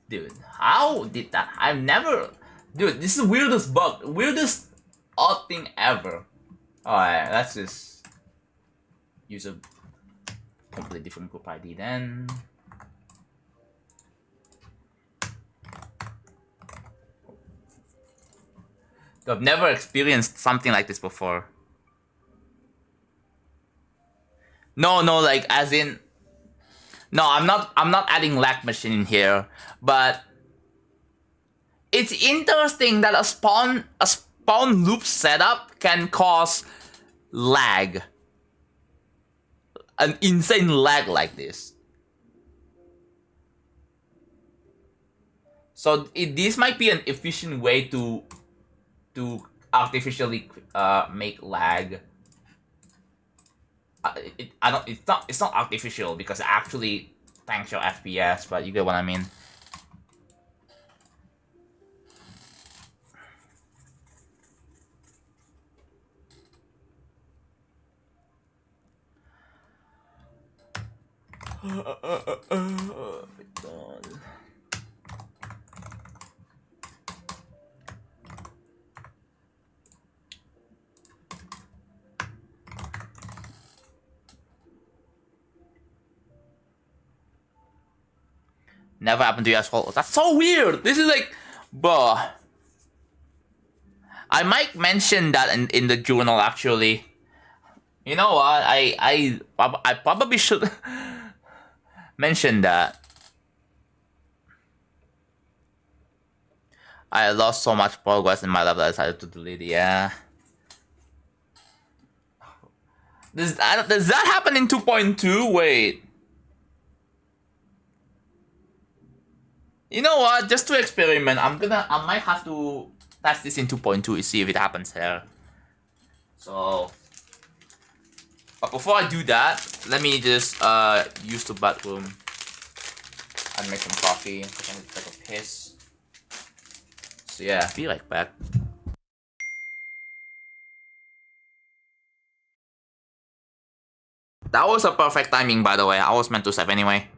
Dude, how did that? I've never... Dude, this is the weirdest bug. Weirdest odd thing ever. Alright, let's just use a completely different group ID then. I've never experienced something like this before. No, like as in... No, I'm not adding lag machine in here, but it's interesting that a spawn loop setup can cause lag. An insane lag like this. So this might be an efficient way to artificially make lag. It's not artificial because it actually tanks your FPS, but you get what I mean. Oh my god. Never happened to you as well. That's so weird. This is like, bruh. I might mention that in the journal actually. You know what? I probably should mention that. I lost so much progress in my life that I decided to delete it. Yeah. Does that happen in 2.2? Wait. You know what? Just to experiment, I might have to test this in 2.2 to see if it happens here. So, but before I do that, let me just use the bathroom and make some coffee. I'm gonna take a piss. So yeah, be right back. That was a perfect timing, by the way. I was meant to save anyway.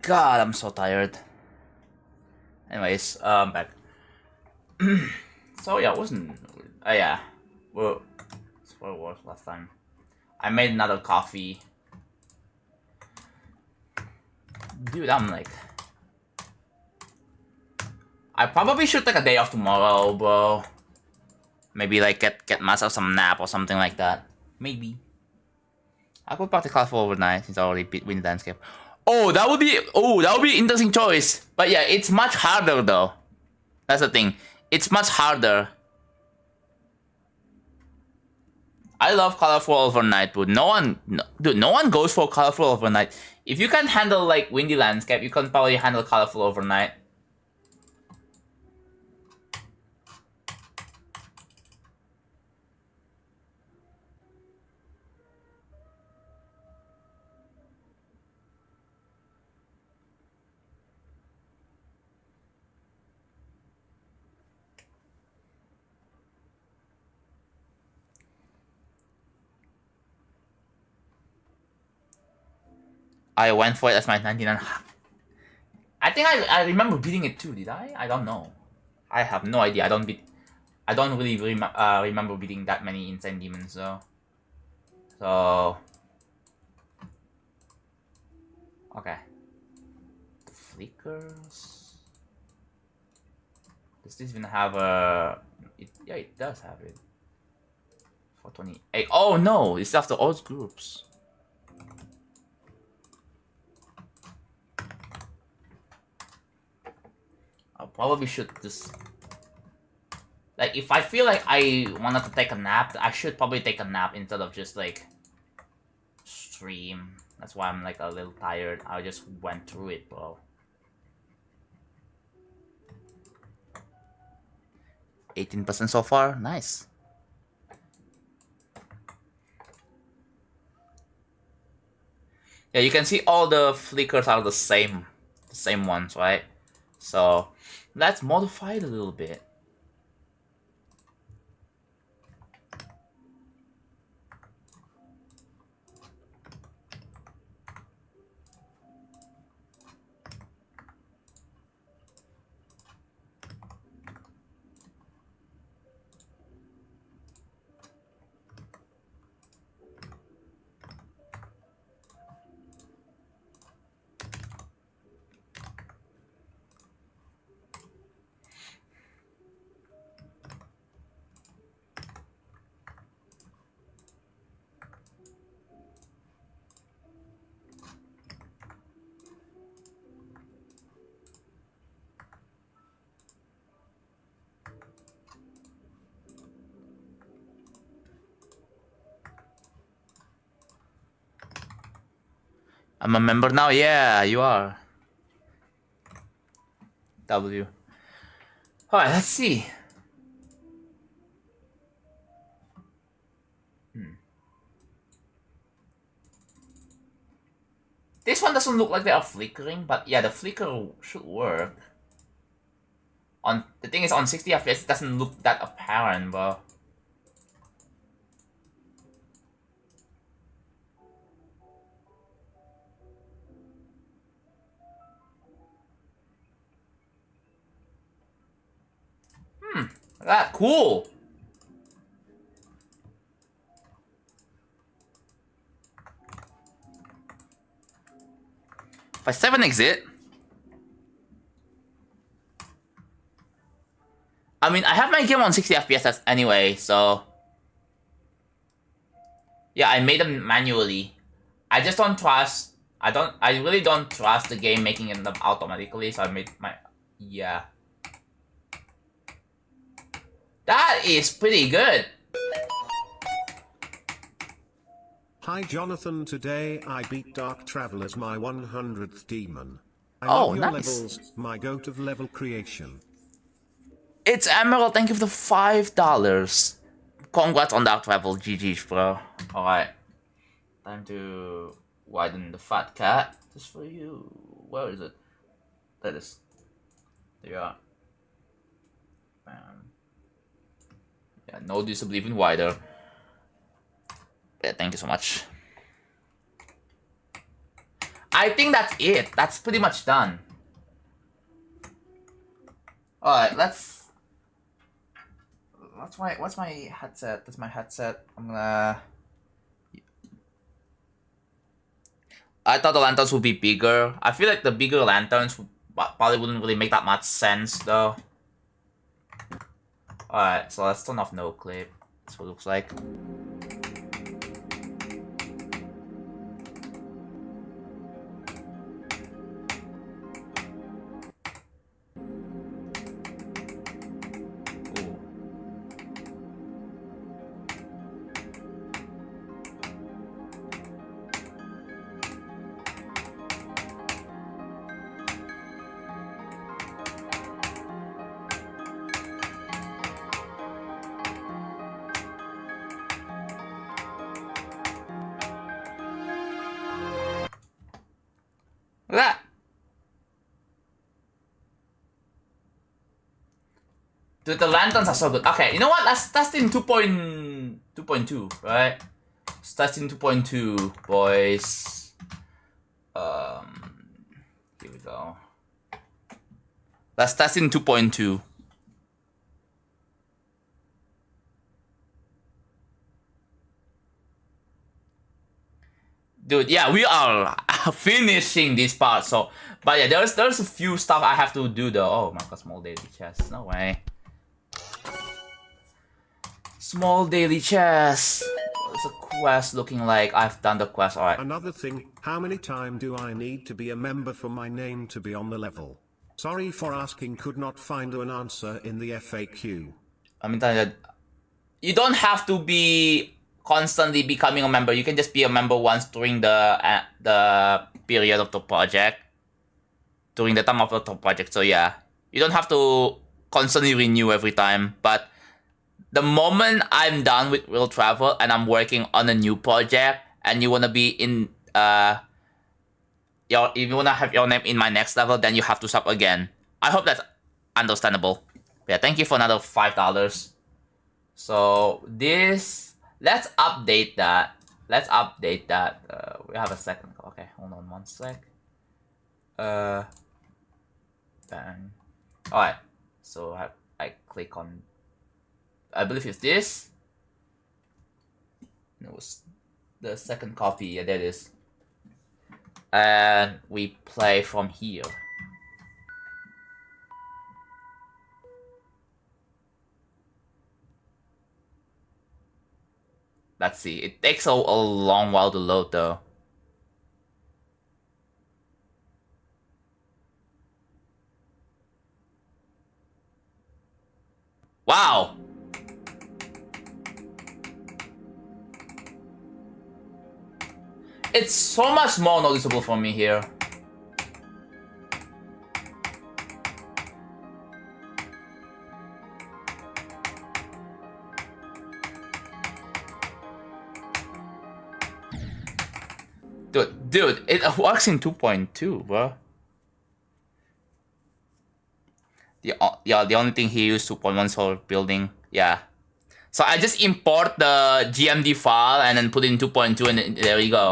God, I'm so tired. Anyways, back. So yeah, it wasn't. Yeah. Well, that's what it was last time. I made another coffee. Dude, I'm like... I probably should take a day off tomorrow, bro. Maybe like get myself some nap or something like that. Maybe. I could practice colorful overnight since I already beat Wind Landscape. Oh, that would be interesting choice. But yeah, it's much harder though. That's the thing. It's much harder. I love colorful overnight, dude. No one goes for colorful overnight. If you can handle like windy landscape, you can probably handle colorful overnight. I went for it as my 99. I think I remember beating it too, did I? I don't know. I have no idea. I don't really remember beating that many insane demons though. So okay. The flickers. Does this even have a yeah, it does have it. 428. Oh no, it's after all groups. I probably should just... Like, if I feel like I wanted to take a nap, I should probably take a nap instead of just, like, stream. That's why I'm, like, a little tired. I just went through it, bro. 18% so far? Nice. Yeah, you can see all the flickers are the same ones, right? So, let's modify it a little bit. I'm a member now? Yeah, you are. W. Alright, let's see. This one doesn't look like they are flickering, but yeah, the flicker should work. The thing is, on 60 FPS, it doesn't look that apparent, but... That cool. If I 7 exit, I mean, I have my game on 60 FPS anyway, so yeah, I made them manually. I just don't trust. I really don't trust the game making them automatically, so I made my... Yeah. That is pretty good. Hi Jonathan, today I beat Dark Travel as my 100th demon. I Oh, love your nice. levels, my goat of level creation. It's Emerald, thank you for the $5. Congrats on Dark Travel, GG's, bro. Alright. Time to widen the fat cat. Just for you. Where is it? There it is. There you are. Yeah, no disable even wider. Yeah, thank you so much. I think that's it. That's pretty much done. Alright, let's... What's my headset? That's my headset. I'm gonna... I thought the lanterns would be bigger. I feel like the bigger lanterns probably wouldn't really make that much sense, though. Alright, so let's turn off no clip. That's what it looks like. Look at that! Dude, the lanterns are so good. Okay, you know what? Let's test in 2.2, right? Let's test in 2.2, boys. Here we go. Let's test in 2.2. Dude, yeah, we are finishing this part. So, but yeah, there's a few stuff I have to do though. Oh my god, small daily chest. No way. Small daily chest. What's a quest looking like? I've done the quest. Alright. Another thing, how many times do I need to be a member for my name to be on the level? Sorry for asking, could not find an answer in the FAQ. I mean, you don't have to be constantly becoming a member. You can just be a member once during the period of the project, during the time of the project. So yeah, you don't have to constantly renew every time. But the moment I'm done with Will Travel and I'm working on a new project, and you wanna be in if you wanna have your name in my next level, then you have to sub again. I hope that's understandable. Yeah, thank you for another $5. So this, let's update that. Let's update that. We have a second. Okay, hold on one sec. Bang. Alright. So I click on, I believe it's this. It was the second copy. Yeah, there it is. And we play from here. Let's see. It takes a long while to load though. Wow! It's so much more noticeable for me here. Dude, it works in 2.2, bro. The only thing he used 2.1 for building. Yeah. So I just import the GMD file and then put it in 2.2 and there we go.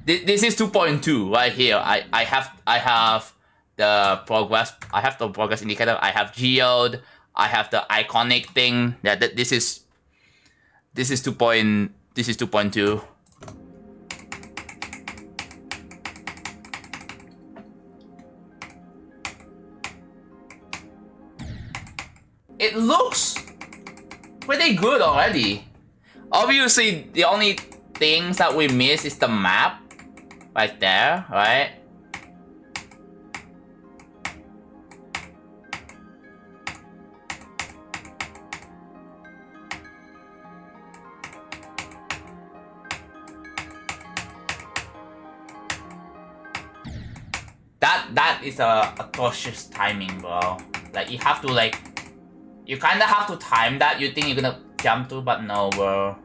This is 2.2 right here. I have the progress. I have the progress indicator. I have geode. I have the iconic thing. Yeah, this is 2.2. It looks pretty good already. Obviously, the only things that we miss is the map right there, right? That is a atrocious timing, bro. Like, you have to, like, you kinda have to time that. You think you're gonna jump to, but no, bro.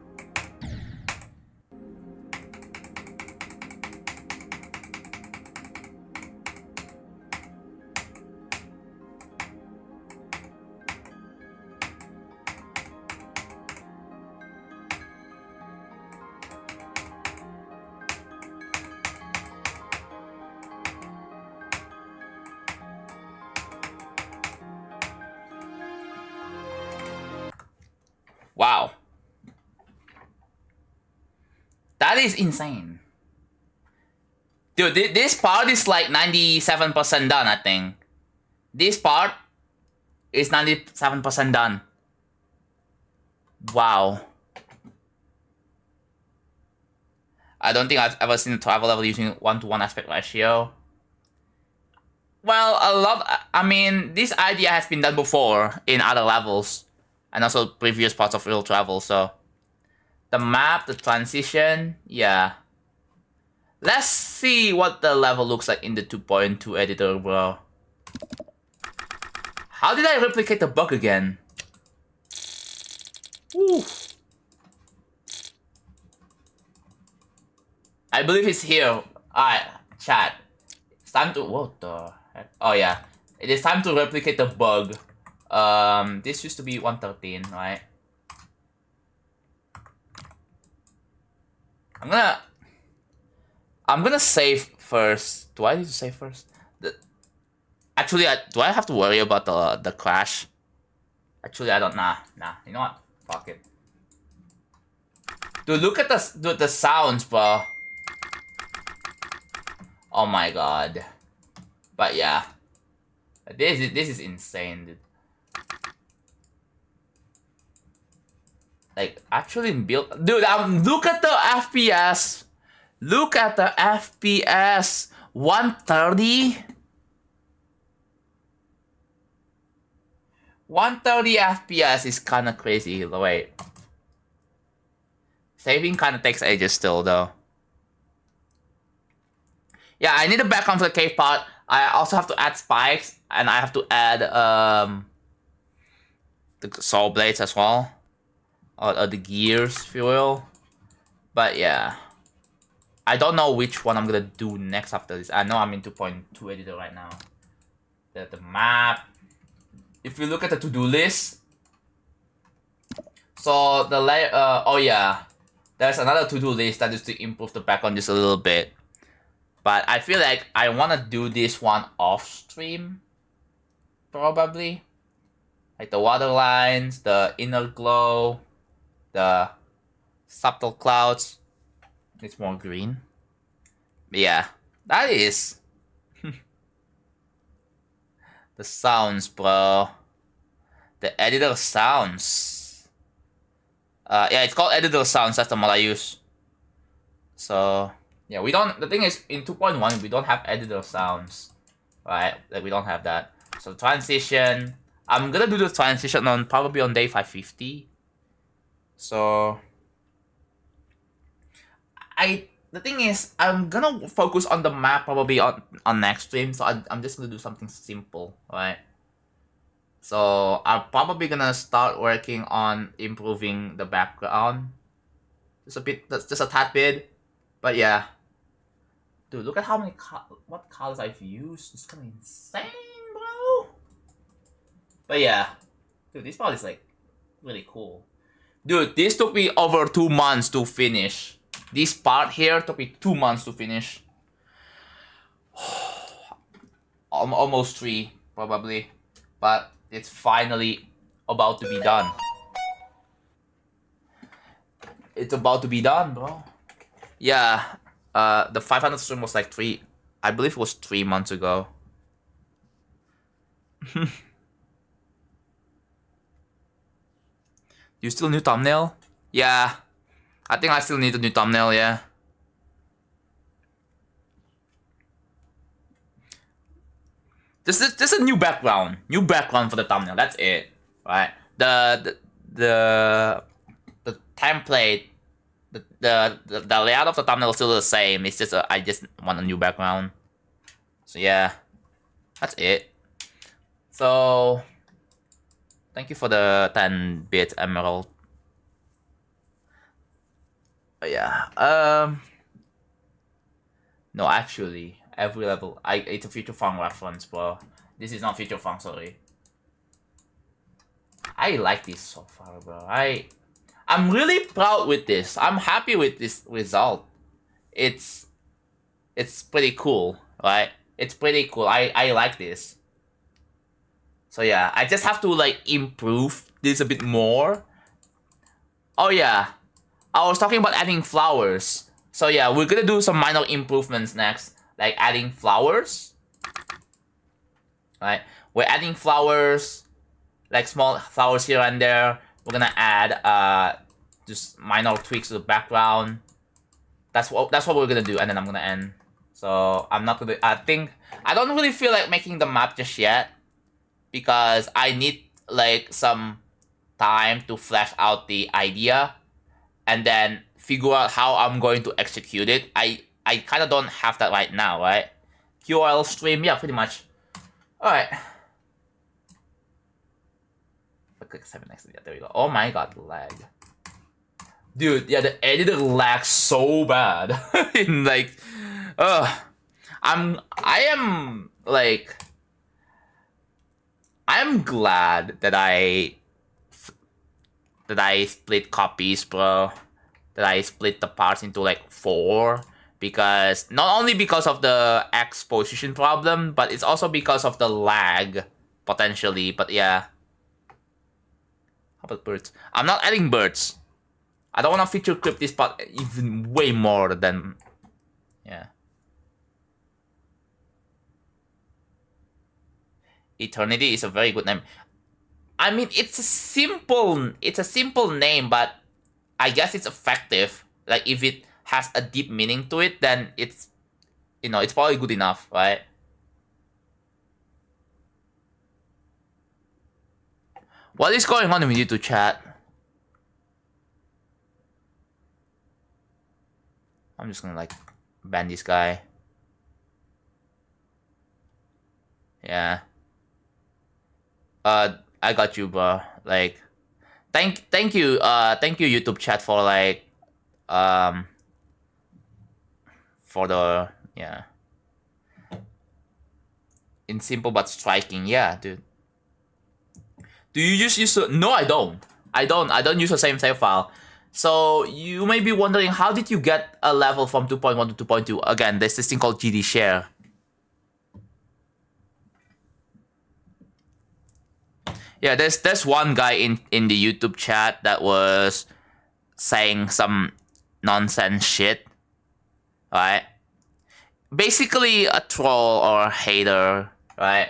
Wow. That is insane. Dude, this part is like 97% done, I think. This part is 97% done. Wow. I don't think I've ever seen a travel level using 1-to-1 aspect ratio. Well, I mean, this idea has been done before in other levels. And also previous parts of real travel, so. The map, the transition, yeah. Let's see what the level looks like in the 2.2 editor, bro. How did I replicate the bug again? Woo. I believe it's here. Alright, chat. It's time to... What the heck? Oh, yeah. It is time to replicate the bug. This used to be 113, right? I'm gonna save first. Do I need to save first? Actually, do I have to worry about the crash? Actually, I don't. Nah. You know what? Fuck it. Dude, look at the sounds, bro. Oh my god. But yeah, this is insane, dude. Like, actually built... Dude, look at the FPS! Look at the FPS! 130? 130 FPS is kinda crazy. Wait. Saving kinda takes ages still, though. Yeah, I need a background for the cave part. I also have to add spikes, and I have to add, the saw blades as well. Or the gears, if you will. But yeah. I don't know which one I'm gonna do next after this. I know I'm in 2.2 editor right now. The map. If you look at the to-do list. So the layer, oh yeah. There's another to-do list that is to improve the background just a little bit. But I feel like I wanna do this one off stream. Probably. Like the water lines, the inner glow. The subtle clouds. It's more green. But yeah, that is the sounds, bro. The editor sounds. Yeah, it's called editor sounds. That's the mod I use. So yeah, we don't. The thing is, in 2.1, we don't have editor sounds, right? Like we don't have that. So transition. I'm gonna do the transition on probably on day 550. So the thing is, I'm gonna focus on the map probably on next stream, so I'm just gonna do something simple, right? So I'm probably gonna start working on improving the background. Just a bit, that's just a tad bit, but yeah. Dude, look at how many what colors I've used. It's kind of insane, bro. But yeah, dude, this part is like really cool. Dude, this took me over 2 months to finish. This part here took me 2 months to finish. Almost 3, probably. But it's finally about to be done. It's about to be done, bro. Yeah, the 500 stream was like I believe it was 3 months ago. You still need thumbnail? Yeah. I think I still need a new thumbnail, yeah. This is a new background. New background for the thumbnail. That's it. Right? The template, the layout of the thumbnail is still the same. It's just I just want a new background. So yeah. That's it. So thank you for the 10-bit emerald. But yeah. No, actually, every level, it's a Future Funk reference, bro. This is not Future Funk, sorry. I like this so far, bro. I'm really proud with this. I'm happy with this result. It's pretty cool, right? It's pretty cool. I like this. So yeah, I just have to like improve this a bit more. Oh yeah, I was talking about adding flowers. So yeah, we're gonna do some minor improvements next, like adding flowers. Right, we're adding flowers, like small flowers here and there. We're gonna add just minor tweaks to the background. That's what we're gonna do, and then I'm gonna end. So I'm not gonna. I don't really feel like making the map just yet because I need like some time to flesh out the idea and then figure out how I'm going to execute it. I kind of don't have that right now, right? QRL stream, yeah, pretty much. All right. Click 7 next to that. There we go. Oh my god, lag. Dude, yeah, the editor lags so bad. In like, I'm glad that I split copies, bro. That I split the parts into like 4 because not only because of the exposition problem, but it's also because of the lag potentially. But yeah. How about birds? I'm not adding birds. I don't want to feature clip this part even way more than, yeah. Eternity is a very good name. I mean, it's a simple name, but I guess it's effective. Like if it has a deep meaning to it, then it's, it's probably good enough, right? What is going on with YouTube chat? I'm just gonna like ban this guy. Yeah. I got you, bro. Like, thank you, YouTube chat for like, for the, yeah. In simple but striking, yeah, dude. Do you use no, I don't. I don't use the same save file. So you may be wondering, how did you get a level from 2.1 to 2.2? Again, there's this thing called GD share. Yeah, there's one guy in the YouTube chat that was saying some nonsense shit, right? Basically a troll or a hater, right?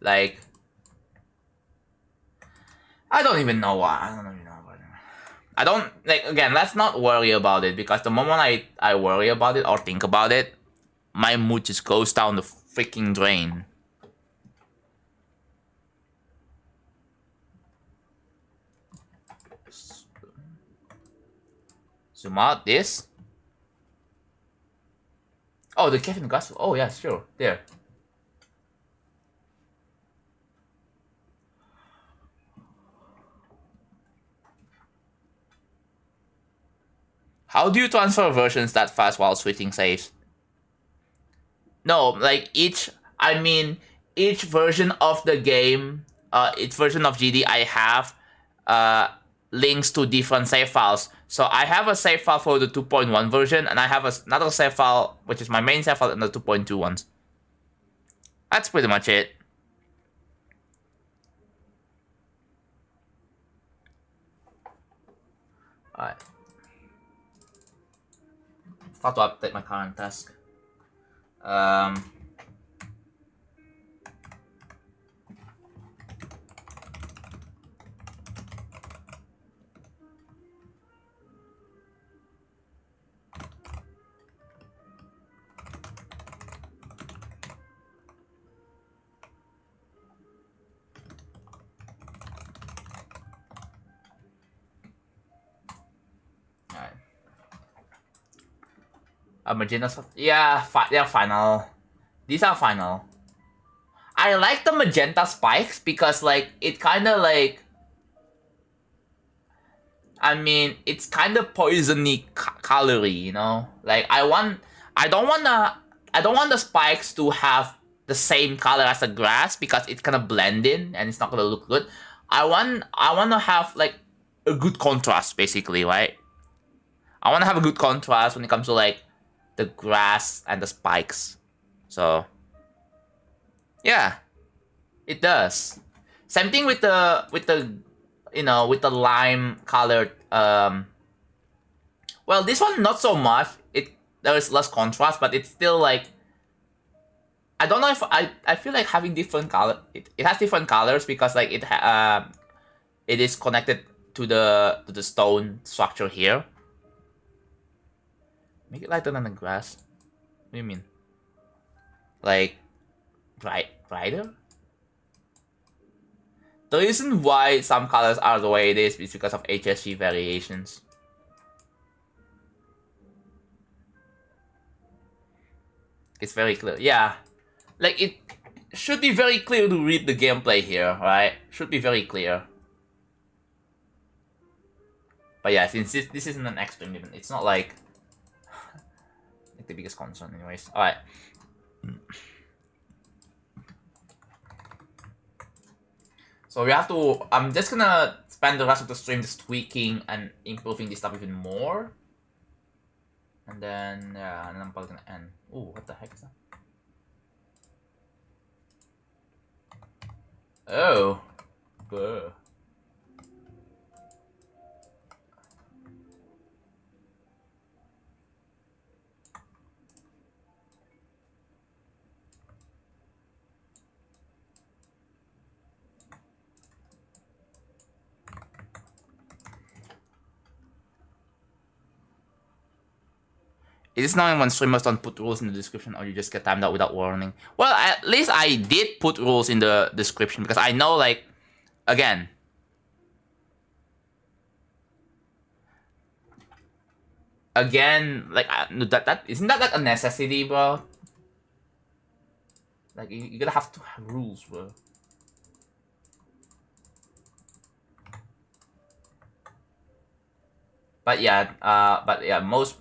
Like, I don't even know why. I don't even know what. I don't, like, again, let's not worry about it, because the moment I worry about it or think about it, my mood just goes down the freaking drain. Zoom out this. Oh, the Kevin Gus. Oh yeah, sure. There. How do you transfer versions that fast while switching saves? No, like each version of the game, each version of GD I have links to different save files. So I have a save file for the 2.1 version, and I have another save file, which is my main save file, in the 2.2 ones. That's pretty much it. Alright. Start to update my current task. Magenta, yeah, they're final. These are final. I like the magenta spikes because, like, it kind of like, I mean, it's kind of poisony colory, you know. Like, I don't want the spikes to have the same color as the grass because it's gonna blend in and it's not gonna look good. I want to have like a good contrast, basically, right? I want to have a good contrast when it comes to like the grass and the spikes. So yeah, it does. Same thing with the you know, with the lime colored. Well, this one not so much. There is less contrast, but it's still like. I don't know if I feel like having different color. It has different colors because like it is connected to the stone structure here. Make it lighter than the grass. What do you mean? Like brighter? The reason why some colors are the way it is because of HSG variations. It's very clear. Yeah. Like, it should be very clear to read the gameplay here, right? Should be very clear. But yeah, since this isn't an extreme event, it's not like the biggest concern anyways. Alright. So we have to, I'm just gonna spend the rest of the stream just tweaking and improving this stuff even more. And then, yeah, and then I'm probably gonna end. Ooh, what the heck is that? Oh. Buh. It is annoying when streamers don't put rules in the description or you just get timed out without warning. Well, at least I did put rules in the description because I know, like, again. Again, like, that isn't that like a necessity, bro? Like, you gotta have to have rules, bro. But yeah, most.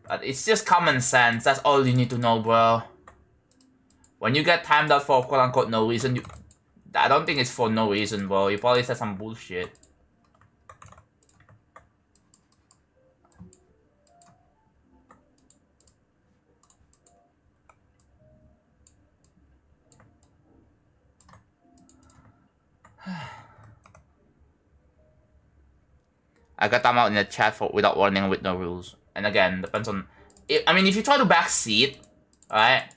But it's just common sense. That's all you need to know, bro. When you get timed out for quote unquote no reason, I don't think it's for no reason, bro. You probably said some bullshit. I got them out in the chat for without warning with no rules. And again, depends on. I mean, if you try to backseat, right?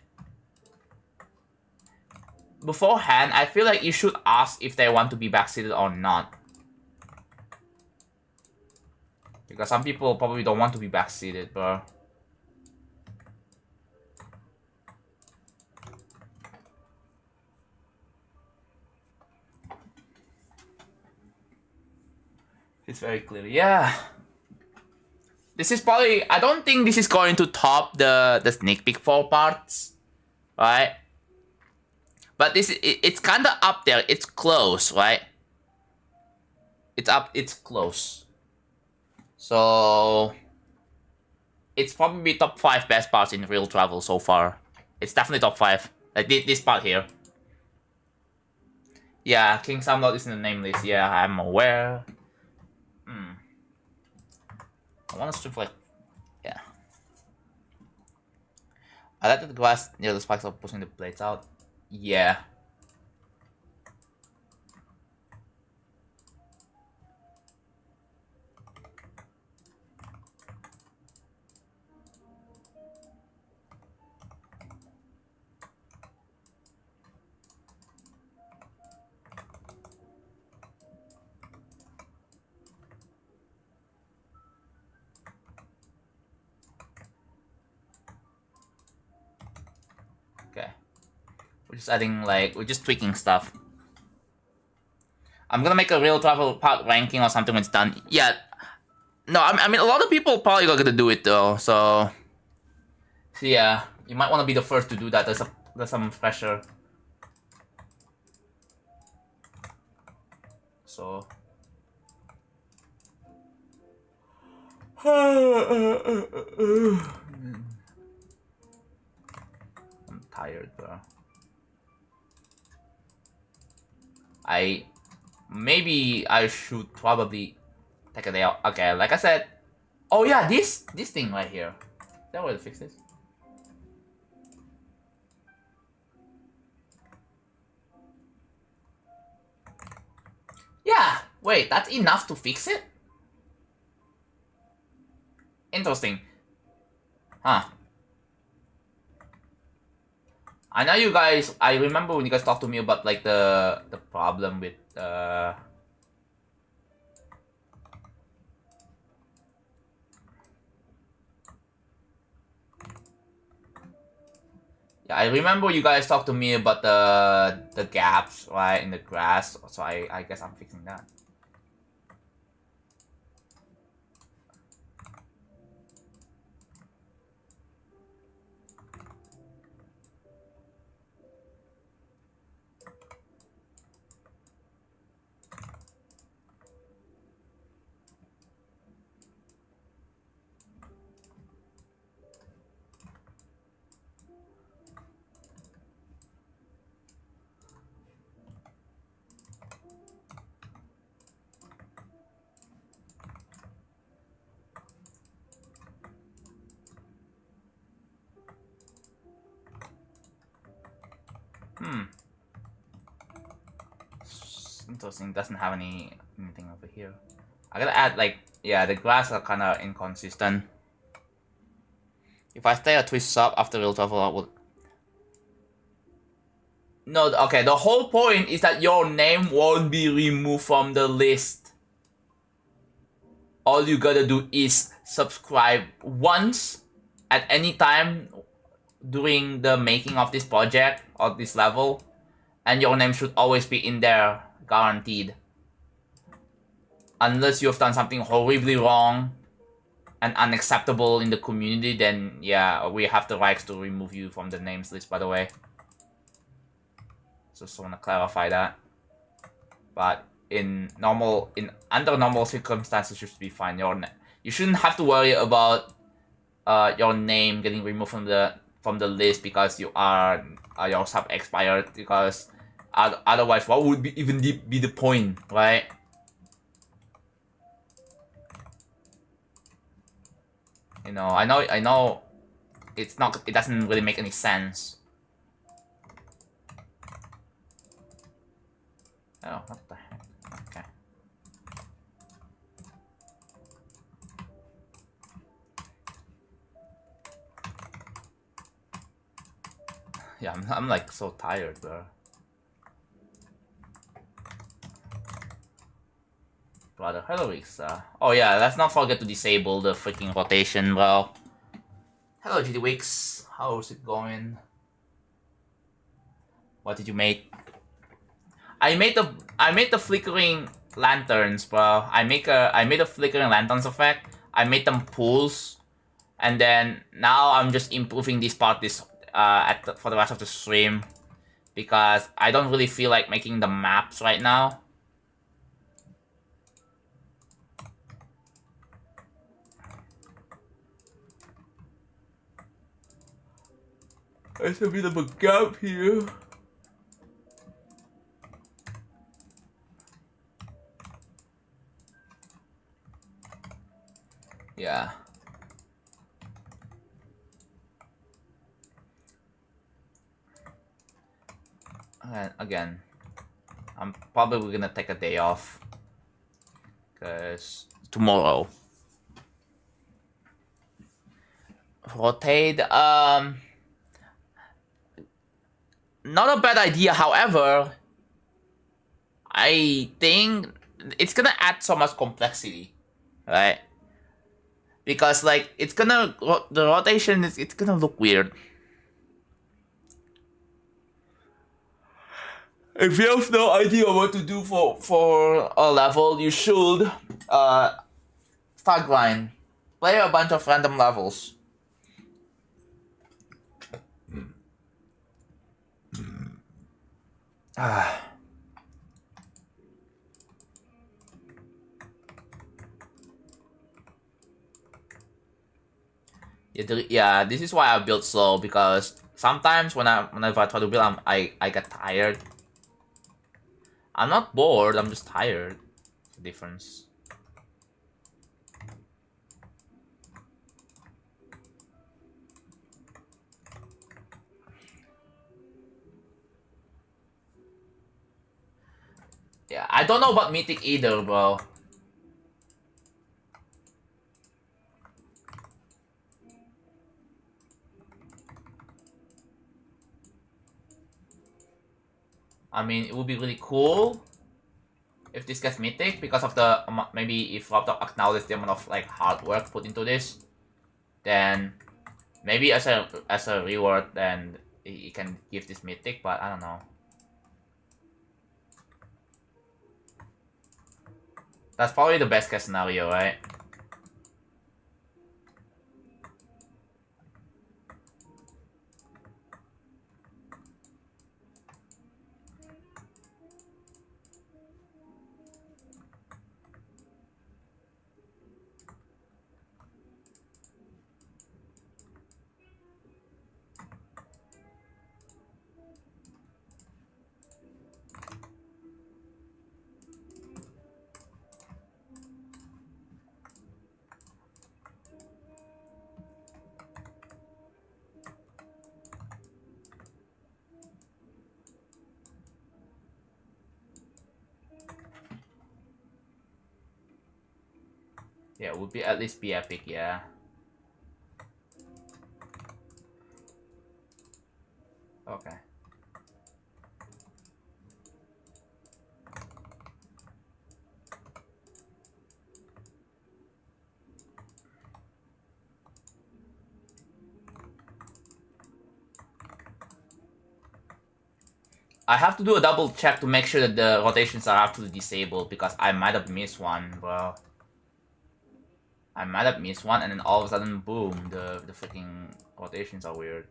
Beforehand, I feel like you should ask if they want to be backseated or not. Because some people probably don't want to be backseated, bro. It's very clear. Yeah. This is probably. I don't think this is going to top the sneak peek 4 parts, right? But it's kind of up there. It's close, right? It's close. So it's probably top 5 best parts in real travel so far. It's definitely top 5. Like this part here. Yeah, King Samlot is in the name list. Yeah, I'm aware. I want to strip like, yeah. I like the glass near the spikes of pushing the plates out. Yeah. Okay. We're just adding, like, we're just tweaking stuff. I'm gonna make a real travel part ranking or something when it's done. Yeah. No, I mean, a lot of people probably are gonna do it though, so yeah, you might want to be the first to do that. There's some pressure. So. I'm tired, bro. Maybe I should probably take a day out. Okay, like I said. Oh yeah, this thing right here. Is that where to fix this? Yeah, Wait, that's enough to fix it? Interesting. Huh. I know you guys, I remember when you guys talked to me about like the problem with yeah, I remember you guys talked to me about the gaps, right, in the grass, so I guess I'm fixing that. Interesting, doesn't have anything over here. I gotta add, like, yeah, the grass are kind of inconsistent. If I stay a twist up after real travel, I would. No, okay, the whole point is that your name won't be removed from the list. All you gotta do is subscribe once at any time during the making of this project or this level, and your name should always be in there, guaranteed. Unless you have done something horribly wrong and unacceptable in the community, then yeah, we have the rights to remove you from the names list, by the way. Just want to clarify that. But under normal circumstances, you should be fine. You shouldn't have to worry about your name getting removed from the list because your sub expired. Because otherwise, what would even be the point, right? You know, I know, it doesn't really make any sense. Oh, what the heck? Okay. Yeah, I'm like so tired, bro. Brother, hello, Wixa. Oh yeah, let's not forget to disable the freaking rotation, bro. Hello, GD Wix. How's it going? What did you make? I made the flickering lanterns, bro. I made a flickering lanterns effect. I made them pools, and then now I'm just improving this part for the rest of the stream because I don't really feel like making the maps right now. There's a bit of a gap here. Yeah. And again, I'm probably gonna take a day off because tomorrow. Rotate, not a bad idea, however, I think it's gonna add so much complexity, right? Because like the rotation it's gonna look weird. If you have no idea what to do for a level, you should start grind. Play a bunch of random levels. Yeah, this is why I build slow, because sometimes whenever I try to build, I get tired. I'm not bored, I'm just tired. The difference. Yeah, I don't know about Mythic either, bro. I mean, it would be really cool if this gets Mythic because of the maybe if Laptop acknowledges the amount of like hard work put into this, then maybe as a reward, then he can give this Mythic. But I don't know. That's probably the best case scenario, right? Yeah, it would be at least be epic, yeah. Okay. I have to do a double check to make sure that the rotations are actually disabled because I might have missed one, bro. I might have missed one and then all of a sudden, boom, the freaking rotations are weird.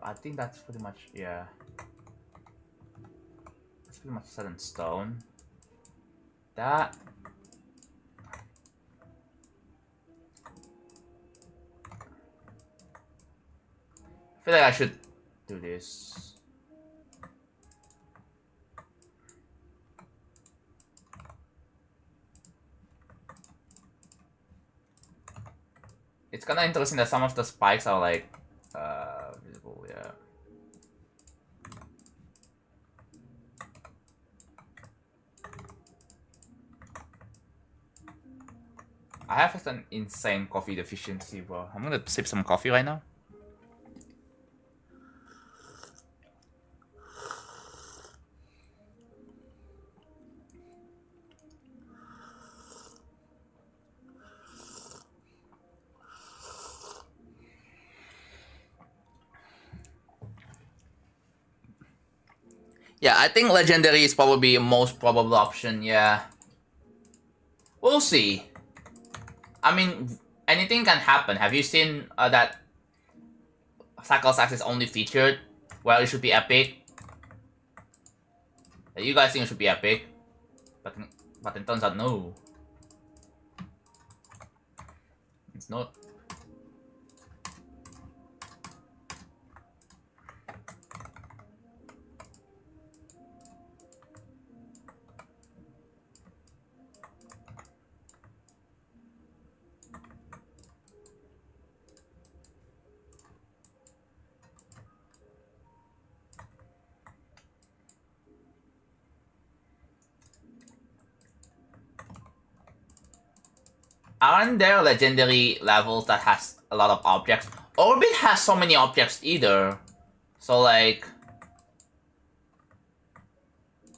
I think that's pretty much, yeah. That's pretty much set in stone. That... I feel like I should do this. It's kinda interesting that some of the spikes are like, visible, yeah. I have an insane coffee deficiency, bro. I'm gonna sip some coffee right now. Yeah, I think Legendary is probably the most probable option, yeah. We'll see. I mean, anything can happen. Have you seen that Cycle Sax is only featured? Well, it should be epic. You guys think it should be epic, but it turns out no. It's not. Aren't there legendary levels that has a lot of objects? Orbit has so many objects either. So like...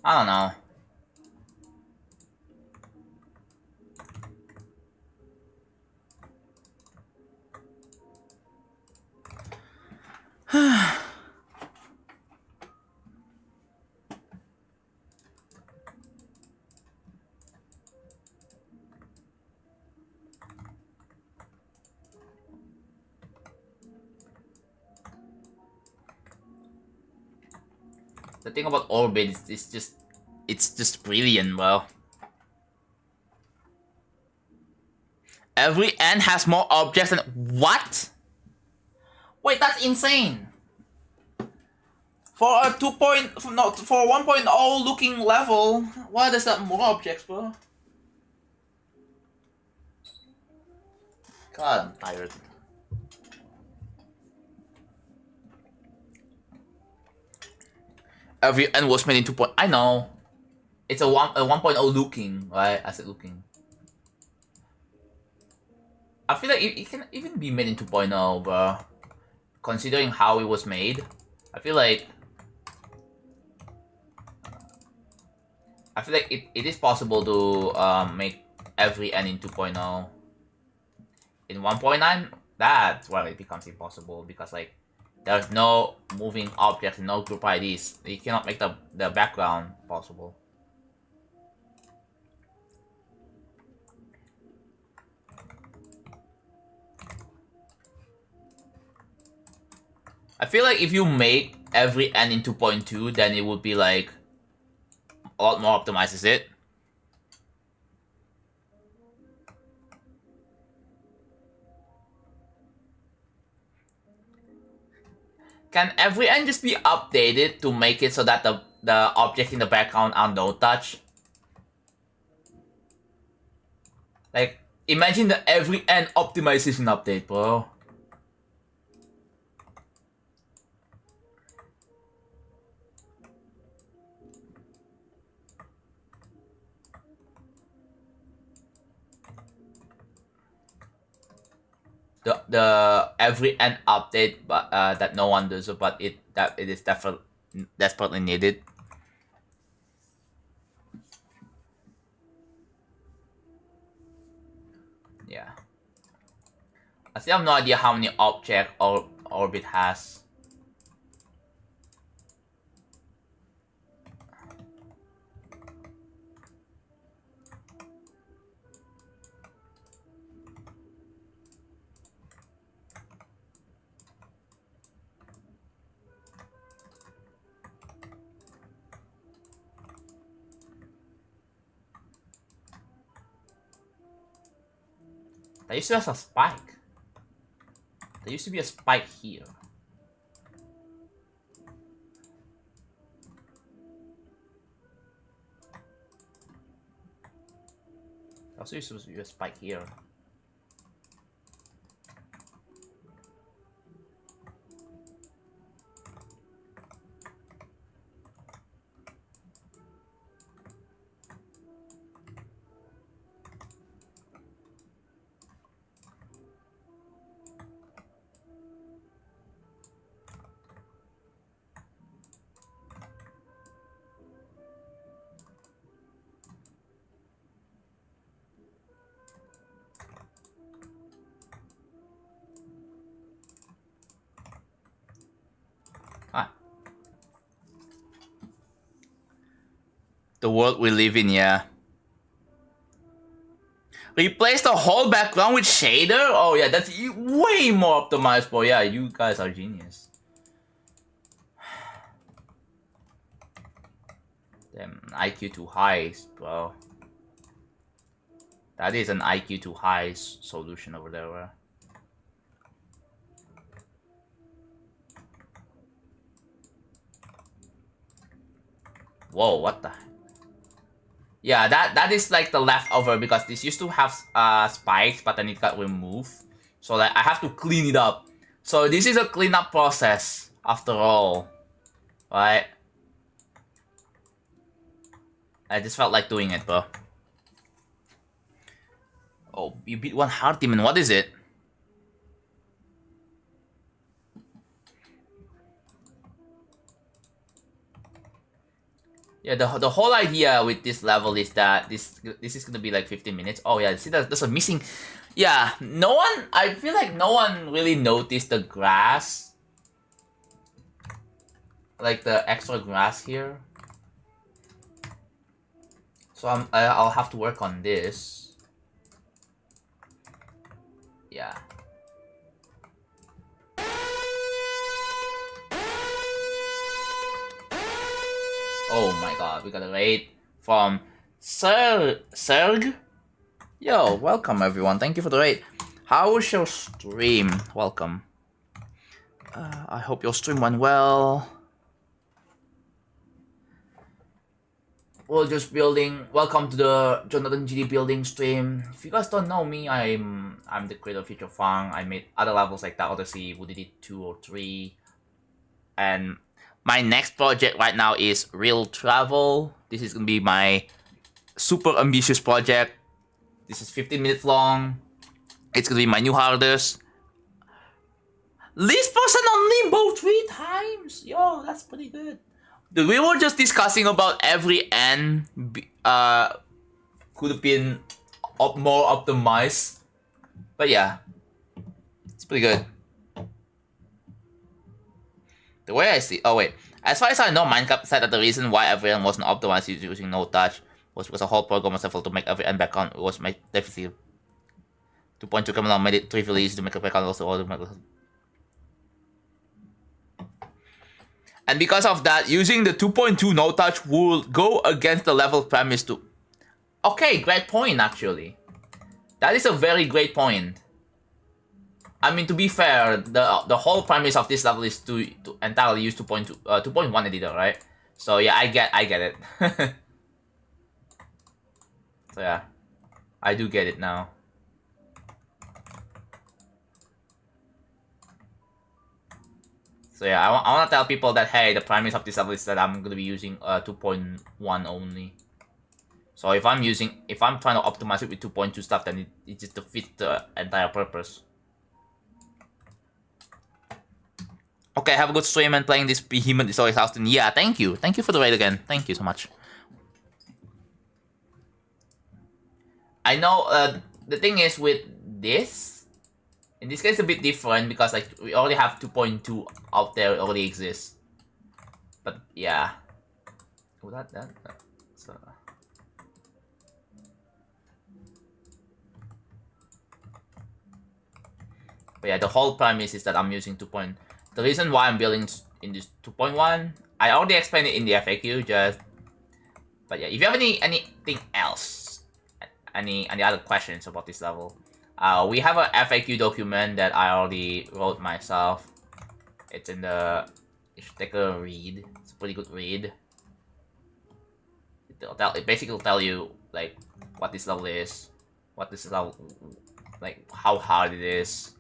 I don't know. The thing about Orbit is it's just brilliant, bro. Every end has more objects than... What? Wait, that's insane! For a 2 point, not for 1.0 looking level, what is that more objects, bro? God, I'm tired. Every end was made in 2 point. I know. It's a 1.0 looking, right? I said looking. I feel like it can even be made in 2.0, bro. Considering how it was made, I feel like it is possible to make every end in 2.0. In 1.9, that's where it becomes impossible because like there's no moving objects, no group IDs. You cannot make the background possible. I feel like if you make every end in 2.2, then it would be like a lot more optimized, is it? Can every end just be updated to make it so that the objects in the background are no touch? Like, imagine the every end optimization update, bro. The every end update, but that no one does, but it is desperately needed. Yeah. I still have no idea how many object or orbit has. There used to be a spike. There used to be a spike here. There also used to be a spike here. The world we live in, yeah. Replace the whole background with shader? Oh yeah, that's way more optimized, bro. Yeah, you guys are genius. Damn, IQ too high, bro. That is an IQ too high solution over there, bro. Whoa, what the? Yeah, that is like the leftover because this used to have spikes, but then it got removed. So like I have to clean it up. So this is a cleanup process after all, right? I just felt like doing it, bro. Oh, you beat one hard demon. What is it? Yeah, the whole idea with this level is that this is gonna be like 15 minutes. Oh yeah, see there's a missing. Yeah, no one. I feel like no one really noticed the grass, like the extra grass here. So I'll have to work on this. Yeah. Oh my god, we got a raid from Serg. Yo, welcome everyone. Thank you for the raid. How was your stream? Welcome. I hope your stream went well. we're just building. Welcome to the JonathanGD building stream. If you guys don't know me, I'm the creator of Future Fun. I made other levels like that Odyssey, we did it 2 or 3. And my next project right now is Real Travel. This is gonna be my super ambitious project. This is 15 minutes long. It's gonna be my new hardest. Least person on Limbo 3 times. Yo, that's pretty good. Dude, we were just discussing about every N could have been more optimized. But yeah, it's pretty good. The way I see, oh wait, as far as I know, Minecraft said that the reason why every N wasn't optimized using no touch was a whole program was able to make every N background was made definitely 2.2 Camel made it trivially easy to make a background also. And because of that, using the 2.2 no touch will go against the level premise too. Okay, great point actually. That is a very great point. I mean, to be fair, the whole premise of this level is to entirely use 2.1 editor, right? So yeah, I get it. So yeah, I do get it now. So yeah, I want to tell people that, hey, the premise of this level is that I'm going to be using 2.1 only. So if I'm trying to optimize it with 2.2 stuff, then it just defeats the entire purpose. Okay, have a good stream, and playing this behemoth is always Austin. Yeah, thank you. Thank you for the raid again. Thank you so much. I know the thing is with this, in this case, it's a bit different because like we already have 2.2 out there, already exists. But yeah, oh, so. But yeah, the whole premise is that I'm using 2. The reason why I'm building in this 2.1, I already explained it in the FAQ. But yeah, if you have anything else, any other questions about this level, we have a FAQ document that I already wrote myself. It's in the. You should take a read. It's a pretty good read. It basically will tell you like what this level is, what this level, like how hard it is.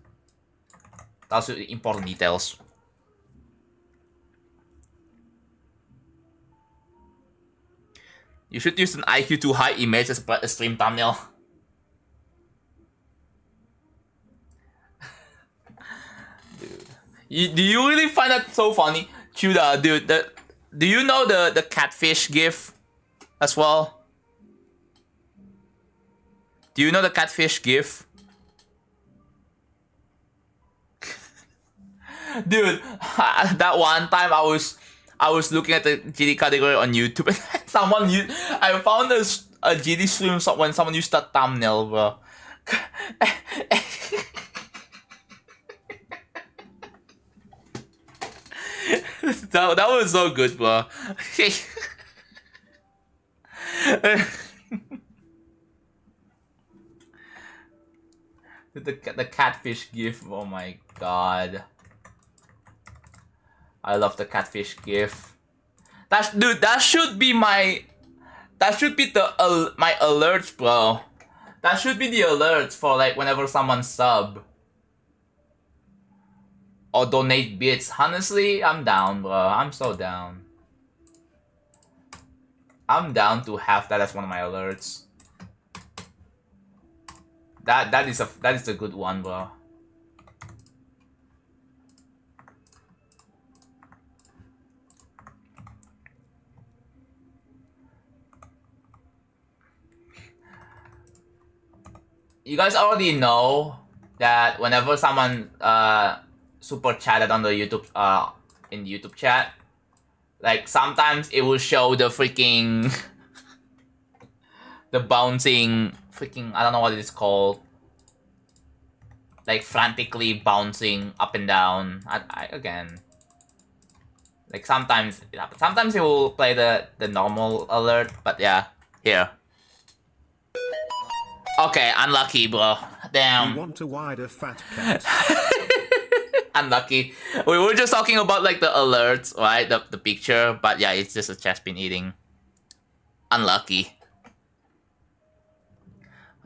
Tells you important details. You should use an IQ too high image as a stream thumbnail. Dude. Do you really find that so funny? Chuda, dude, do you know the catfish gif as well? Do you know the catfish gif? Dude, that one time I was looking at the GD category on YouTube and I found a GD stream when someone used that thumbnail, bro. that was so good, bro. The catfish gif, oh my god. I love the catfish gif. That should be my alerts, bro. That should be the alerts for like whenever someone sub or donate bits. Honestly, I'm down, bro. I'm so down. I'm down to have that as one of my alerts. That is a good one, bro. You guys already know that whenever someone super chatted on the YouTube in the YouTube chat, like sometimes it will show the freaking the bouncing freaking, I don't know what it is called, like frantically bouncing up and down. Again, like sometimes it happens. Sometimes it will play the normal alert, but yeah, here. Okay, unlucky, bro. Damn. You want a wider fat cat. Unlucky. We were just talking about like the alerts, right? The picture, but yeah, it's just a chest been eating. Unlucky.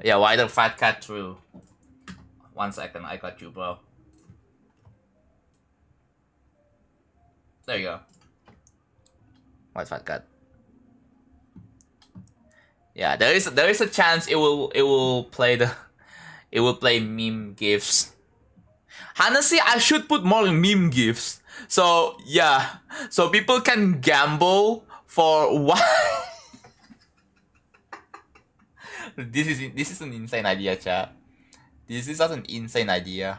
Yeah, why the fat cat through? 1 second, I got you, bro. There you go. Why's fat cat? Yeah, there is a chance it will play meme gifs. Honestly, I should put more meme gifs. So yeah, so people can gamble for what. This is an insane idea, chat. This is such an insane idea.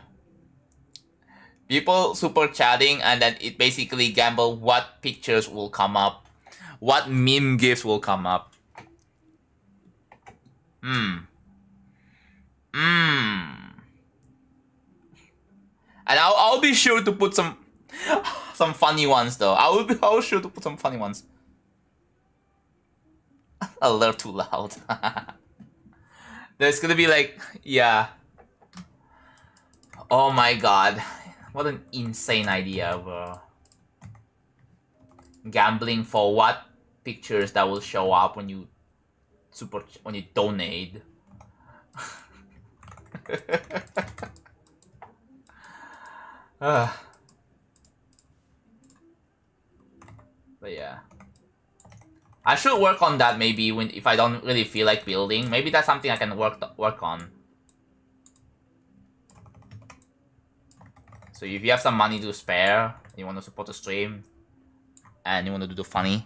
People super chatting and then it basically gamble what pictures will come up, what meme gifs will come up. And I'll be sure to put some funny ones though. I'll sure to put some funny ones. A little too loud. There's gonna be like, yeah. Oh my god. What an insane idea, bro. Gambling for what pictures that will show up when you donate. But yeah. I should work on that maybe if I don't really feel like building. Maybe that's something I can work on. So if you have some money to spare, you want to support the stream, and you want to do the funny.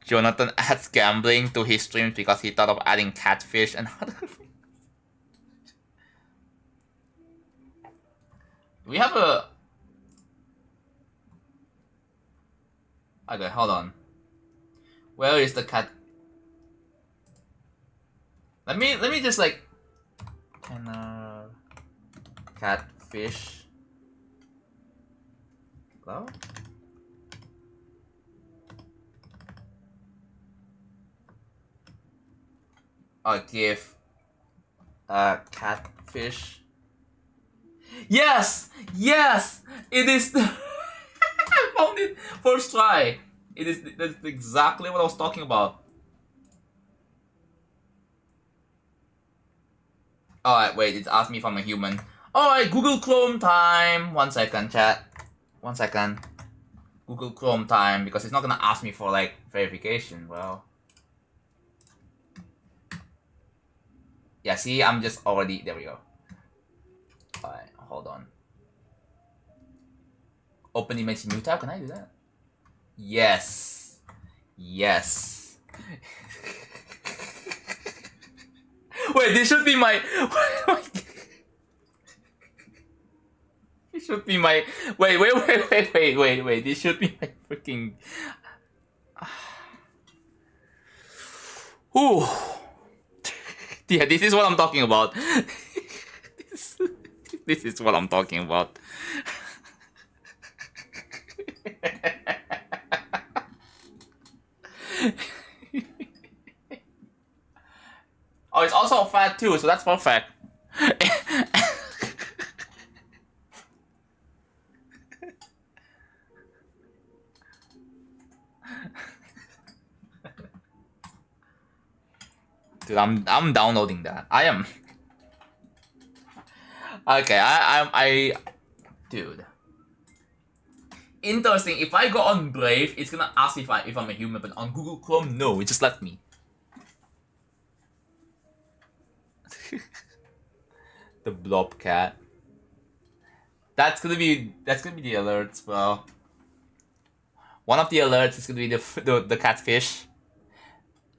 Jonathan adds gambling to his streams because he thought of adding catfish and other things. We have a... Okay, hold on. Where is the cat? Let me just like... catfish. Hello? Give catfish. Yes! Yes! It is. I found it first try. That's exactly what I was talking about. Alright, wait, it's asked me if I'm a human. Alright, Google Chrome time. 1 second, chat. 1 second. Google Chrome time, because it's not gonna ask me for like verification. Well, yeah, see, I'm just already, there we go. Alright, hold on. Open image new tab, can I do that? Yes. Yes. Wait, this should be my... This should be my... Wait, this should be my freaking... Ooh. Yeah, this is what I'm talking about. This is what I'm talking about. Oh, it's also fat too, so that's perfect. Dude, I'm downloading that. I am. Okay, dude. Interesting. If I go on Brave, it's gonna ask if I'm a human, but on Google Chrome, no, it just let me. The blob cat. That's gonna be the alerts, bro. One of the alerts is gonna be the catfish.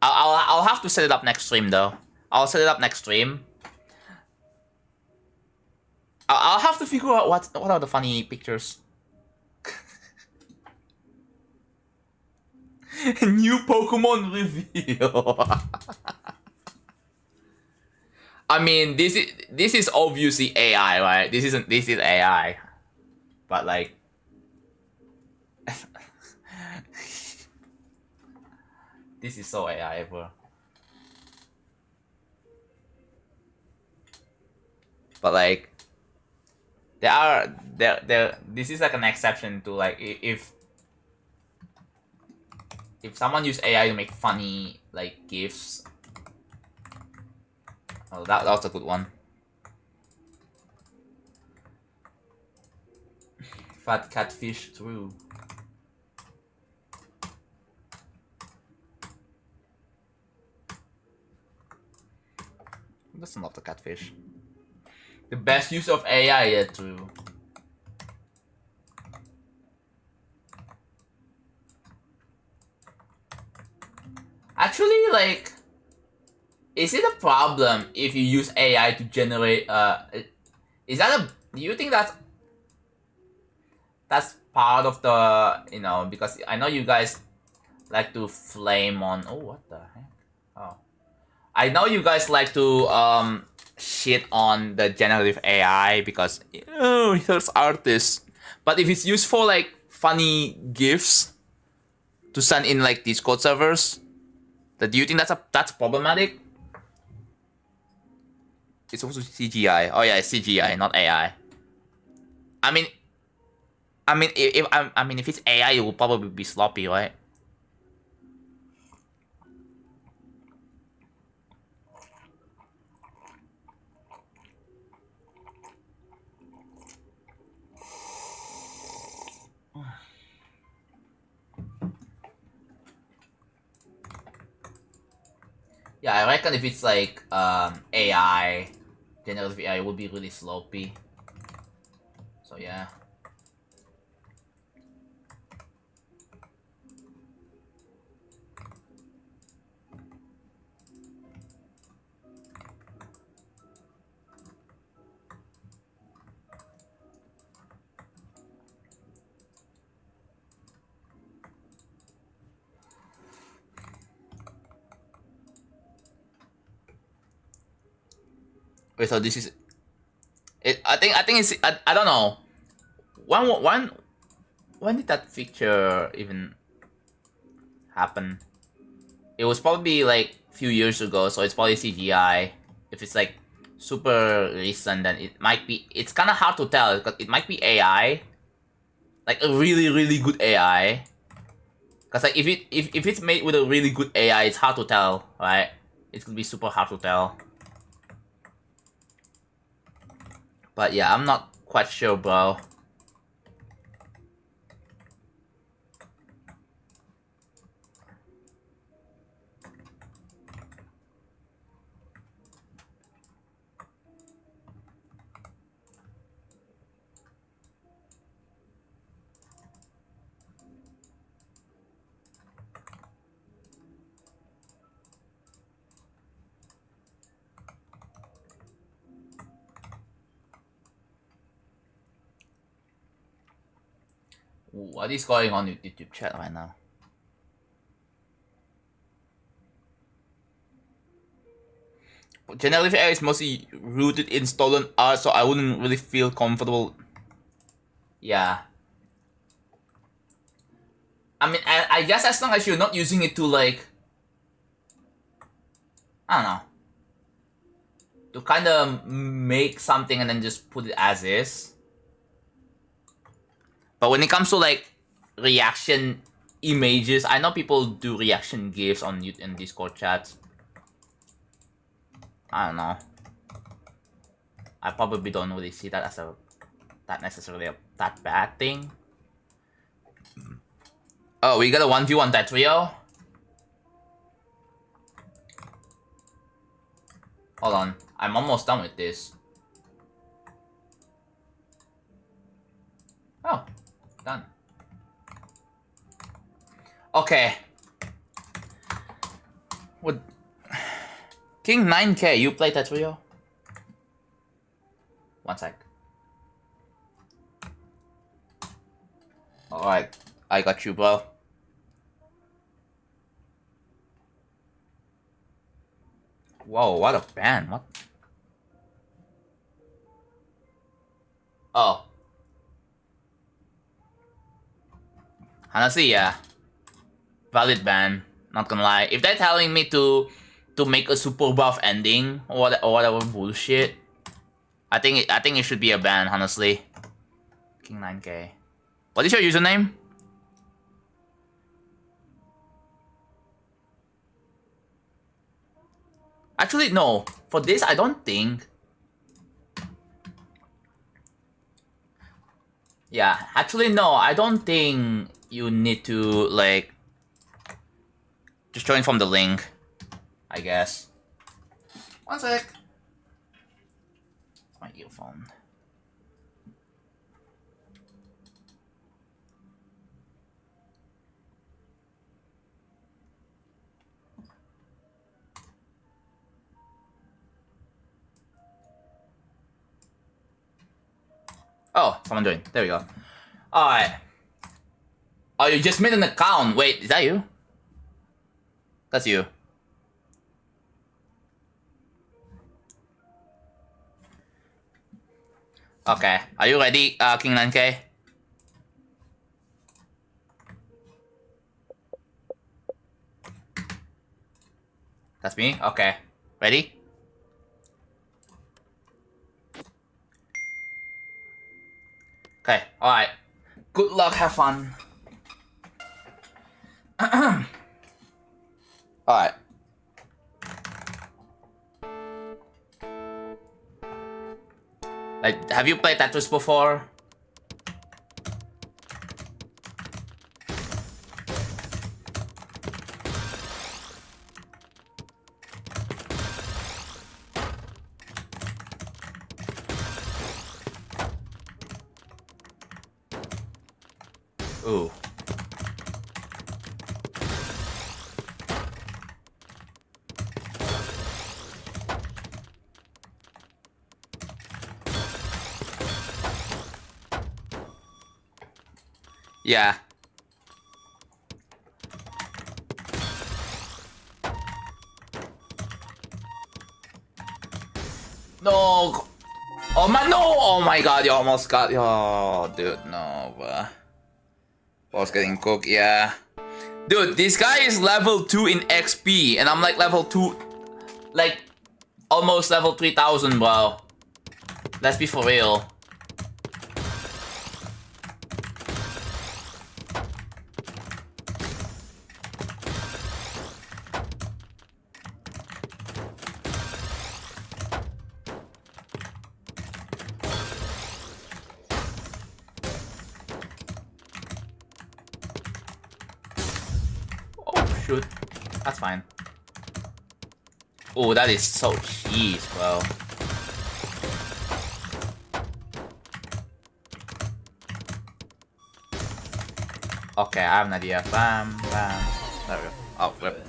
I'll have to set it up next stream though. I'll set it up next stream. I'll have to figure out what are the funny pictures. New Pokemon reveal. I mean, this is obviously AI, right? This is AI, but like, this is so AI, bro. But like, there. This is like an exception to like if if someone use AI to make funny like GIFs, oh, that was a good one. Fat catfish through. That's not the catfish. The best use of AI yet too. Actually, like, is it a problem if you use AI to generate? Is that a? Do you think that's part of the, you know? Because I know you guys like to flame on. Oh, what the heck? Oh, I know you guys like to shit on the generative AI because oh, here's artists. But if it's used for like funny gifs to send in like Discord servers, do you think that's problematic? It's also CGI. Oh yeah, it's CGI, not AI. I mean, if it's AI, it will probably be sloppy, right? Yeah, I reckon if it's like AI, generative AI, it would be really sloppy. So yeah. Wait, so this is it. I think it's I don't know. When did that feature even happen? It was probably like a few years ago, so it's probably CGI. If it's like super recent, then it might be. It's kind of hard to tell because it might be AI, like a really good AI. Cause like if it's made with a really good AI, it's hard to tell, right? It could be super hard to tell. But yeah, I'm not quite sure, bro. What is going on with YouTube chat right now? Generative AI is mostly rooted in stolen art, so I wouldn't really feel comfortable. Yeah. I mean, I guess as long as you're not using it to like, I don't know, to kind of make something and then just put it as is. But when it comes to like reaction images, I know people do reaction GIFs on YouTube and Discord chats. I don't know. I probably don't really see that as that necessarily that bad thing. Oh, we got a 1v on that trio. Hold on, I'm almost done with this. Oh, done. Okay. What? King 9K, you play that trio? One sec. Alright, I got you, bro. Whoa, what a ban. What? Oh. Honestly, yeah. Valid ban. Not gonna lie. If they're telling me to make a super buff ending or whatever bullshit, I think it should be a ban, honestly. King 9K. What is your username? Actually, no. For this, I don't think. Yeah, actually, no. I don't think you need to, like, just join from the link, I guess. One sec. My earphone. Oh, someone joined. There we go. Alright. Oh, you just made an account. Wait, is that you? That's you. Okay. Are you ready, King 9K? That's me? Okay. Ready? Okay, alright. Good luck, have fun. Alright. Like, have you played Tetris before? Ooh. Yeah. No. Oh my no! Oh my god, you almost got. Oh, dude, no. Was getting cooked, yeah. Dude, this guy is level 2 in XP, and I'm like level 2, like almost level 3000, bro. Let's be for real. Oh shoot, that's fine. Oh, that is so cheese, bro. Okay, I have an idea. Bam, bam. There we go. Oh, rip.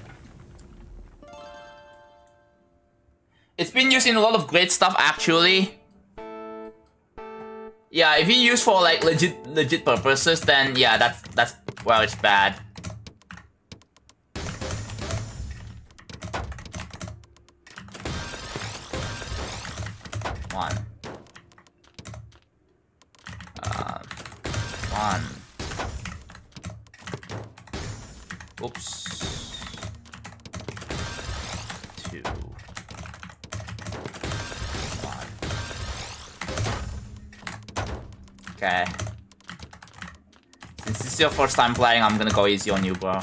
It's been used in a lot of great stuff, actually. Yeah, if you use for like legit purposes, then yeah, that's well, it's bad. One. One. Oops. Two. One. Okay. Since this is your first time playing, I'm gonna go easy on you, bro.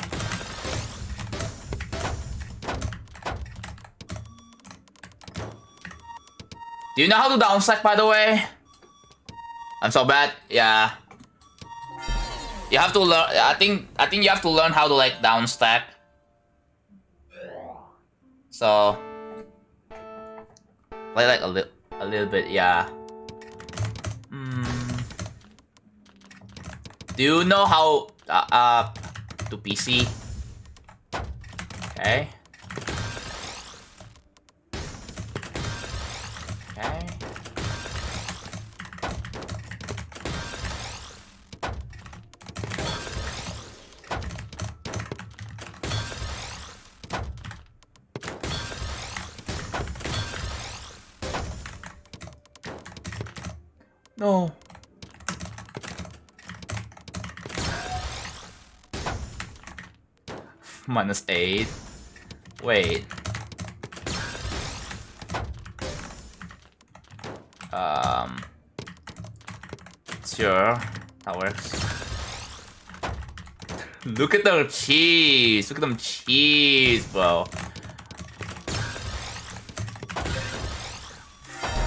Do you know how to down stack, by the way? I'm so bad. Yeah. You have to learn. I think you have to learn how to like down stack. So play like a little bit. Yeah. Do you know how to PC? Okay. Okay. No. -8. Wait. Sure, that works. Look at their cheese. Look at them cheese, bro.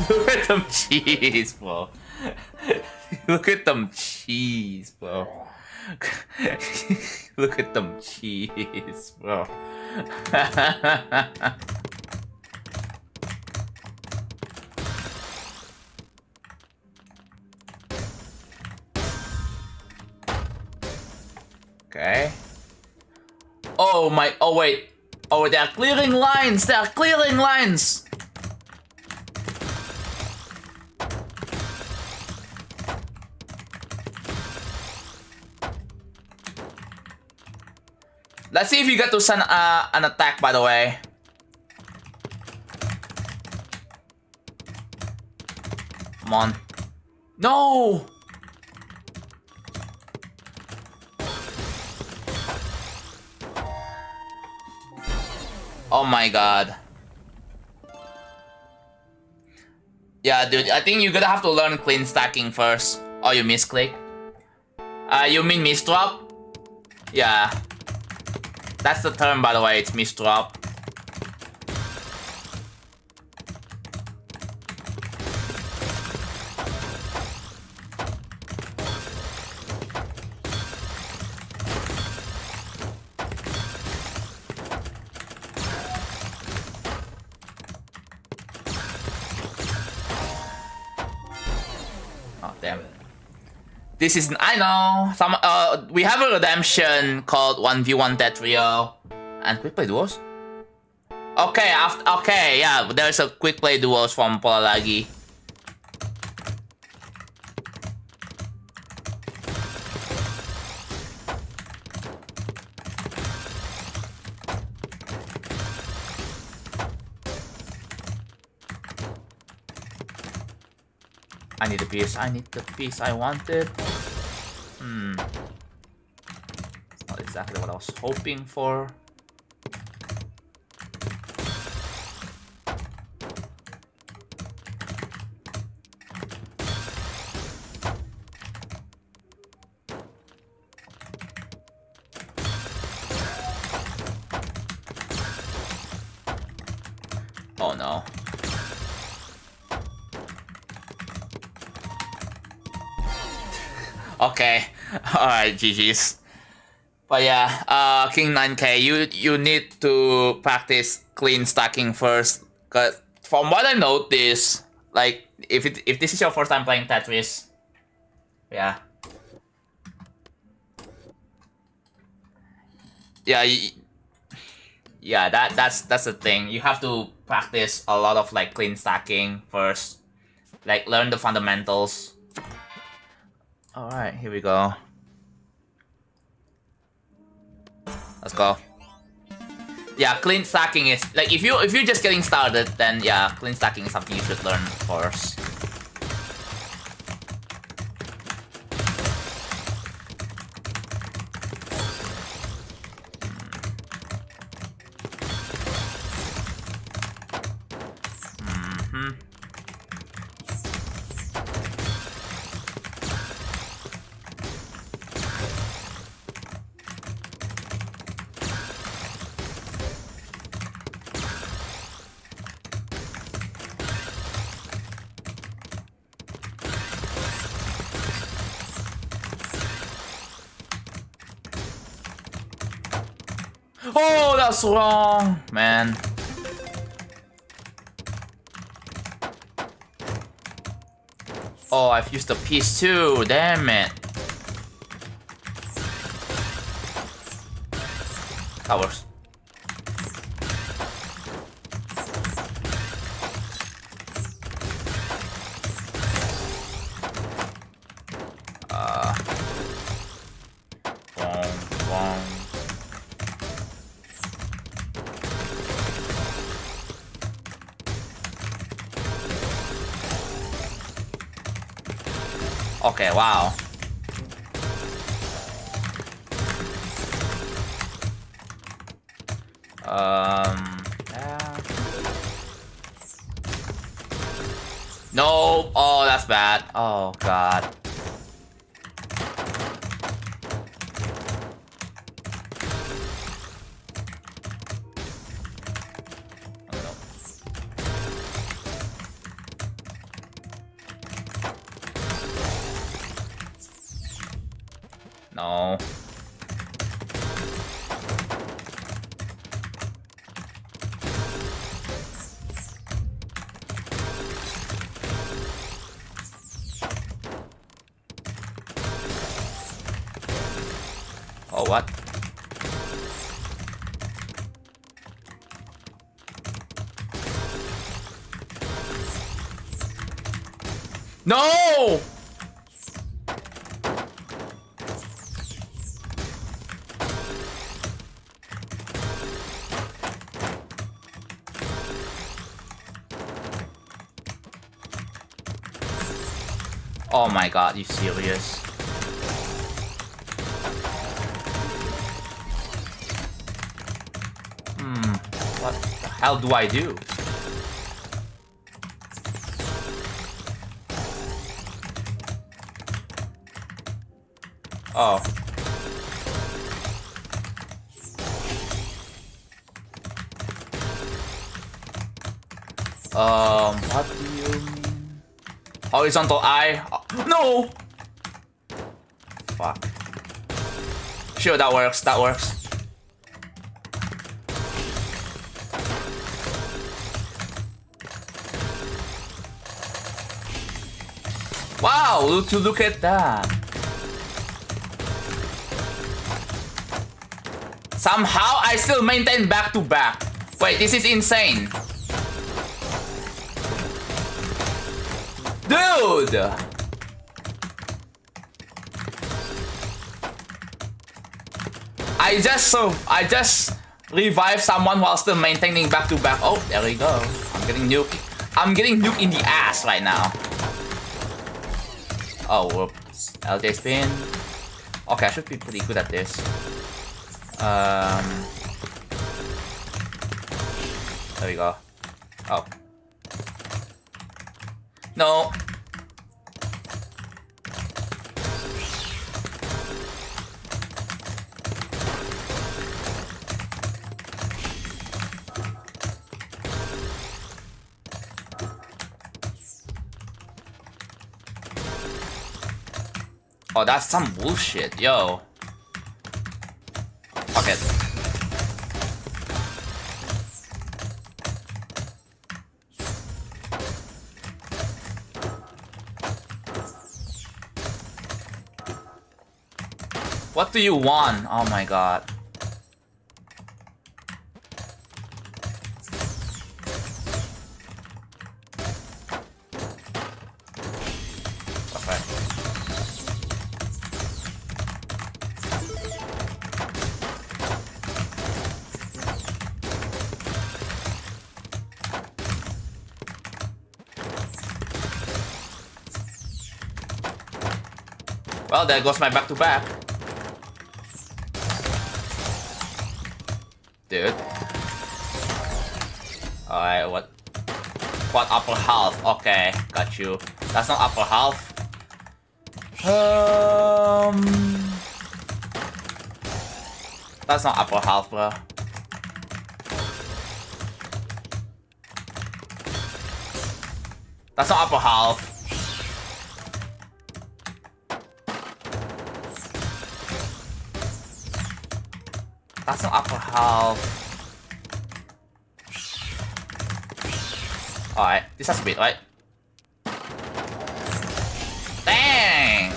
Look at them cheese, bro. Look at them cheese, bro. Look at them cheese, bro. Okay. Oh my, oh wait. Oh, they are clearing lines, they are clearing lines. Let's see if you get to send an attack, by the way. Come on. No! Oh my god. Yeah, dude, I think you're gonna have to learn clean stacking first. Oh, you misclick? You mean misdrop? Yeah. That's the term, by the way, it's misdrop. Oh, damn. This is, I know, we have a redemption called 1v1 Death Trio and quick play duos. Okay, okay, yeah, there's a quick play duos from Polalagi. I need the piece I wanted. It's not exactly what I was hoping for. Oh no. Okay, alright, GG's. But yeah, King 9K, you need to practice clean stacking first. Cause from what I noticed, like if this is your first time playing Tetris, yeah, that's the thing. You have to practice a lot of like clean stacking first, like learn the fundamentals. Alright, here we go. Let's go. Yeah, clean stacking is like if you're just getting started, then yeah, clean stacking is something you should learn first. Oh, that's wrong, man. Oh, I've used the piece too, damn it. Towers. Okay, wow. Yeah. No. Oh, that's bad. Oh god. No. Oh, what? No! Oh my god, you serious? What the hell do I do? Oh. What do you mean? Horizontal eye? No! Fuck. Sure, that works, that works. Wow, look at that. Somehow I still maintain back to back. Wait, this is insane. Dude! I just revived someone while still maintaining back to back. Oh, there we go. I'm getting nuked in the ass right now. Oh, whoops. LJ spin. Okay, I should be pretty good at this. There we go. Oh. No. Oh, that's some bullshit, yo. Okay. What do you want? Oh my god. Okay. Well, there goes my back-to-back. Dude. Alright, what upper half? Okay, got you. That's not upper half. That's not upper half, bro. That's not upper half. That's not upper half. Alright, this has to be it, right? Dang!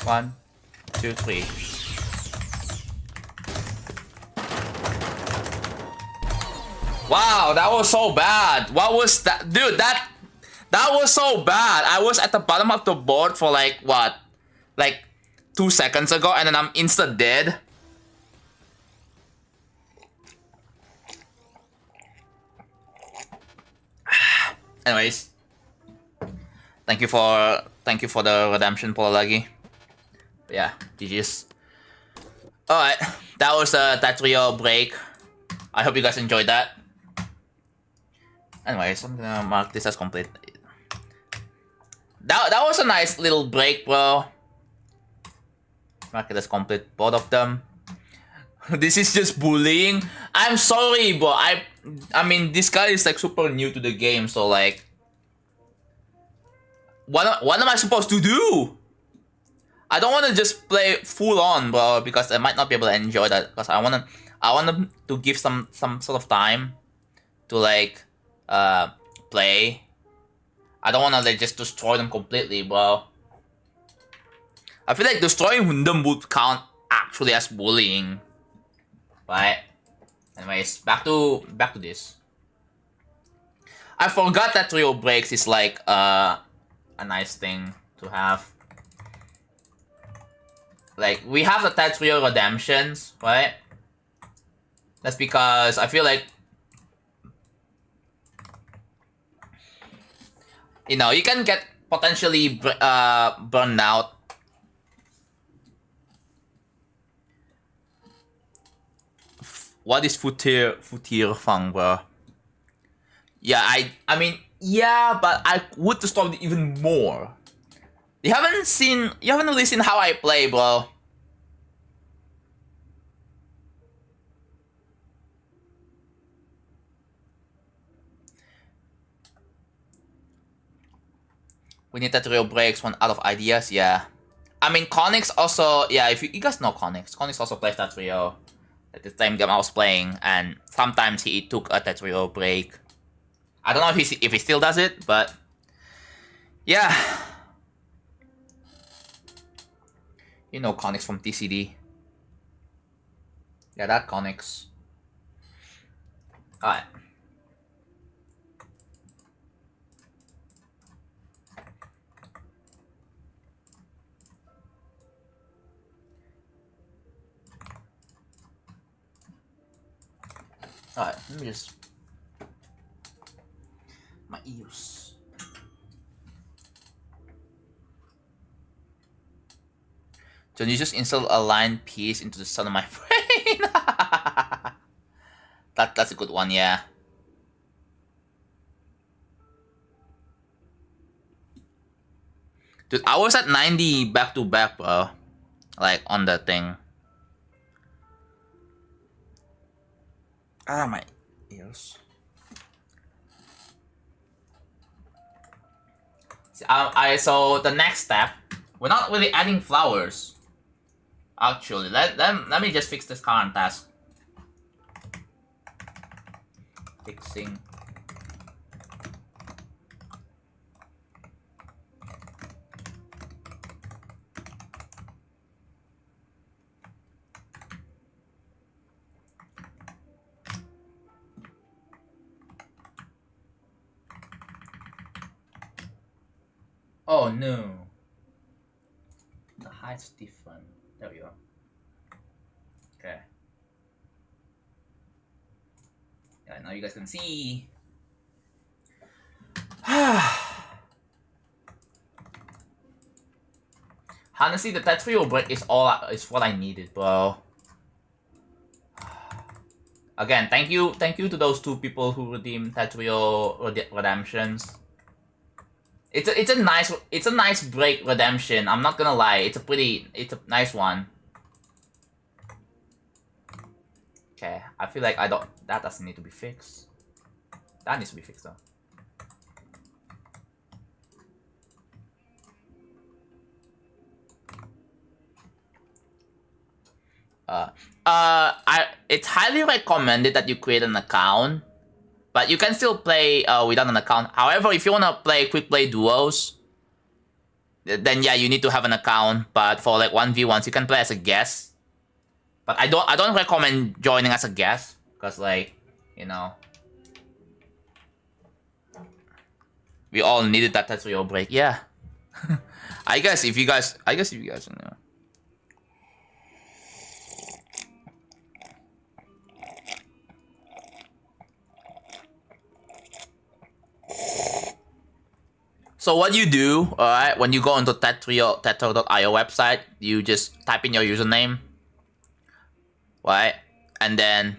One, two, three. Wow, that was so bad. What was that? Dude, that was so bad. I was at the bottom of the board for like, what? Like 2 seconds ago, and then I'm insta dead. Anyways. Thank you for the redemption, Pololagi. Yeah, GG's. Alright, that was a Tatrio break. I hope you guys enjoyed that. Anyways, I'm gonna mark this as complete. That was a nice little break, bro. market as complete, both of them. This is just bullying. I'm sorry, but I mean, this guy is like super new to the game, so like, what am I supposed to do? I don't want to just play full on, bro, because I might not be able to enjoy that. Because I want to give some sort of time to like play. I don't want to like just destroy them completely, bro. I feel like destroying them would count actually as bullying. Right? Anyways, back to this. I forgot that trio breaks is like a nice thing to have. Like, we have the Tetrio redemptions, right? That's because I feel like, you know, you can get potentially burned out. What is Futir Fang, bro? Yeah, I mean, yeah, but I would destroy it even more. You haven't really seen how I play, bro. We need that real breaks, one out of ideas, yeah. I mean, Konix also, yeah, if you guys know Konix also plays that trio. At the same game I was playing, and sometimes he took a Tetrio break. I don't know if he still does it, but yeah. You know Konix from TCD. Yeah, that Konix. Alright. Alright, let me just... My ears. John, you just install a line piece into the center of my brain. That's a good one, yeah. Dude, I was at 90 back to back, bro. Like, on that thing. Ah, my ears. So the next step, we're not really adding flowers. Actually, let me just fix this current task. Fixing. Oh no. The height's different. There we go. Okay. Yeah, now you guys can see. Honestly, the Tetrio break is what I needed, bro. Again, thank you to those 2 people who redeemed Tetrio redemptions. It's a nice break redemption. I'm not gonna lie. It's a nice one. Okay, I feel like that doesn't need to be fixed. That needs to be fixed though. It's highly recommended that you create an account, but you can still play without an account. However, if you wanna play quick play duos, then yeah, you need to have an account. But for like 1v1s, you can play as a guest. But I don't recommend joining as a guest, because like, you know, we all needed that Tetrio break. Yeah. I guess if you guys know. So what you do, alright, when you go into tetro.io website, you just type in your username, right? And then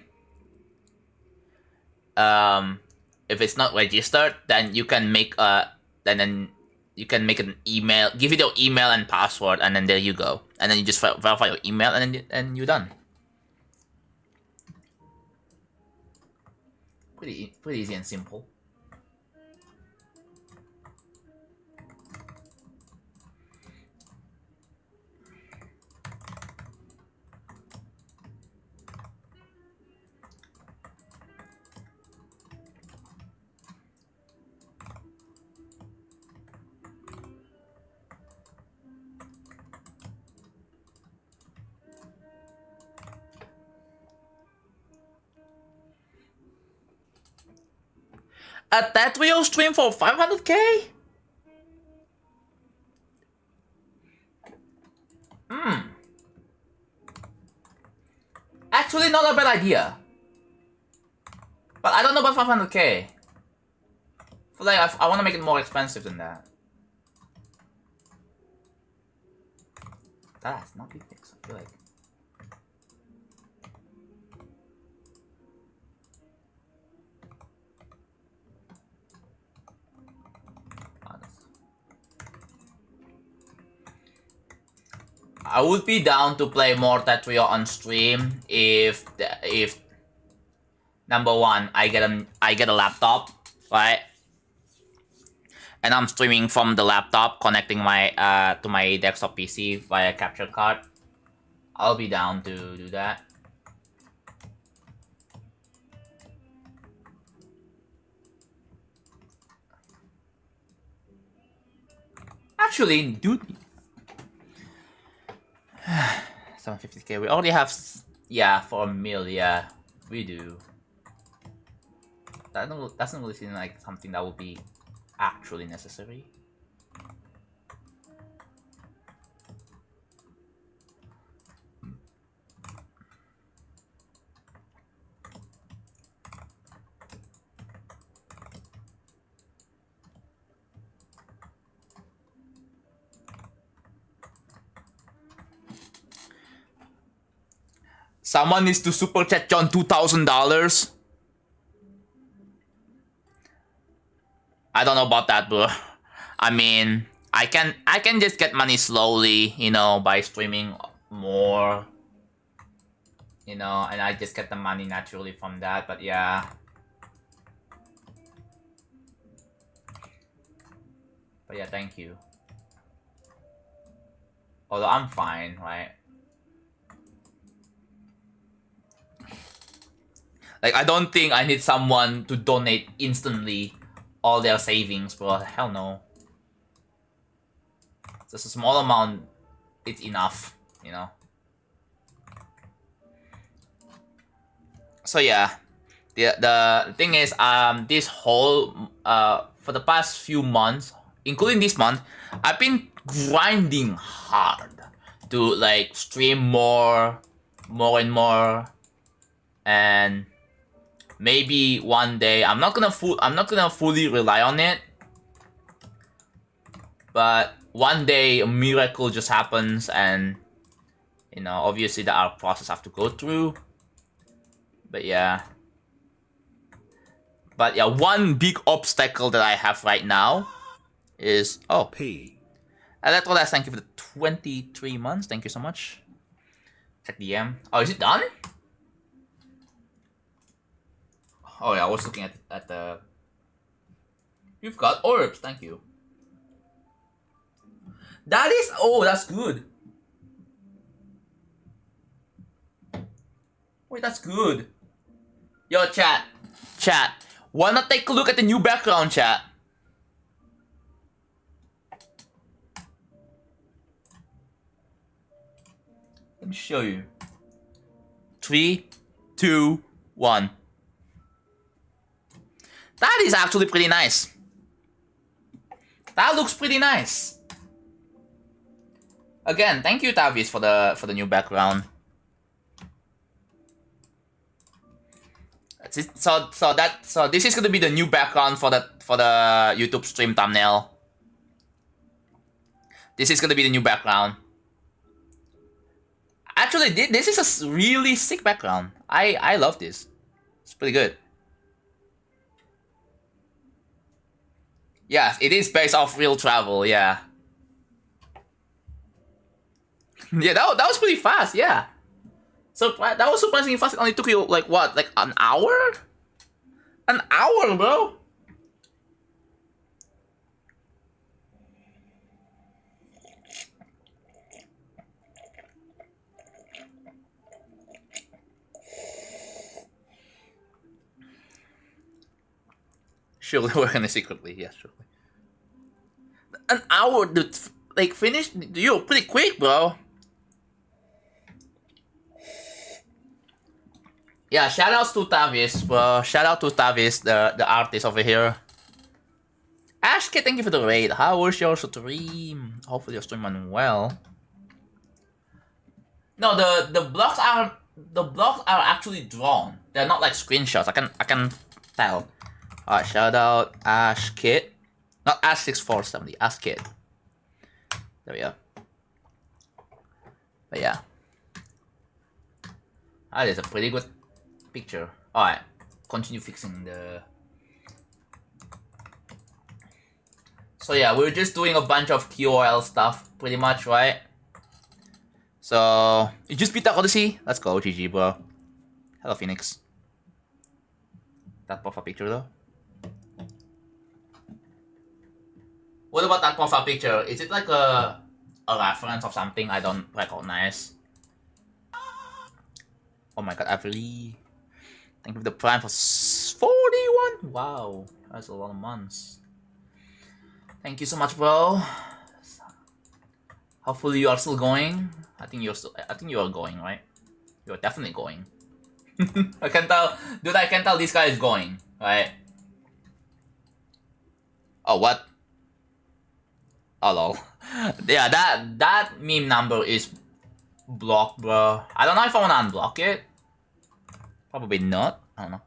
if it's not registered, then you can make then you can make an email, give it your email and password, and then there you go. And then you just verify your email, and you're done. Pretty easy and simple. A that real stream for 500k? Actually, not a bad idea. But I don't know about 500k. I feel like I want to make it more expensive than that. That's not remix, I feel like. I would be down to play more Tetrio on stream if number one I get a laptop, right? And I'm streaming from the laptop, connecting my to my desktop PC via capture card. I'll be down to do that. Actually, dude. 750k. We already have, yeah, for a meal. Yeah, we do. That doesn't really seem like something that would be actually necessary. Someone needs to super chat John $2,000. I don't know about that, bro. I mean, I can just get money slowly, you know, by streaming more, you know, and I just get the money naturally from that. But yeah. But yeah, thank you. Although I'm fine, right? Like, I don't think I need someone to donate instantly all their savings, bro. Hell no. Just a small amount, it's enough, you know? So yeah. The thing is, this whole, for the past few months, including this month, I've been grinding hard to, like, stream more and more, and maybe one day I'm not gonna fully rely on it, but one day a miracle just happens, and you know, obviously there are process I have to go through. But yeah, one big obstacle that I have right now is Electrolas, thank you for the 23 months. Thank you so much. Check DM. Oh, is it done? Oh yeah, I was looking at the... You've got orbs, thank you. That is... Oh, that's good. Wait, that's good. Yo, chat. Wanna take a look at the new background, chat? Let me show you. 3, 2, 1. That is actually pretty nice. That looks pretty nice. Again, thank you, Tavis, for the new background. So this is gonna be the new background for the YouTube stream thumbnail. This is gonna be the new background. Actually, this is a really sick background. I love this. It's pretty good. Yes, it is based off real travel, yeah. Yeah, that was pretty fast, yeah. So that was surprisingly fast. It only took you like what, like an hour? An hour, bro. Surely we're gonna secretly, yeah, surely. An hour, dude. Like finished, you're pretty quick, bro. Yeah, shout outs to Tavis, bro. Shout out to Tavis, the artist over here. Ashke, thank you for the raid. How was your stream? Hopefully your stream went well. No, the blocks are actually drawn. They're not like screenshots. I can tell. Alright, shout out Ash Kid. Not Ash6470, Ash Kid. There we go. But yeah. That is a pretty good picture. Alright. Continue fixing the... So yeah, we're just doing a bunch of QOL stuff, pretty much, right? So, you just beat the Odyssey? Let's go, GG, bro. Hello, Phoenix. That profile picture, though? What about that profile picture? Is it like a reference of something I don't recognize? Oh my god, Avery. Thank you for the prime for 41. Wow, that's a lot of months. Thank you so much, bro. Hopefully you are still going. I think you are going, right? You're definitely going. I can tell, dude. I can tell this guy is going, right? Oh, what? Oh, lol. Yeah, that meme number is blocked, bro. I don't know if I wanna unblock it. Probably not. I don't know.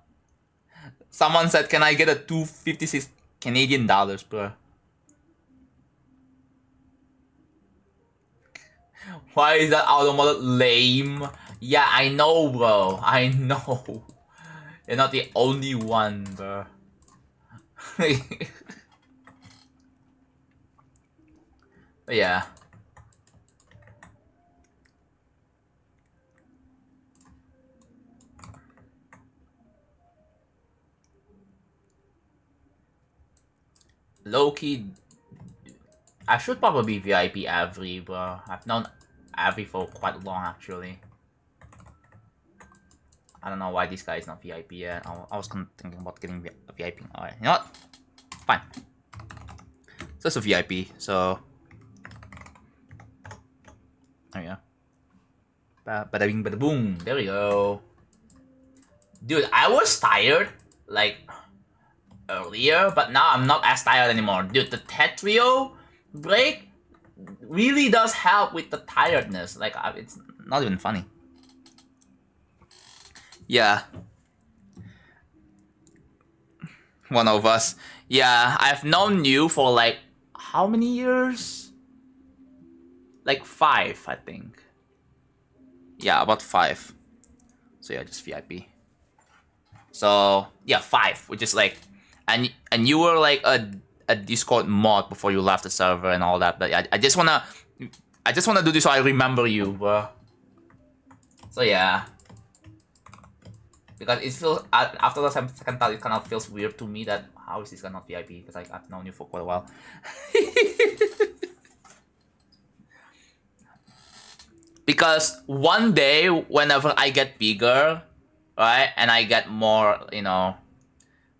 Someone said, "Can I get a 256 Canadian dollars, bro?" Why is that automated lame? Yeah, I know, bro. I know. You're not the only one, bro. But yeah. Low-key, I should probably be VIP Avery, bro. I've known Avery for quite long, actually. I don't know why this guy is not VIP yet. I was thinking about getting VIP. Alright, you know what? Fine. So it's a VIP, so... There we go. Bada bing, bada boom. There we go. Dude, I was tired, like, earlier, but now I'm not as tired anymore. Dude, the Tetrio break really does help with the tiredness. Like, it's not even funny. Yeah. One of us. Yeah, I've known you for like, how many years? Like 5, I think. Yeah, about 5. So yeah, just VIP. So yeah, 5, which is like, and you were like a Discord mod before you left the server and all that. But I just wanna do this so I remember you, bro. So yeah, because it feels after the second time, it kind of feels weird to me that how is this guy not VIP? Because like, I've known you for quite a while. Because one day, whenever I get bigger, right, and I get more, you know,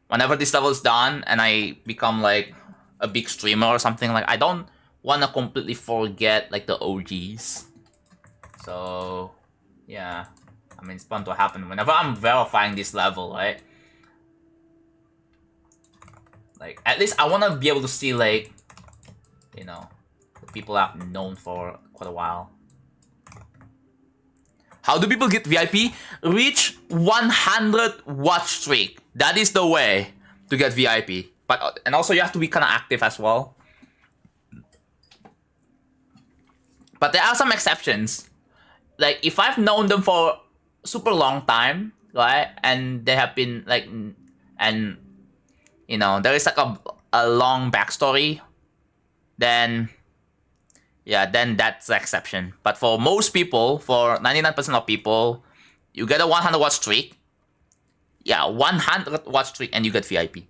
whenever this level is done and I become like a big streamer or something, like I don't want to completely forget like the OGs. So yeah, I mean, it's bound to happen whenever I'm verifying this level, right? Like, at least I want to be able to see, like, you know, the people I've known for quite a while. How do people get VIP? Reach 100 watch streak. That is the way to get VIP. But and also you have to be kind of active as well. But there are some exceptions. Like, if I've known them for super long time, right, and they have been like, and you know, there is like a long backstory, then yeah, then that's the exception. But for most people, for 99% of people, you get a 100 watch streak. Yeah, 100 watch streak and you get VIP.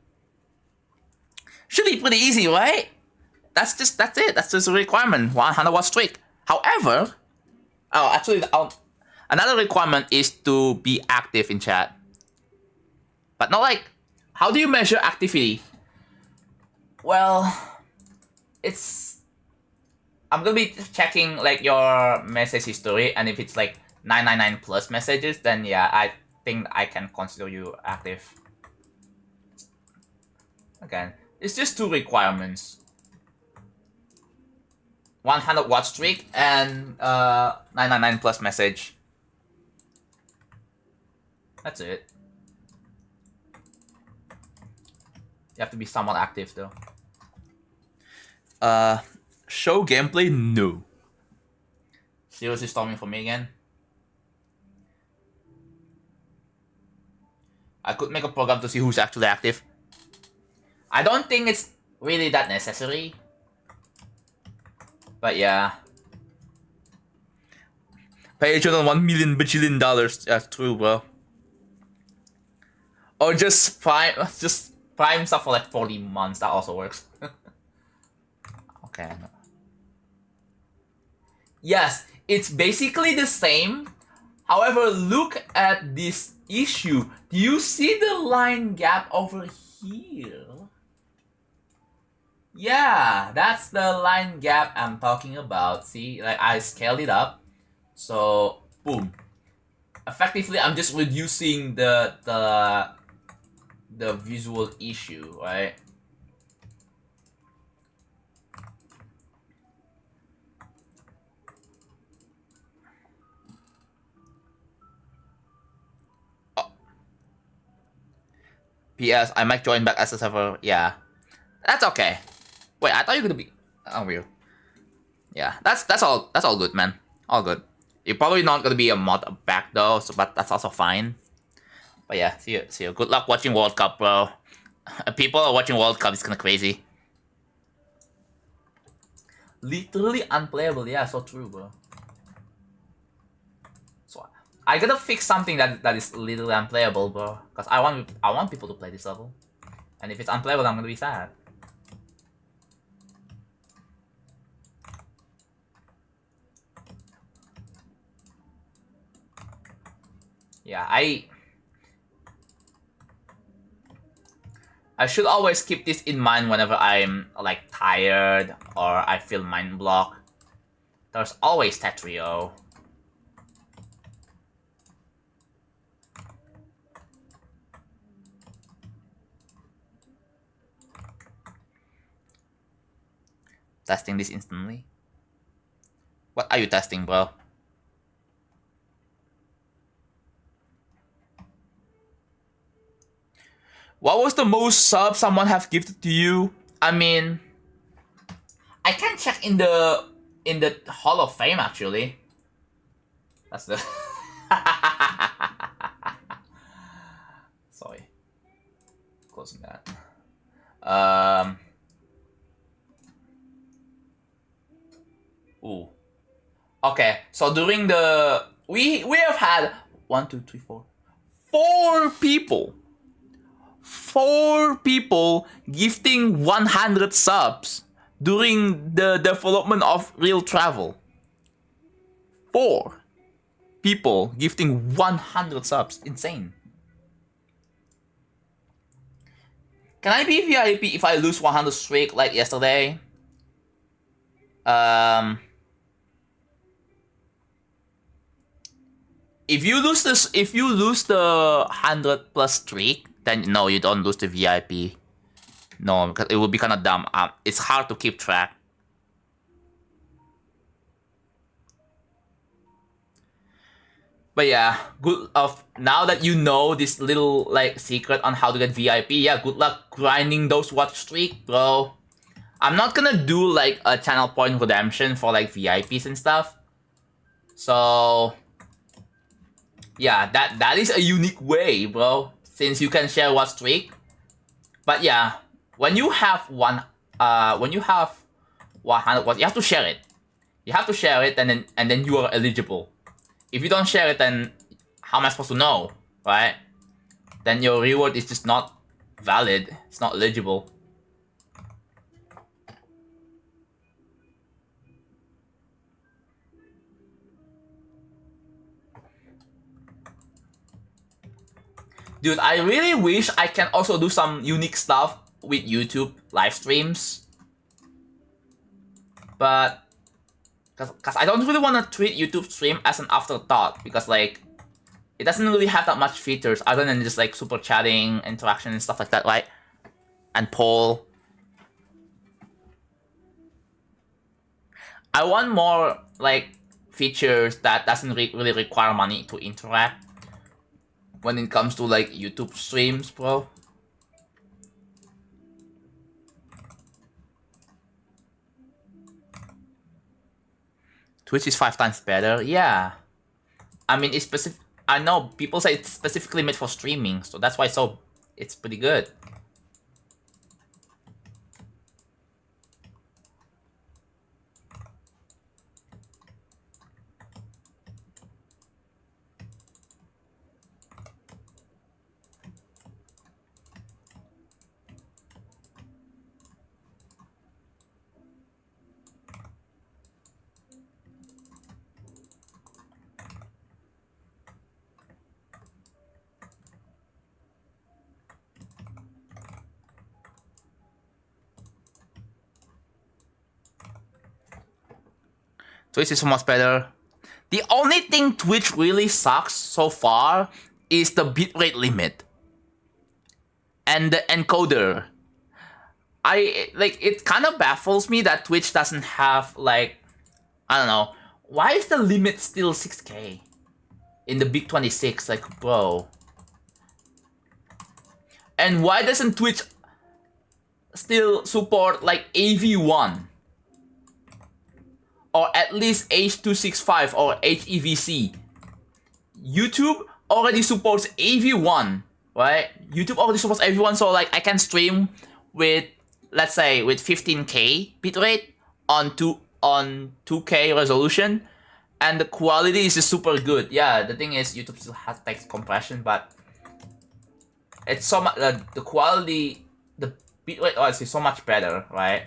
Should be pretty easy, right? That's it. That's just a requirement. 100 watch streak. However, another requirement is to be active in chat. But not like, how do you measure activity? Well, I'm gonna be checking like your message history, and if it's like 999 plus messages, then yeah, I think I can consider you active. Again, it's just two requirements. 100 watch streak and 999 plus message. That's it. You have to be somewhat active though. Show gameplay? No. Seriously storming for me again? I could make a program to see who's actually active. I don't think it's really that necessary. But yeah. Pay Jordan $1 million bajillion. That's true, bro. Or just prime stuff for like 40 months. That also works. Okay. Yes, it's basically the same. However, look at this issue. Do you see the line gap over here? Yeah, that's the line gap I'm talking about. See, like I scaled it up. So, boom. Effectively, I'm just reducing the visual issue, right? PS, I might join back as a server. Yeah, that's okay. Wait, I thought you were gonna be unreal. Yeah, that's all good, man. All good. You're probably not gonna be a mod back though, so but that's also fine. But yeah, see you. Good luck watching World Cup, bro. People are watching World Cup. It's kind of crazy. Literally unplayable. Yeah, so true, bro. So I gotta fix something that is literally unplayable, bro. Cause I want people to play this level, and if it's unplayable, I'm gonna be sad. Yeah, I should always keep this in mind whenever I'm like tired or I feel mind block. There's always Tetrio. Testing this instantly. What are you testing, bro? What was the most sub someone have gifted to you? I mean, I can check in the Hall of Fame actually. That's the sorry. Closing that. Ooh. Okay, so during the we have had 1, 2, 3, 4, 4 people. 4 people gifting 100 subs during the development of Real Travel. 4 people gifting 100 subs. Insane. Can I be VIP if I lose 100 streak like yesterday? If you lose the 100 plus streak, then no, you don't lose the VIP. No, because it would be kind of dumb. It's hard to keep track. But yeah, good now that you know this little like secret on how to get VIP. Yeah, good luck grinding those watch streak, bro. I'm not gonna do like a channel point redemption for like VIPs and stuff. So yeah, that is a unique way, bro. Since you can share watch streak. But yeah, when you have 100 watts, you have to share it. You have to share it, and then you are eligible. If you don't share it, then how am I supposed to know, right? Then your reward is just not valid. It's not eligible. Dude, I really wish I can also do some unique stuff with YouTube live streams. But because I don't really want to treat YouTube stream as an afterthought, because like it doesn't really have that much features other than just like super chatting, interaction, and stuff like that, right? And poll. I want more like features that doesn't really require money to interact when it comes to like YouTube streams, bro. Twitch is 5 times better. Yeah, I mean it's specific. I know people say it's specifically made for streaming, so that's why it's pretty good. Twitch is so much better. The only thing Twitch really sucks so far is the bitrate limit and the encoder. It kind of baffles me that Twitch doesn't have like, I don't know, why is the limit still 6K in the big 26? Like, bro. And why doesn't Twitch still support like AV1? Or at least H265 or HEVC. YouTube already supports AV1, right? YouTube already supports AV1, so like I can stream with, let's say, with 15K bitrate on 2K resolution, and the quality is just super good. Yeah, the thing is YouTube still has text compression, but it's so much the quality, the bitrate is so much better, right?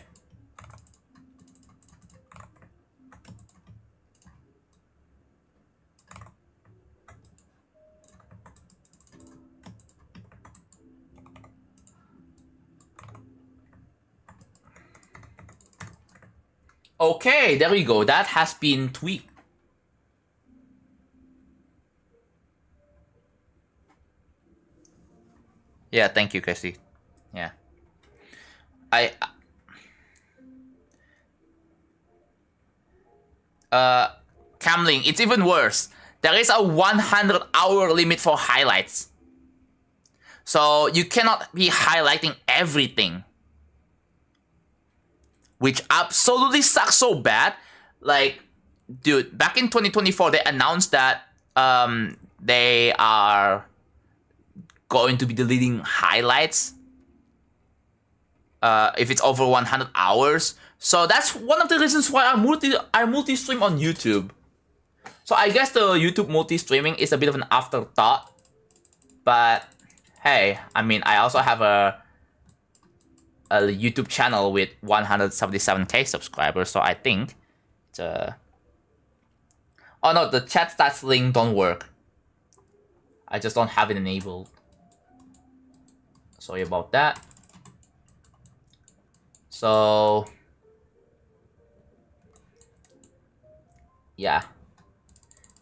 Okay, there we go. That has been tweaked. Yeah, thank you, Casey. Yeah. Camling, it's even worse. There is a 100-hour limit for highlights. So you cannot be highlighting everything. Which absolutely sucks so bad. Like, dude, back in 2024, they announced that they are going to be deleting highlights if it's over 100 hours. So that's one of the reasons why I multi-stream on YouTube. So I guess the YouTube multi-streaming is a bit of an afterthought. But hey, I mean, I also have a YouTube channel with 177K subscribers, so I think it's oh no, the chat stats link don't work. I just don't have it enabled. Sorry about that. So yeah.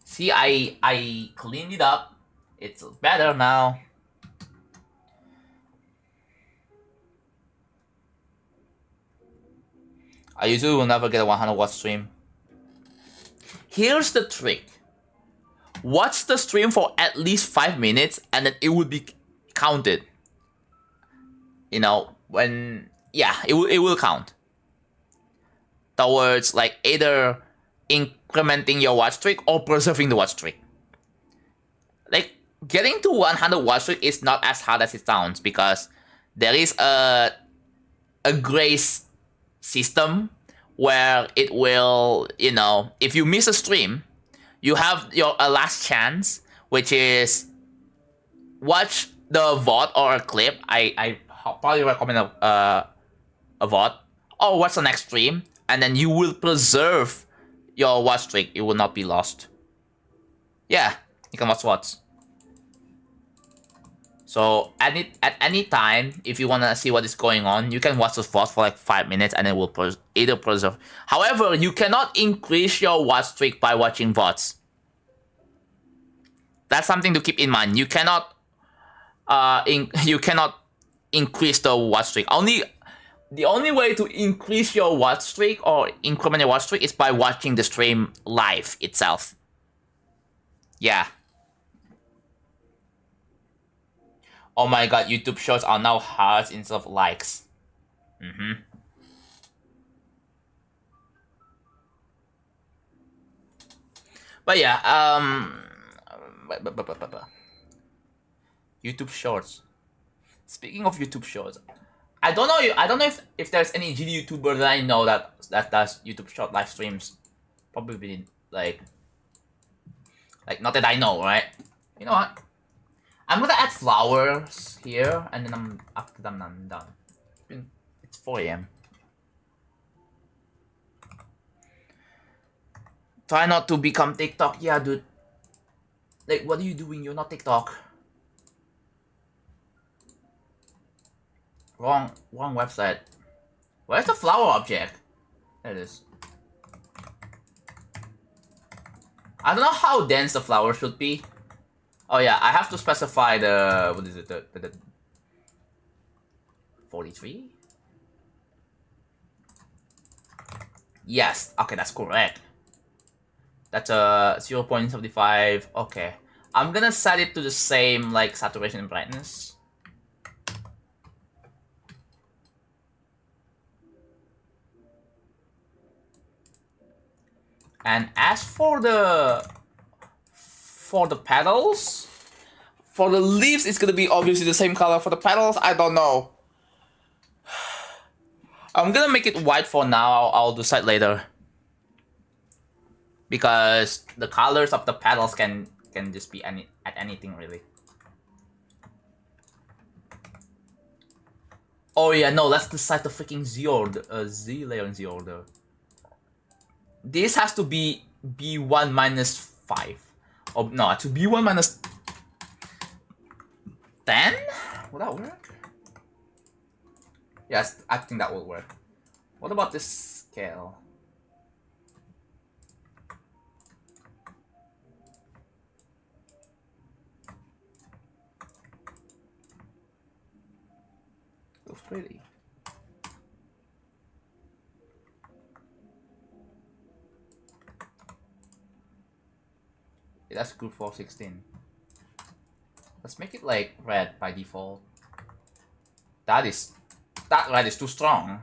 See, I cleaned it up. It's better now. I usually will never get a 100 watt stream. Here's the trick. Watch the stream for at least 5 minutes and then it would be counted. You know, when, yeah, it will count. Towards like either incrementing your watch streak or preserving the watch streak. Like, getting to 100 watch streak is not as hard as it sounds because there is a a grace system where it will, you know, if you miss a stream, you have your last chance, which is watch the VOD or a clip. I probably recommend a VOD or watch the next stream, and then you will preserve your watch streak. It will not be lost. Yeah, you can watch VODs. So at any time, if you want to see what is going on, you can watch the VOD for like 5 minutes and it will either preserve. However, you cannot increase your watch streak by watching VODs. That's something to keep in mind. You cannot you cannot increase the watch streak. The only way to increase your watch streak or increment your watch streak is by watching the stream live itself. Yeah. Oh my god, YouTube shorts are now hearts instead of likes. But yeah, YouTube shorts. Speaking of YouTube shorts, I don't know if there's any GD YouTuber that I know that does YouTube short live streams. Probably like not that I know, right? You know what? I'm gonna add flowers here, and then after that I'm done. It's 4 AM. Try not to become TikTok. Yeah, dude. Like, what are you doing? You're not TikTok. Wrong website. Where's the flower object? There it is. I don't know how dense the flower should be. Oh yeah, I have to specify the, what is it, the 43? Yes, okay, that's correct. That's a 0.75, okay. I'm gonna set it to the same, like, saturation and brightness. And as for the petals, for the leaves, it's gonna be obviously the same color. For the petals, I don't know. I'm gonna make it white for now. I'll decide later. Because the colors of the petals can just be anything really. Oh yeah, no, let's decide the freaking Z order, Z layer and Z order. This has to be B1 minus 5. Oh no, to B1 minus 10? Will that work? Yes, I think that will work. What about this scale? Looks pretty. Yeah, that's group 416. Let's make it like red by default. That red is too strong.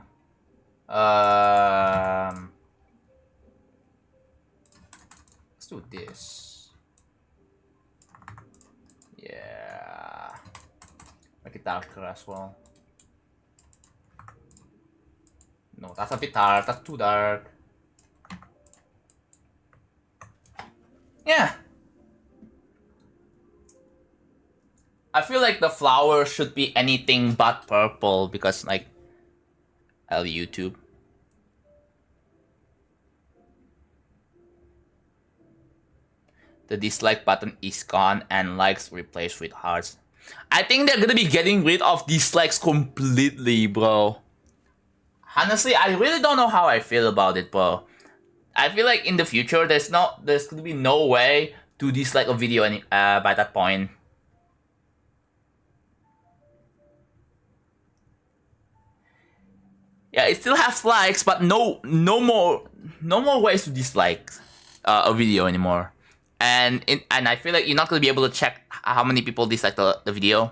Let's do this. Yeah. Make it darker as well. No, that's a bit dark. That's too dark. Yeah. I feel like the flower should be anything but purple because, like, I love YouTube. The dislike button is gone and likes replaced with hearts. I think they're gonna be getting rid of dislikes completely, bro. Honestly, I really don't know how I feel about it, bro. I feel like in the future, there's gonna be no way to dislike a video by that point. Yeah, it still has likes, but no more ways to dislike a video anymore. And I feel like you're not gonna be able to check how many people dislike the video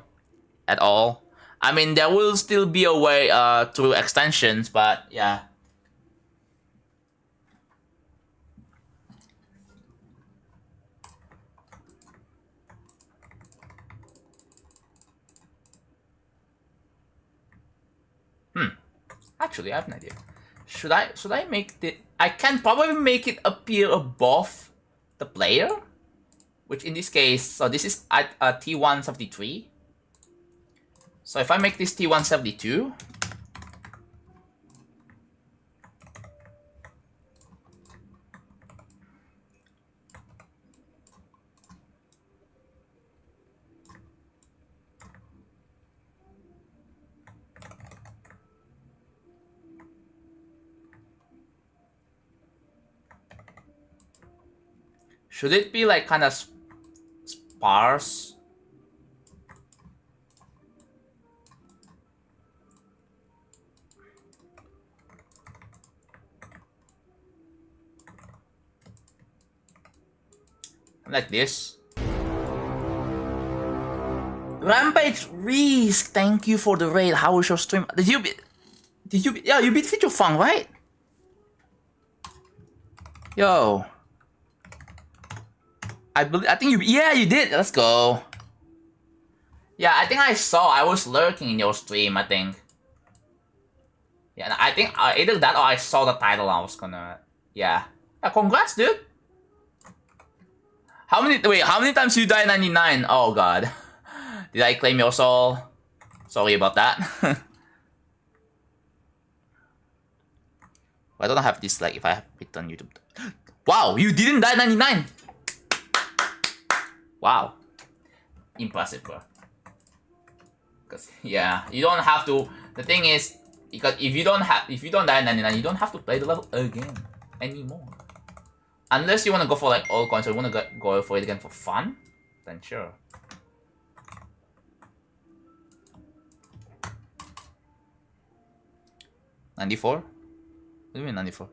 at all. I mean, there will still be a way through extensions, but yeah. Actually, I have an idea. Should I make the... I can probably make it appear above the player, which in this case, so this is at T173. So if I make this T172, should it be like kind of sparse? Like this. Rampage Reese, thank you for the raid. How was your stream? Did you beat yeah, you beat Feature Fang, right? Yo. I think you, yeah, you did. Let's go. Yeah, I think I was lurking in your stream, I think. Yeah, I think either that or I saw the title I was gonna, yeah. Yeah, congrats, dude. How many times you die 99? Oh god. Did I claim your soul? Sorry about that. Why don't I have this, like, if I have it on YouTube? Wow, you didn't die 99! Wow. Impressive, bro. Because, yeah, you don't have to... The thing is, because if you don't die 99, you don't have to play the level again. Anymore. Unless you want to go for, like, all coins, or you want to go for it again for fun, then sure. $94? What do you mean 94?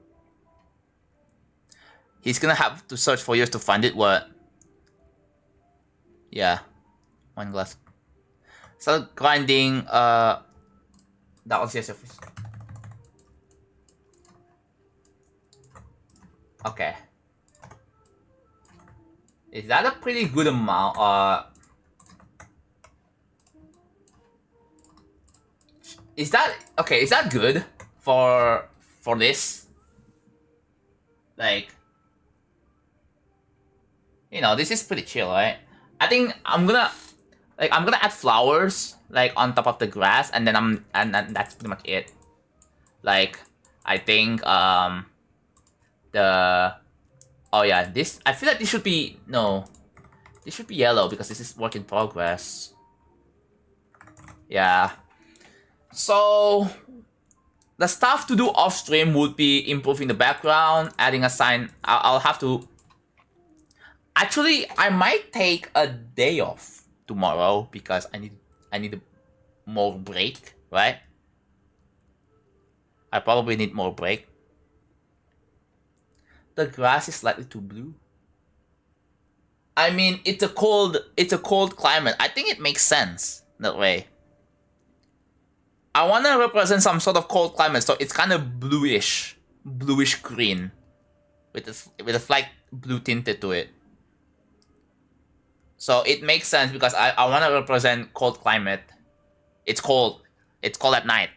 He's gonna have to search for years to find it, what? Yeah. One glass. Start grinding, that was yes, office. Okay. Is that a pretty good amount? Is that okay? Is that good for this? Like, you know, this is pretty chill, right? I think I'm gonna add flowers like on top of the grass, and then that's pretty much it. Like, I think oh yeah, this, I feel like this should be, no, this should be yellow because this is work in progress. Yeah. So the stuff to do off stream would be improving the background, adding a sign. I'll have to. Actually, I might take a day off tomorrow because I need more break, right? I probably need more break. The grass is slightly too blue. I mean, it's a cold climate. I think it makes sense that way. I want to represent some sort of cold climate, so it's kind of bluish green, with a slight blue tinted to it. So it makes sense because I want to represent cold climate. It's cold. It's cold at night.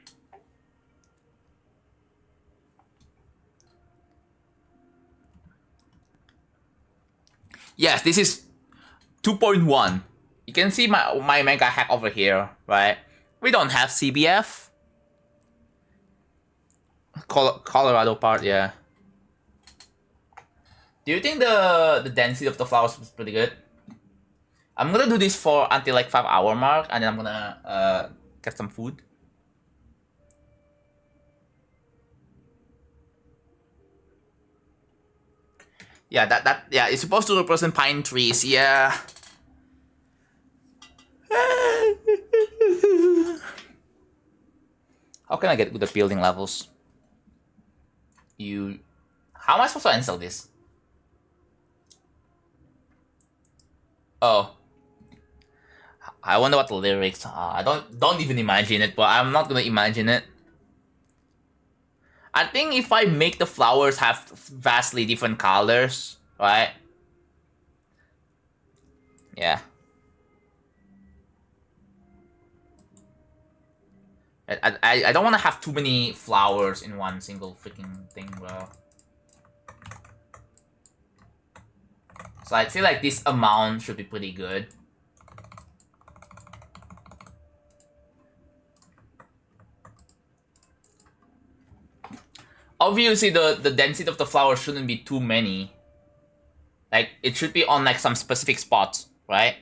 Yes, this is 2.1. You can see my mega hack over here, right? We don't have CBF. Colorado part, yeah. Do you think the density of the flowers was pretty good? I'm gonna do this for until like 5-hour mark, and then I'm gonna get some food. Yeah, yeah, it's supposed to represent pine trees, yeah. How can I get good at building levels? How am I supposed to install this? Oh. I wonder what the lyrics are. I don't even imagine it, but I'm not gonna imagine it. I think if I make the flowers have vastly different colors, right? Yeah. I don't want to have too many flowers in one single freaking thing, bro. So I feel like this amount should be pretty good. Obviously, the density of the flowers shouldn't be too many. Like, it should be on like some specific spots, right?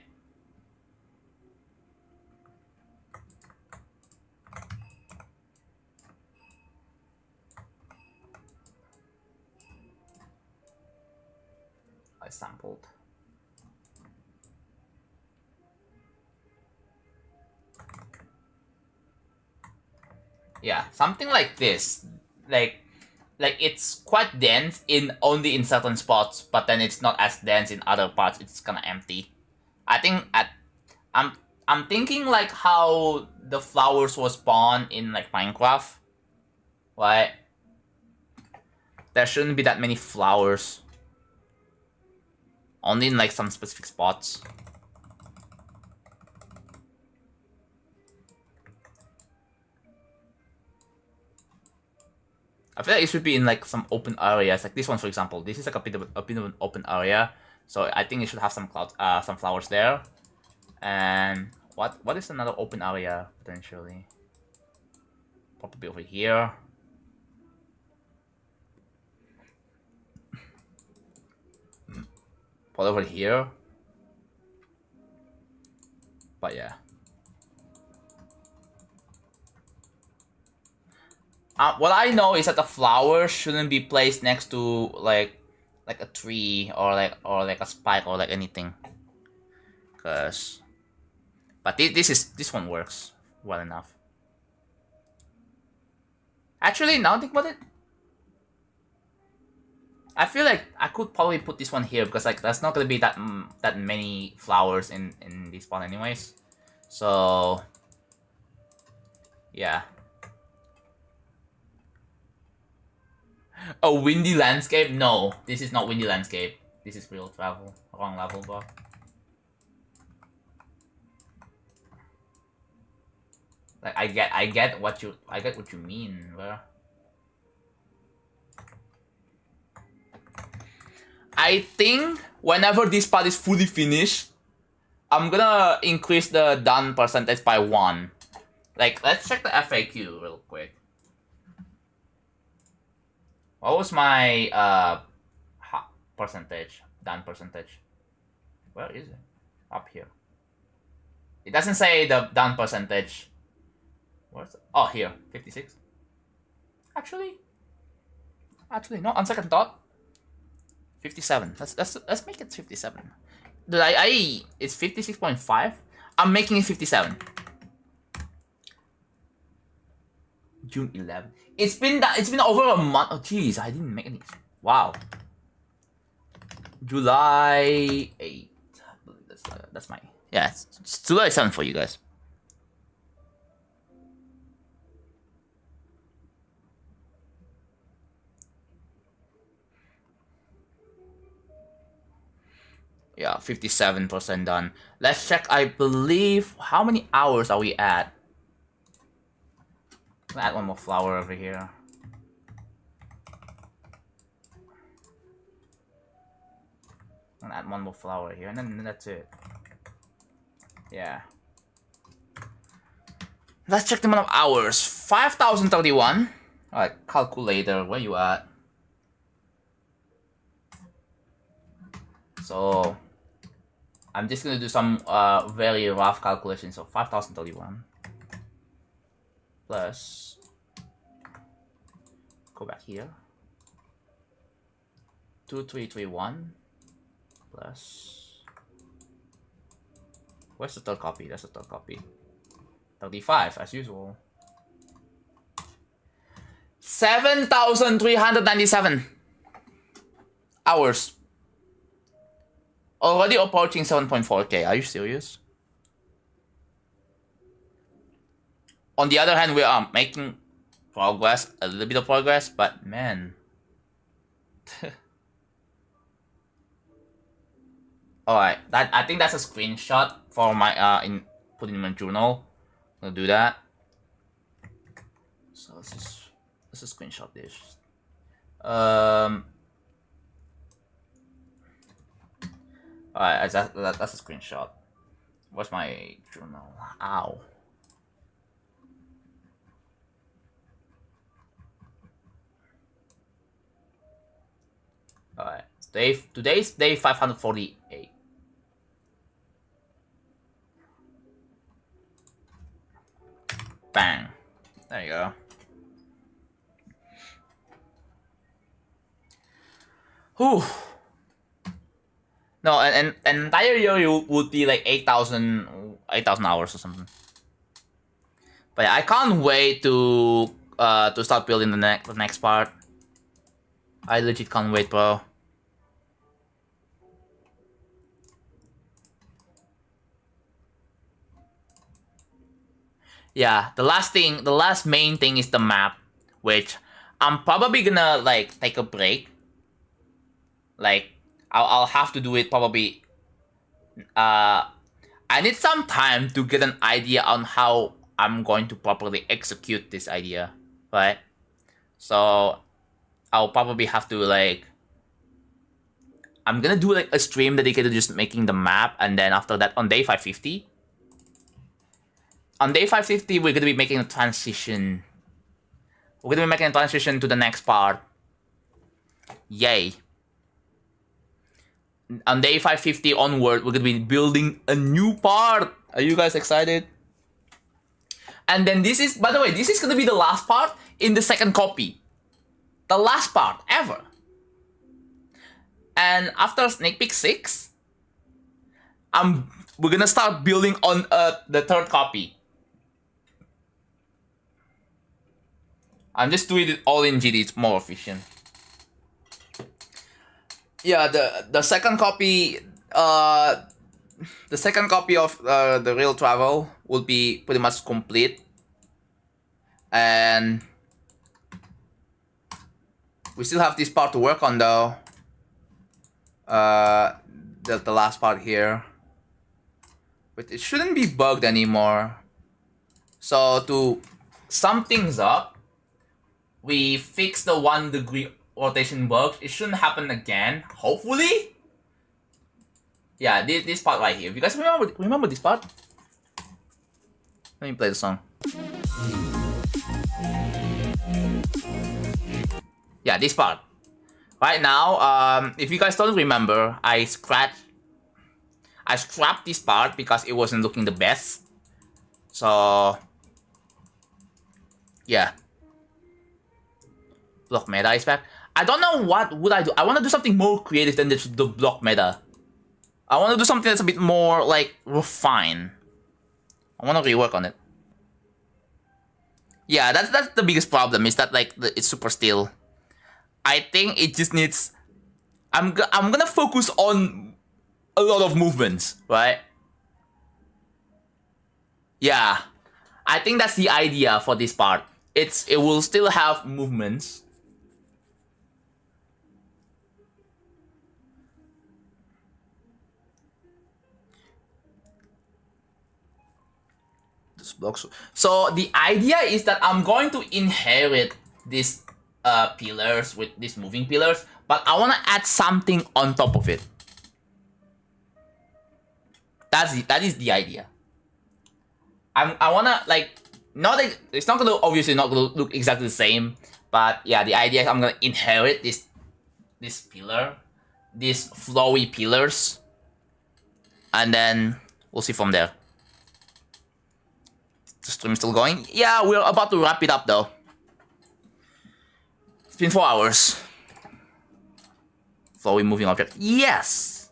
I sampled. Yeah, something like this. Like it's quite dense in only in certain spots, but then it's not as dense in other parts. It's kind of empty. I think I'm thinking like how the flowers was spawned in like Minecraft, right? There shouldn't be that many flowers. Only in like some specific spots. I feel like it should be in like some open areas, like this one for example. This is like a bit of an open area, so I think it should have some some flowers there. And what is another open area potentially? Probably over here. Probably over here. But yeah. What I know is that the flowers shouldn't be placed next to like a tree or like a spike or like anything. But this one works well enough. Actually, now think about it, I feel like I could probably put this one here because like there's not gonna be that many flowers in this spawn anyways. So yeah. A windy landscape? No, this is not windy landscape. This is real travel. Wrong level, bro. Like I get what you mean, bro. I think whenever this part is fully finished, I'm gonna increase the done percentage by 1. Like, let's check the FAQ real quick. What was my percentage? Done percentage. Where is it? Up here. It doesn't say the done percentage. Where's it? Oh, here, 56. Actually, no. On second thought, 57. Let's make it 57. Dude, it's 56.5. I'm making it 57. June 11. It's been over a month. Oh jeez, I didn't make any. Wow. July 8. That's my, yeah. It's July 7 for you guys. Yeah, 57% done. Let's check. I believe, how many hours are we at? I'll add one more flower over here. I'll add one more flower here, and then that's it. Yeah. Let's check the amount of hours. 5,031. Alright, calculator, where you at? So I'm just gonna do some very rough calculation. So 5,031 plus, go back here, 2331 plus, where's the third copy? That's the third copy. 35 as usual. 7,397 hours. Already approaching 7.4k. Are you serious? On the other hand, we are making progress, a little bit of progress, but man. Alright, I think that's a screenshot for my put in my journal. I'll do that. So let's just screenshot this. Alright, that's a screenshot. What's my journal? Ow. Alright, today's day 548. Bang. There you go. Whew. No, an entire year would be like 8,000 hours or something. But yeah, I can't wait to start building the next part. I legit can't wait, bro. Yeah, the last main thing is the map, which I'm probably gonna like take a break. Like I'll have to do it probably. I need some time to get an idea on how I'm going to properly execute this idea, right? So I'll probably have to like. I'm gonna do like a stream dedicated to just making the map, and then after that on day 550. On day 550, we're gonna be making a transition. We're gonna be making a transition to the next part. Yay. On day 550 onward, we're gonna be building a new part. Are you guys excited? And then this is, by the way, this is gonna be the last part in the second copy. The last part ever. And after Sneak Peek 6, we're gonna start building on the third copy. I'm just doing it all in GD, it's more efficient. Yeah, the second copy of the real travel will be pretty much complete. And we still have this part to work on though. The last part here. But it shouldn't be bugged anymore. So to sum things up, we fixed the 1 degree rotation bug. It shouldn't happen again, hopefully. Yeah, this part right here. You guys remember this part? Let me play the song. Yeah, this part. Right now, if you guys don't remember, I scrapped this part because it wasn't looking the best. So yeah. Block meta is back. I don't know what would I do. I want to do something more creative than the block meta. I want to do something that's a bit more like refined. I want to rework on it. Yeah, that's the biggest problem. Is that like it's super still. I think it just needs. I'm gonna focus on a lot of movements, right? Yeah, I think that's the idea for this part. It will still have movements. Blocks. So the idea is that I'm going to inherit these pillars with these moving pillars, but I want to add something on top of it. That is the idea. I want to like it's not gonna obviously not gonna look exactly the same, but yeah, the idea is I'm gonna inherit this pillar, these flowy pillars, and then we'll see from there. The stream still going? Yeah, we're about to wrap it up though. It's been 4 hours. Flowy moving object. Yes!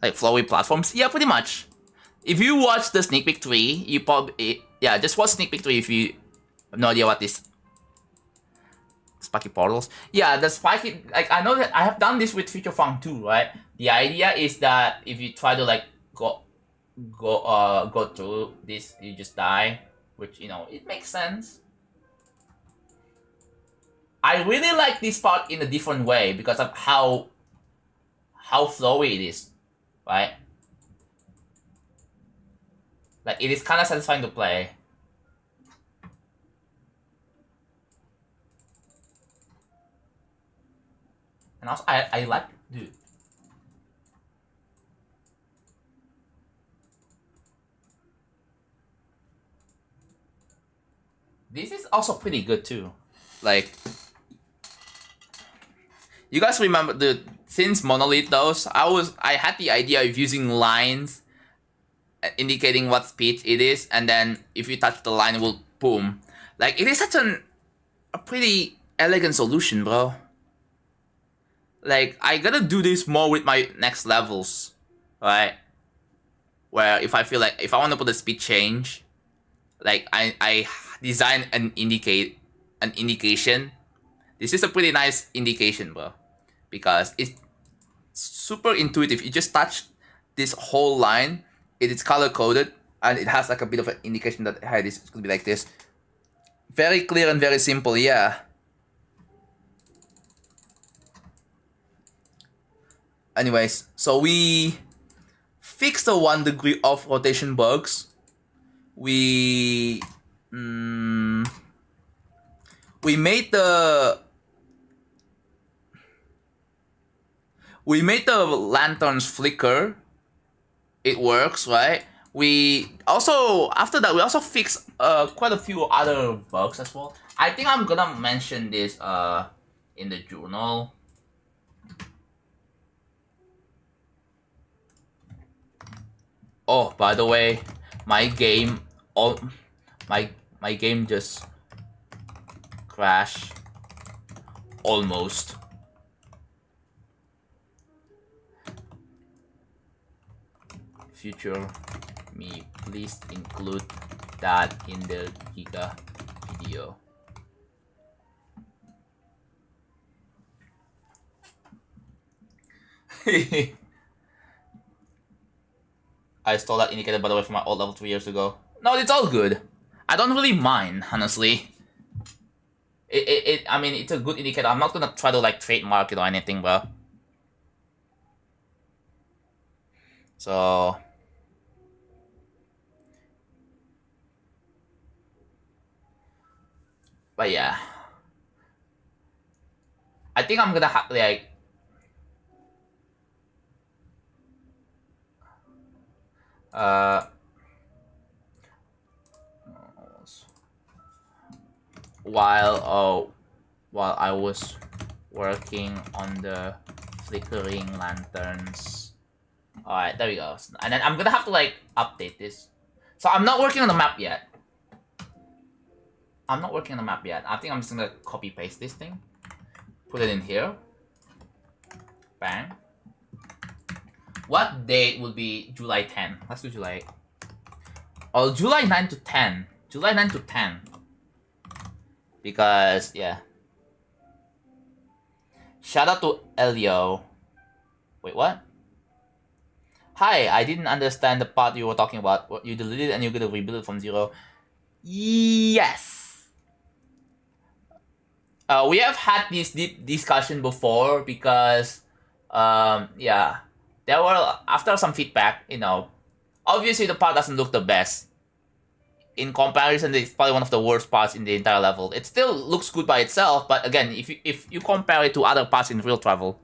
Like flowy platforms? Yeah, pretty much. If you watch the Sneak Peek 3, you probably... Yeah, just watch Sneak Peek 3 if you have no idea what this... Spiky portals. Yeah, the spiky... Like, I know that I have done this with Future Funk too, right? The idea is that if you try to like go through this, you just die, which you know it makes sense. I really like this part in a different way because of how flowy it is, right? Like, it is kind of satisfying to play. And also, I like, dude. This is also pretty good too. Like, you guys remember since Monolith those, I had the idea of using lines indicating what speed it is, and then if you touch the line, it will boom. Like, it is such a pretty elegant solution, bro. Like, I gotta do this more with my next levels, right? Where if I feel like if I want to put a speed change, like I design an indication. This is a pretty nice indication, bro, because it's super intuitive. You just touch this whole line, it is color coded, and it has like a bit of an indication that hey, this is gonna be like this. Very clear and very simple, yeah. Anyways, so we fixed the 1 degree off rotation bugs. We made the lanterns flicker. It works, right? We also, after that, we also fixed quite a few other bugs as well. I think I'm gonna mention this in the journal. Oh, by the way, my game just crashed almost. Future me, please include that in the Giga video. I stole that indicator, by the way, from my old level 3 years ago. No, it's all good. I don't really mind, honestly. I mean, it's a good indicator. I'm not gonna try to like trademark it or anything, bro. So, but yeah, I think I'm gonna have like while I was working on the flickering lanterns. Alright, there we go. And then I'm gonna have to like update this. So I'm not working on the map yet. I think I'm just gonna copy paste this thing. Put it in here. Bang. What date would be July 10? Let's do July. Oh, July 9 to 10. July 9 to 10. Because, yeah. Shout out to Elio. Wait, what? Hi, I didn't understand the part you were talking about. You deleted and you're gonna rebuild it from 0. Yes. We have had this deep discussion before because, yeah, there were, after some feedback, you know, obviously the part doesn't look the best. In comparison, it's probably one of the worst parts in the entire level. It still looks good by itself, but again, if you compare it to other parts in real travel,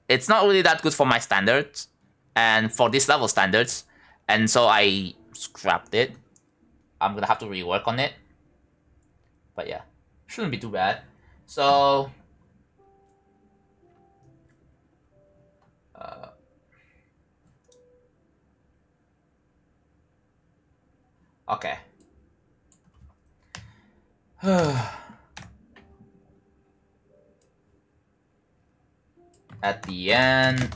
it's not really that good for my standards and for this level standards, and so I scrapped it. I'm gonna have to rework on it, but yeah, shouldn't be too bad. So, okay. At the end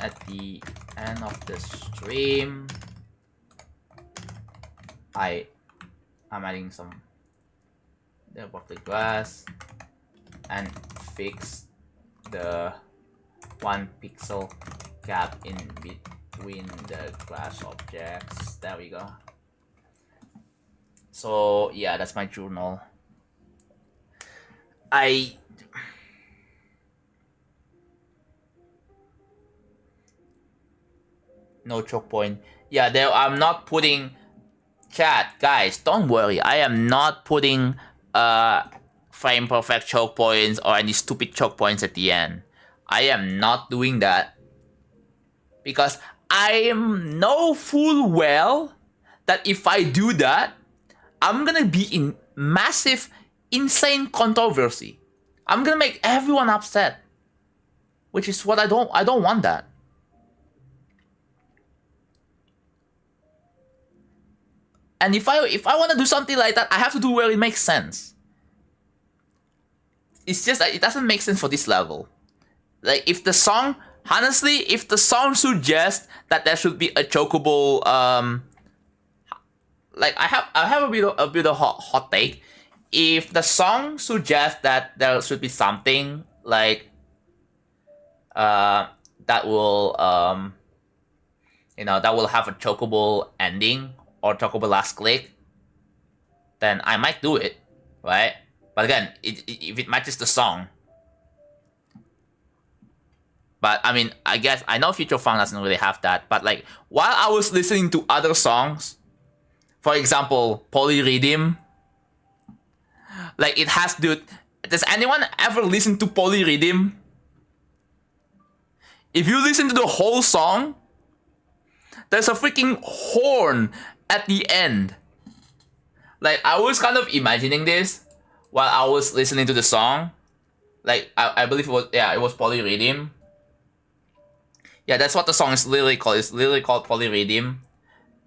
of the stream, I'm adding some the glass and fix the 1 pixel gap in between the glass objects. There we go. So yeah, that's my journal. No choke point. Yeah, there I'm not putting Chat, guys, don't worry. I am not putting frame perfect choke points or any stupid choke points at the end. I am not doing that because I know full well that if I do that, I'm gonna be in massive, insane controversy. I'm gonna make everyone upset, which is what I don't want that. And if I want to do something like that, I have to do where it makes sense. It's just that it doesn't make sense for this level. Like if the song, honestly, if the song suggests that there should be a chokeable, like I have a bit of hot take. If the song suggests that there should be something like that will that will have a chokeable ending or chokeable last click, then I might do it, right? But again, if it matches the song. But I mean, I guess I know Future Funk doesn't really have that. But like while I was listening to other songs, for example, Polyrhythm, like it has dude. Does anyone ever listen to Polyrhythm? If you listen to the whole song, there's a freaking horn at the end. Like I was kind of imagining this while I was listening to the song. Like I believe it was Polyrhythm. Yeah, that's what the song is literally called. It's literally called Polyrhythm.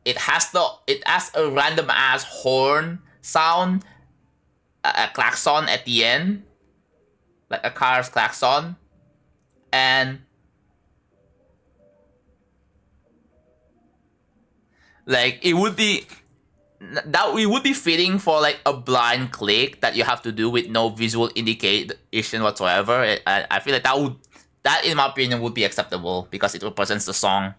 It has a random ass horn sound, a klaxon at the end, like a car's klaxon, and like it would be fitting for like a blind click that you have to do with no visual indication whatsoever. I feel like that in my opinion would be acceptable because it represents the song.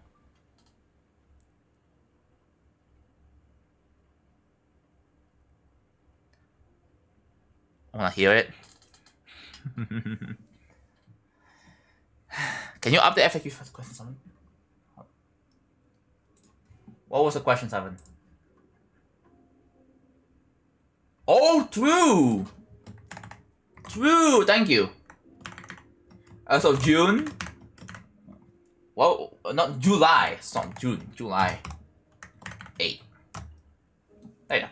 I wanna hear it. Can you update FAQ for question 7? What was the question 7? Oh, true! True, thank you. As of June? Well, not July. It's not June. July 8. There you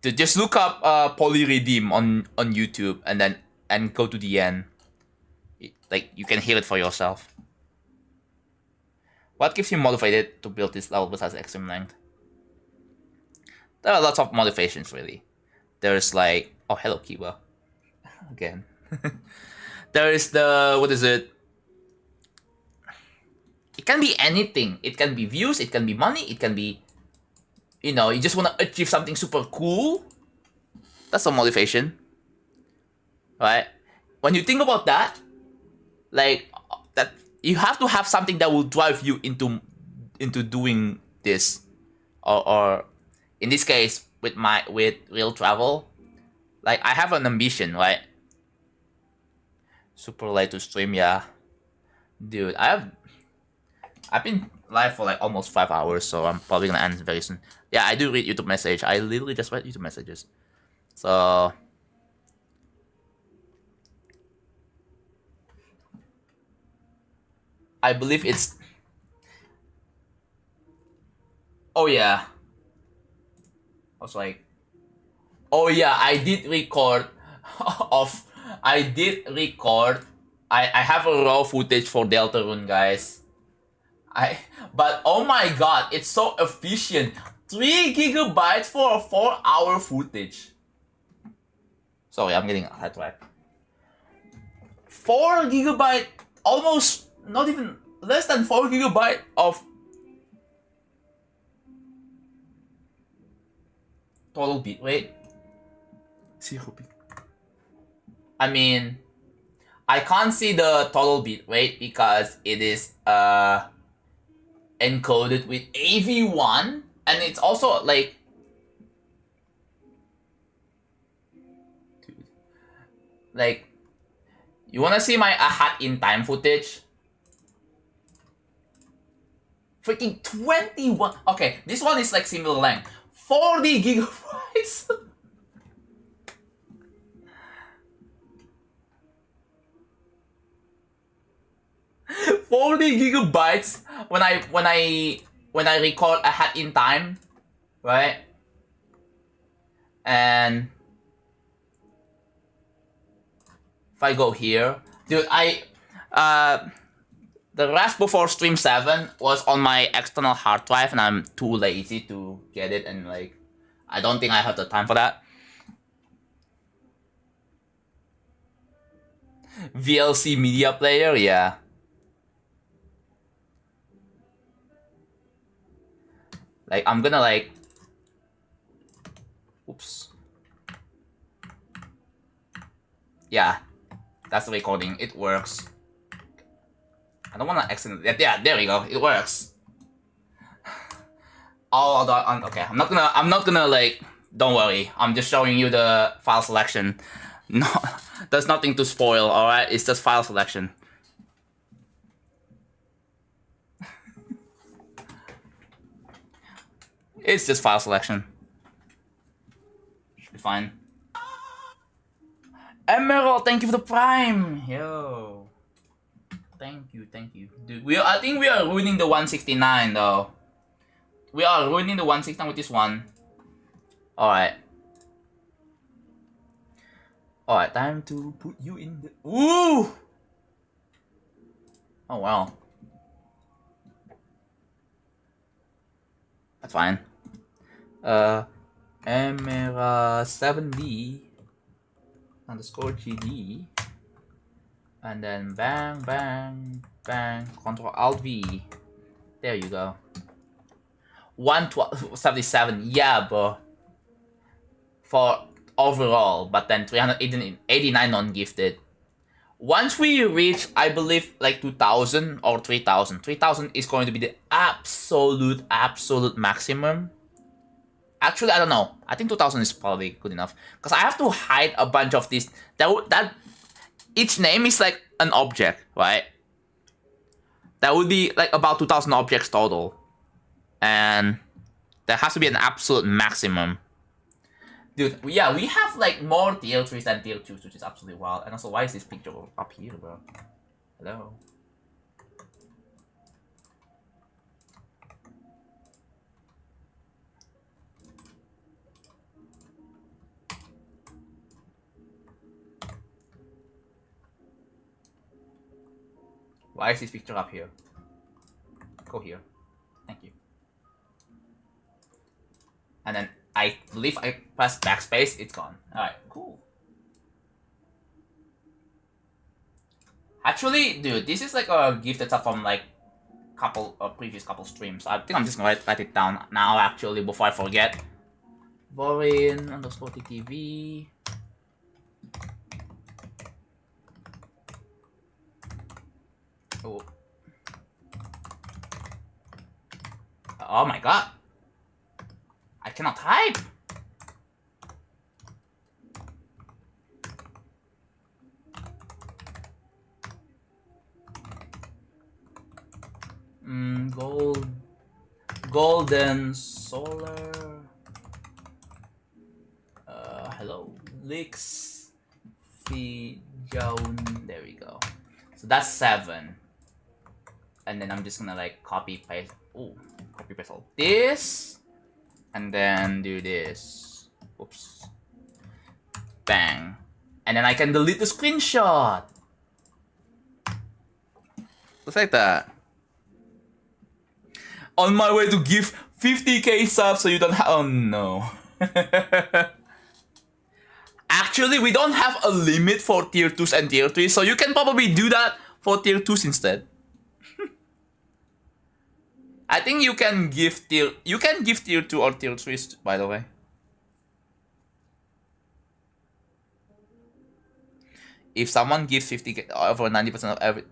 go. Just look up Polyrhythm on YouTube and go to the end. Like you can hear it for yourself. What gives you motivated to build this level besides extreme length? There are lots of motivations really. There's like hello Kiba. Again. There is what is it? It can be anything. It can be views, it can be money, it can be you just want to achieve something super cool. That's a motivation. Right? When you think about that, like that you have to have something that will drive you into doing this. Or in this case with real travel, like I have an ambition, right? Super late to stream, yeah. Dude, I've been live for like almost 5 hours, so I'm probably gonna end very soon. Yeah, I do read YouTube message. I literally just read YouTube messages. So I believe it's oh yeah. I was like, oh yeah, I did record I have a raw footage for Deltarune, guys. But oh my god, it's so efficient. 3 gigabytes for a 4-hour footage. Sorry, I'm getting sidetracked. 4 gigabyte, almost not even less than 4 gigabyte of total bitrate. I mean, I can't see the total bitrate because it is encoded with AV1, and it's also like, dude, like, you wanna see my hat in time footage? Freaking 21. Okay, this one is like similar length. 40 gigabytes. 40 gigabytes when I record ahead in time, right? And if I go here, dude, the rest before stream 7 was on my external hard drive, and I'm too lazy to get it, and like I don't think I have the time for that. VLC media player, yeah. Like I'm gonna like, oops. Yeah, that's the recording. It works. I don't wanna accidentally. Yeah, there we go. It works. Oh, okay. I'm not gonna like. Don't worry. I'm just showing you the file selection. No, there's nothing to spoil. All right, it's just file selection. It's just file selection. Should be fine. Emerald, thank you for the prime. Yo. Thank you. Dude, I think we are ruining the 169 though. We are ruining the 169 with this one. Alright. Alright, time to put you in the... Ooh! Oh wow. That's fine. Emera 7D underscore GD, and then bang bang bang, Control Alt V. There you go. 177, yeah, bro. For overall, but then 389 non-gifted. Once we reach, I believe, like 2,000 or 3,000. 3,000 is going to be the absolute maximum. Actually, I don't know. I think 2,000 is probably good enough. Because I have to hide a bunch of these. That each name is like an object, right? That would be like about 2,000 objects total. And there has to be an absolute maximum. Dude, yeah, we have like more tier 3s than tier 2s, which is absolutely wild. And also, why is this picture up here, bro? Hello? Why is this picture up here? Go here. Thank you. And then I believe I press backspace, it's gone. Alright, cool. Actually, dude, this is like a gift that's up from like previous couple streams. I think I'm just gonna write it down now actually before I forget. Borin underscore TTV. Oh. Oh my god. I cannot type. Golden solar. Hello. Lix. Fijaun. There we go. So that's 7. And then I'm just gonna like copy paste. Oh, copy paste all this. And then do this. Oops. Bang. And then I can delete the screenshot. Looks like that. On my way to give 50k subs so you don't have... Oh no. Actually, we don't have a limit for tier 2s and tier 3s, so you can probably do that for tier 2s instead. I think you can give tier 2 or tier 3s, by the way. If someone gives 50k, over 90% of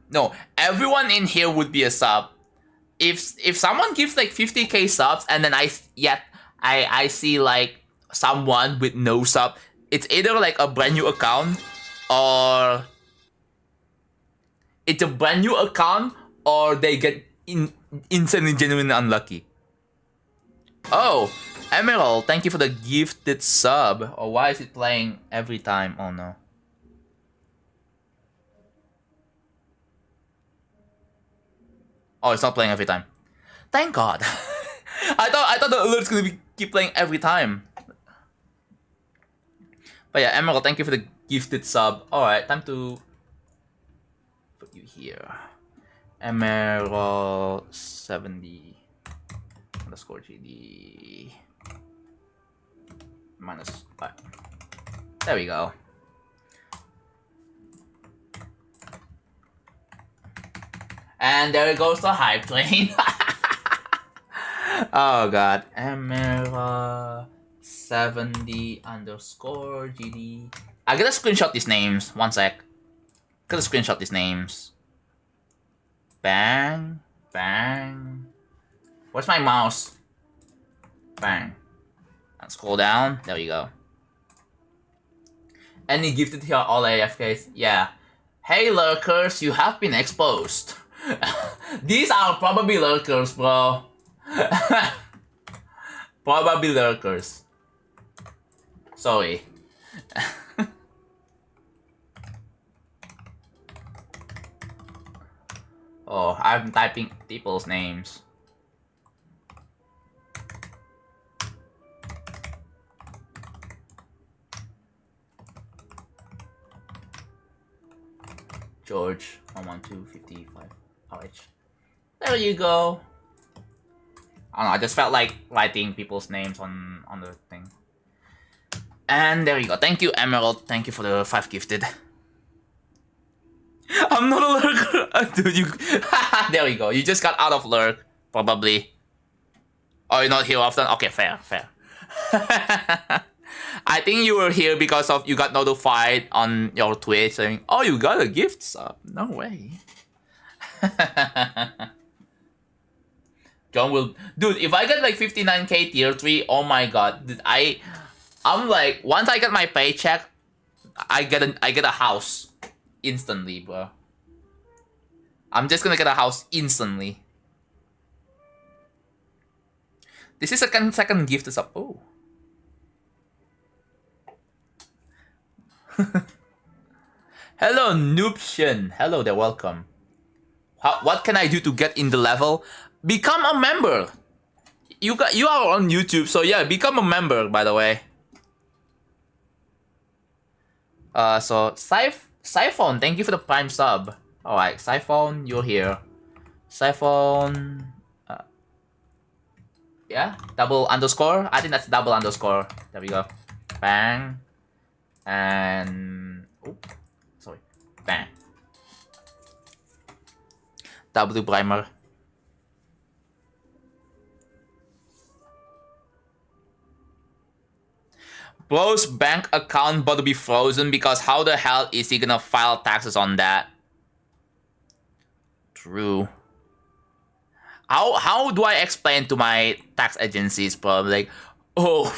everyone in here would be a sub. If someone gives like 50k subs and then I see like someone with no sub, it's either like a brand new account or they get insanely genuinely unlucky. Oh, Emerald, thank you for the gifted sub. Oh, why is it playing every time? Oh no. Oh, it's not playing every time. Thank God. I thought the alert's gonna keep playing every time. But yeah, Emerald, thank you for the gifted sub. Alright, time to put you here. Emerald 70 underscore GD minus 5. There we go. And there goes the hype train. Oh god. Emerald 70 underscore GD. I gotta screenshot these names. One sec. Gotta screenshot these names. Bang. Bang. Where's my mouse? Bang. And scroll down. There you go. Any gifted here, all AFKs? Yeah. Hey lurkers, you have been exposed. These are probably lurkers, bro. Probably lurkers. Sorry. Oh, I'm typing people's names. George 11255 RH. There you go. I don't know, I just felt like writing people's names on the thing. And there you go. Thank you, Emerald. Thank you for the 5 gifted. I'm not a lurker. Dude, you... There we go. You just got out of lurk, probably. Oh, you're not here often? Okay, fair, fair. I think you were here because of you got notified on your Twitch saying, oh, you got a gift sub. No way. John will... Dude, if I get like 59k tier 3, oh my god. Dude, I'm like, once I get my paycheck, I get a house instantly, bro. I'm just gonna get a house instantly. This is a second gift sub. Oh. Hello, Noobshin. Hello there, welcome. What can I do to get in the level? Become a member. You are on YouTube, so yeah, become a member. By the way. So Siphon, thank you for the Prime sub. All right, Siphon, you're here. Siphon. Yeah, double underscore. I think that's double underscore. There we go. Bang. And oh, sorry, bang. W primer. Bro's bank account about to be frozen because how the hell is he gonna file taxes on that? True. How do I explain to my tax agencies, bro? Like, oh.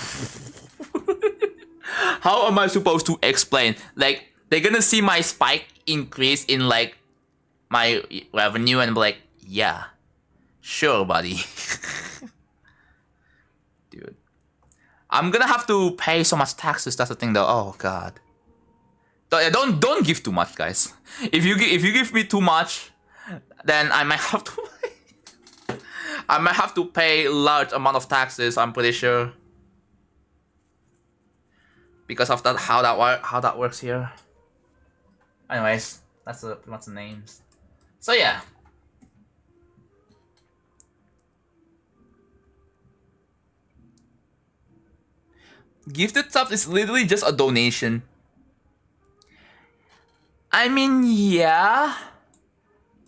How am I supposed to explain? Like, they're gonna see my spike increase in, like, my revenue and be like, yeah, sure, buddy. Dude. I'm gonna have to pay so much taxes, that's the thing though. Oh, God. Don't give too much, guys. If you give me too much, then I might have to... I might have to pay large amount of taxes, I'm pretty sure. Because of that, how that works here. Anyways, that's the names. So yeah. Gifted subs is literally just a donation. I mean, yeah.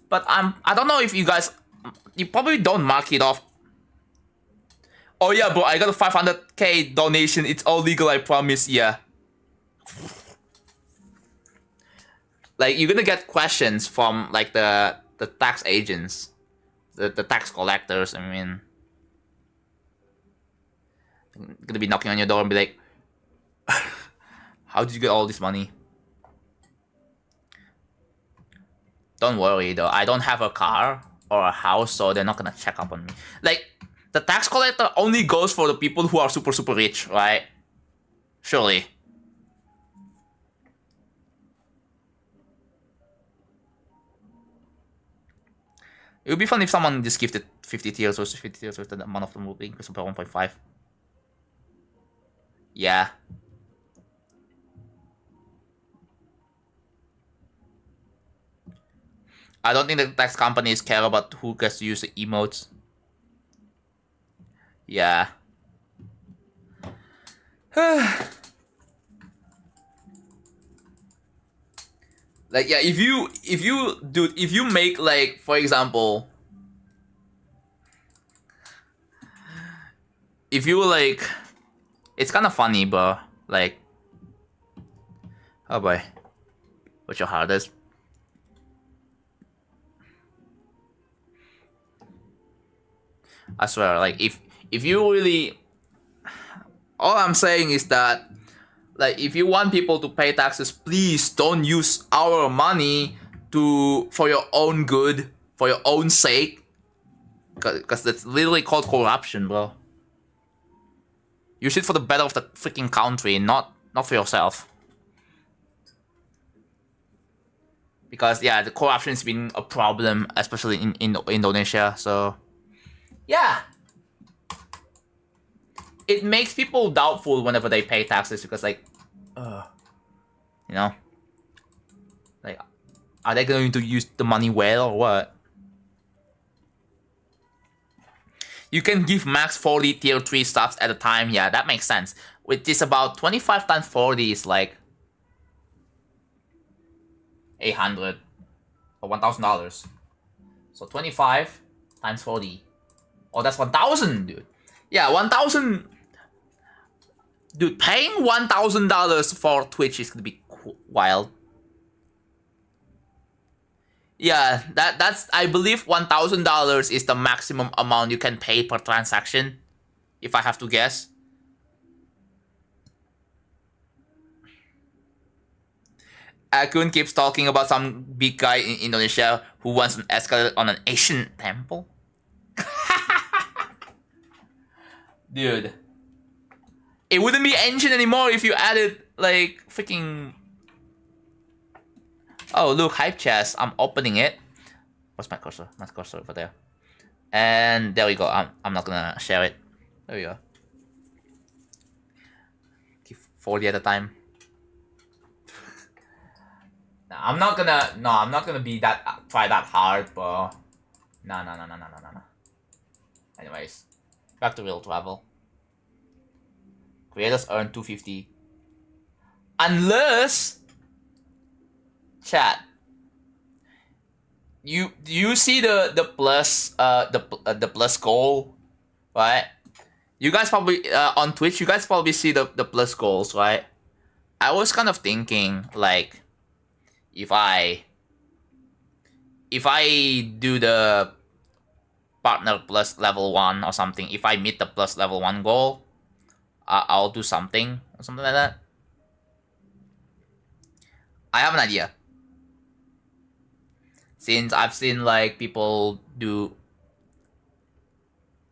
But I don't know if you guys, you probably don't mark it off. Oh yeah, bro, I got a 500k donation. It's all legal, I promise. Yeah. Like, you're gonna get questions from, like, the tax agents. The tax collectors, I mean. I'm gonna be knocking on your door and be like, how did you get all this money? Don't worry though, I don't have a car or a house, so they're not gonna check up on me. Like, the tax collector only goes for the people who are super, super rich, right? Surely. It would be fun if someone just gifted 50 tiers or 50 tiers with the amount of them will be increased by 1.5. Yeah. I don't think the tax companies care about who gets to use the emotes. Yeah. Like, yeah, if you make, like, for example, if you, like, it's kind of funny, but, like, oh boy, what's your hardest? I swear, like, if you really, all I'm saying is that, like, if you want people to pay taxes, please don't use our money for your own good, for your own sake, because that's literally called corruption, bro. Use it for the better of the freaking country, not for yourself. Because, yeah, the corruption's been a problem, especially in Indonesia. So, yeah, it makes people doubtful whenever they pay taxes because, like, you know, like, are they going to use the money well or what? You can give max 40 tier 3 stuffs at a time. Yeah, that makes sense. Which is about 25 times 40 is like 800 or $1,000. So 25 times 40. Oh, that's 1,000, dude. Yeah, 1,000. Dude, paying $1,000 for Twitch is gonna be wild. Yeah, that's I believe $1,000 is the maximum amount you can pay per transaction, if I have to guess. Akun keeps talking about some big guy in Indonesia who wants an escalator on an Asian temple. Dude. It wouldn't be ancient anymore if you added, like, freaking... Oh, look, hype chest. I'm opening it. What's my cursor? My cursor over there. And there we go. I'm not gonna share it. There we go. Give 40 at a time. I'm not gonna be that, try that hard, bro. No. Anyways, back to real travel. Creators earn 250. Unless, chat, you see the plus the plus goal, right? You guys probably on Twitch, you guys probably see the plus goals, right? I was kind of thinking, like, if I do the partner plus level 1 or something, if I meet the plus level 1 goal, I'll do something or something like that. I have an idea. Since I've seen, like, people do...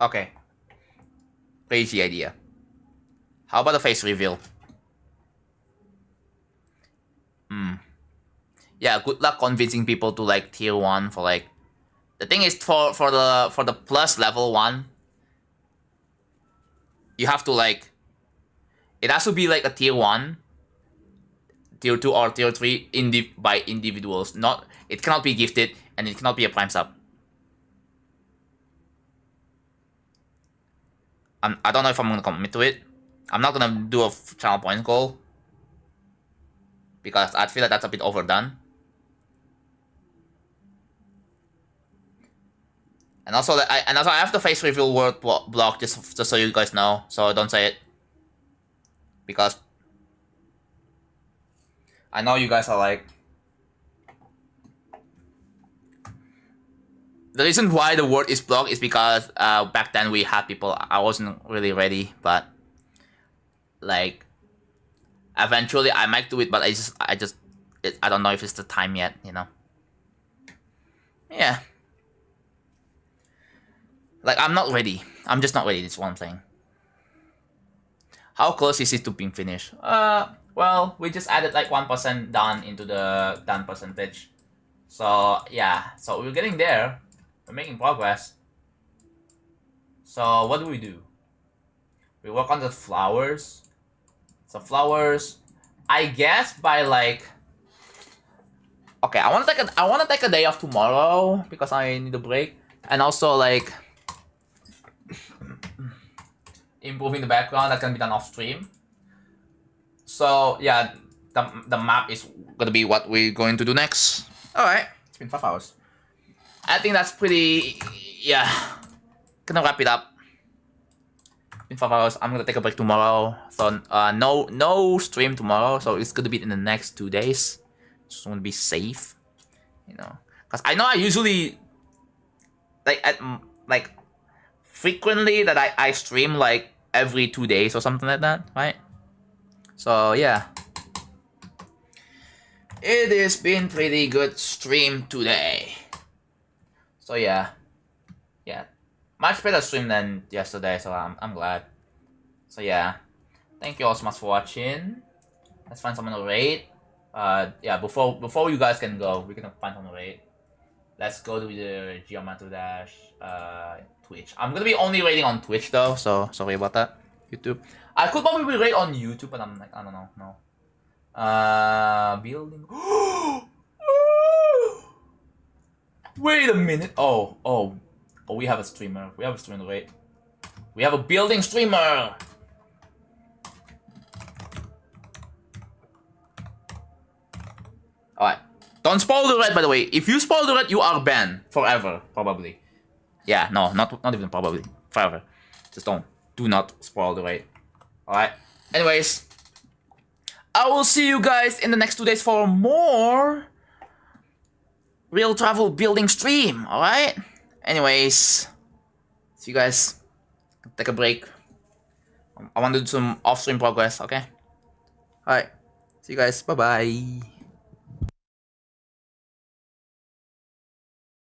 Okay. Crazy idea. How about a face reveal? Yeah, good luck convincing people to, like, tier 1 for, like... The thing is, for the plus level 1, you have to, like... It has to be, like, a tier 1, tier 2, or tier 3 by individuals. It cannot be gifted, and it cannot be a prime sub. I don't know if I'm gonna commit to it. I'm not gonna do a channel points goal, because I feel like that's a bit overdone. And also, I have the face reveal word block just so you guys know, so don't say it. Because I know you guys are like... The reason why the word is blocked is because back then we had people... I wasn't really ready, but... Like... Eventually I might do it, but I don't know if it's the time yet, you know? Yeah. Like, I'm not ready. I'm just not ready. That's what I'm saying. How close is it to being finished? Well, we just added like 1% done into the done percentage. So yeah, so we're getting there. We're making progress. So what do? We work on the flowers. So flowers, I guess by like. Okay, I wanna take a day off tomorrow because I need a break, and also like improving the background that can be done off stream. So yeah, the map is gonna be what we're going to do next. All right, it's been 5 hours. I think that's pretty. Yeah, gonna wrap it up. In 5 hours, I'm gonna take a break tomorrow. So no stream tomorrow. So it's gonna be in the next 2 days. Just want to be safe, you know. Cause I know I usually like frequently that I stream like every 2 days or something like that, right? So yeah, it has been pretty good stream today. So yeah, much better stream than yesterday. So I'm glad. So yeah, thank you all so much for watching. Let's find someone to rate. Yeah, before you guys can go, we can find someone to rate. Let's go to the Geometry Dash Twitch. I'm gonna be only rating on Twitch though, so sorry about that. YouTube. I could probably rate on YouTube, but I'm like, I don't know. No. Building. Wait a minute. Oh, we have a streamer. We have a streamer. Wait. We have a building streamer. Alright. Don't spoil the red, by the way. If you spoil the red, you are banned forever, probably. Yeah, no, not even probably. Forever. Just don't. Do not spoil the red. Alright. Anyways, I will see you guys in the next 2 days for more real travel building stream. Alright? Anyways, see you guys. Take a break. I want to do some off-stream progress, okay? Alright. See you guys. Bye-bye.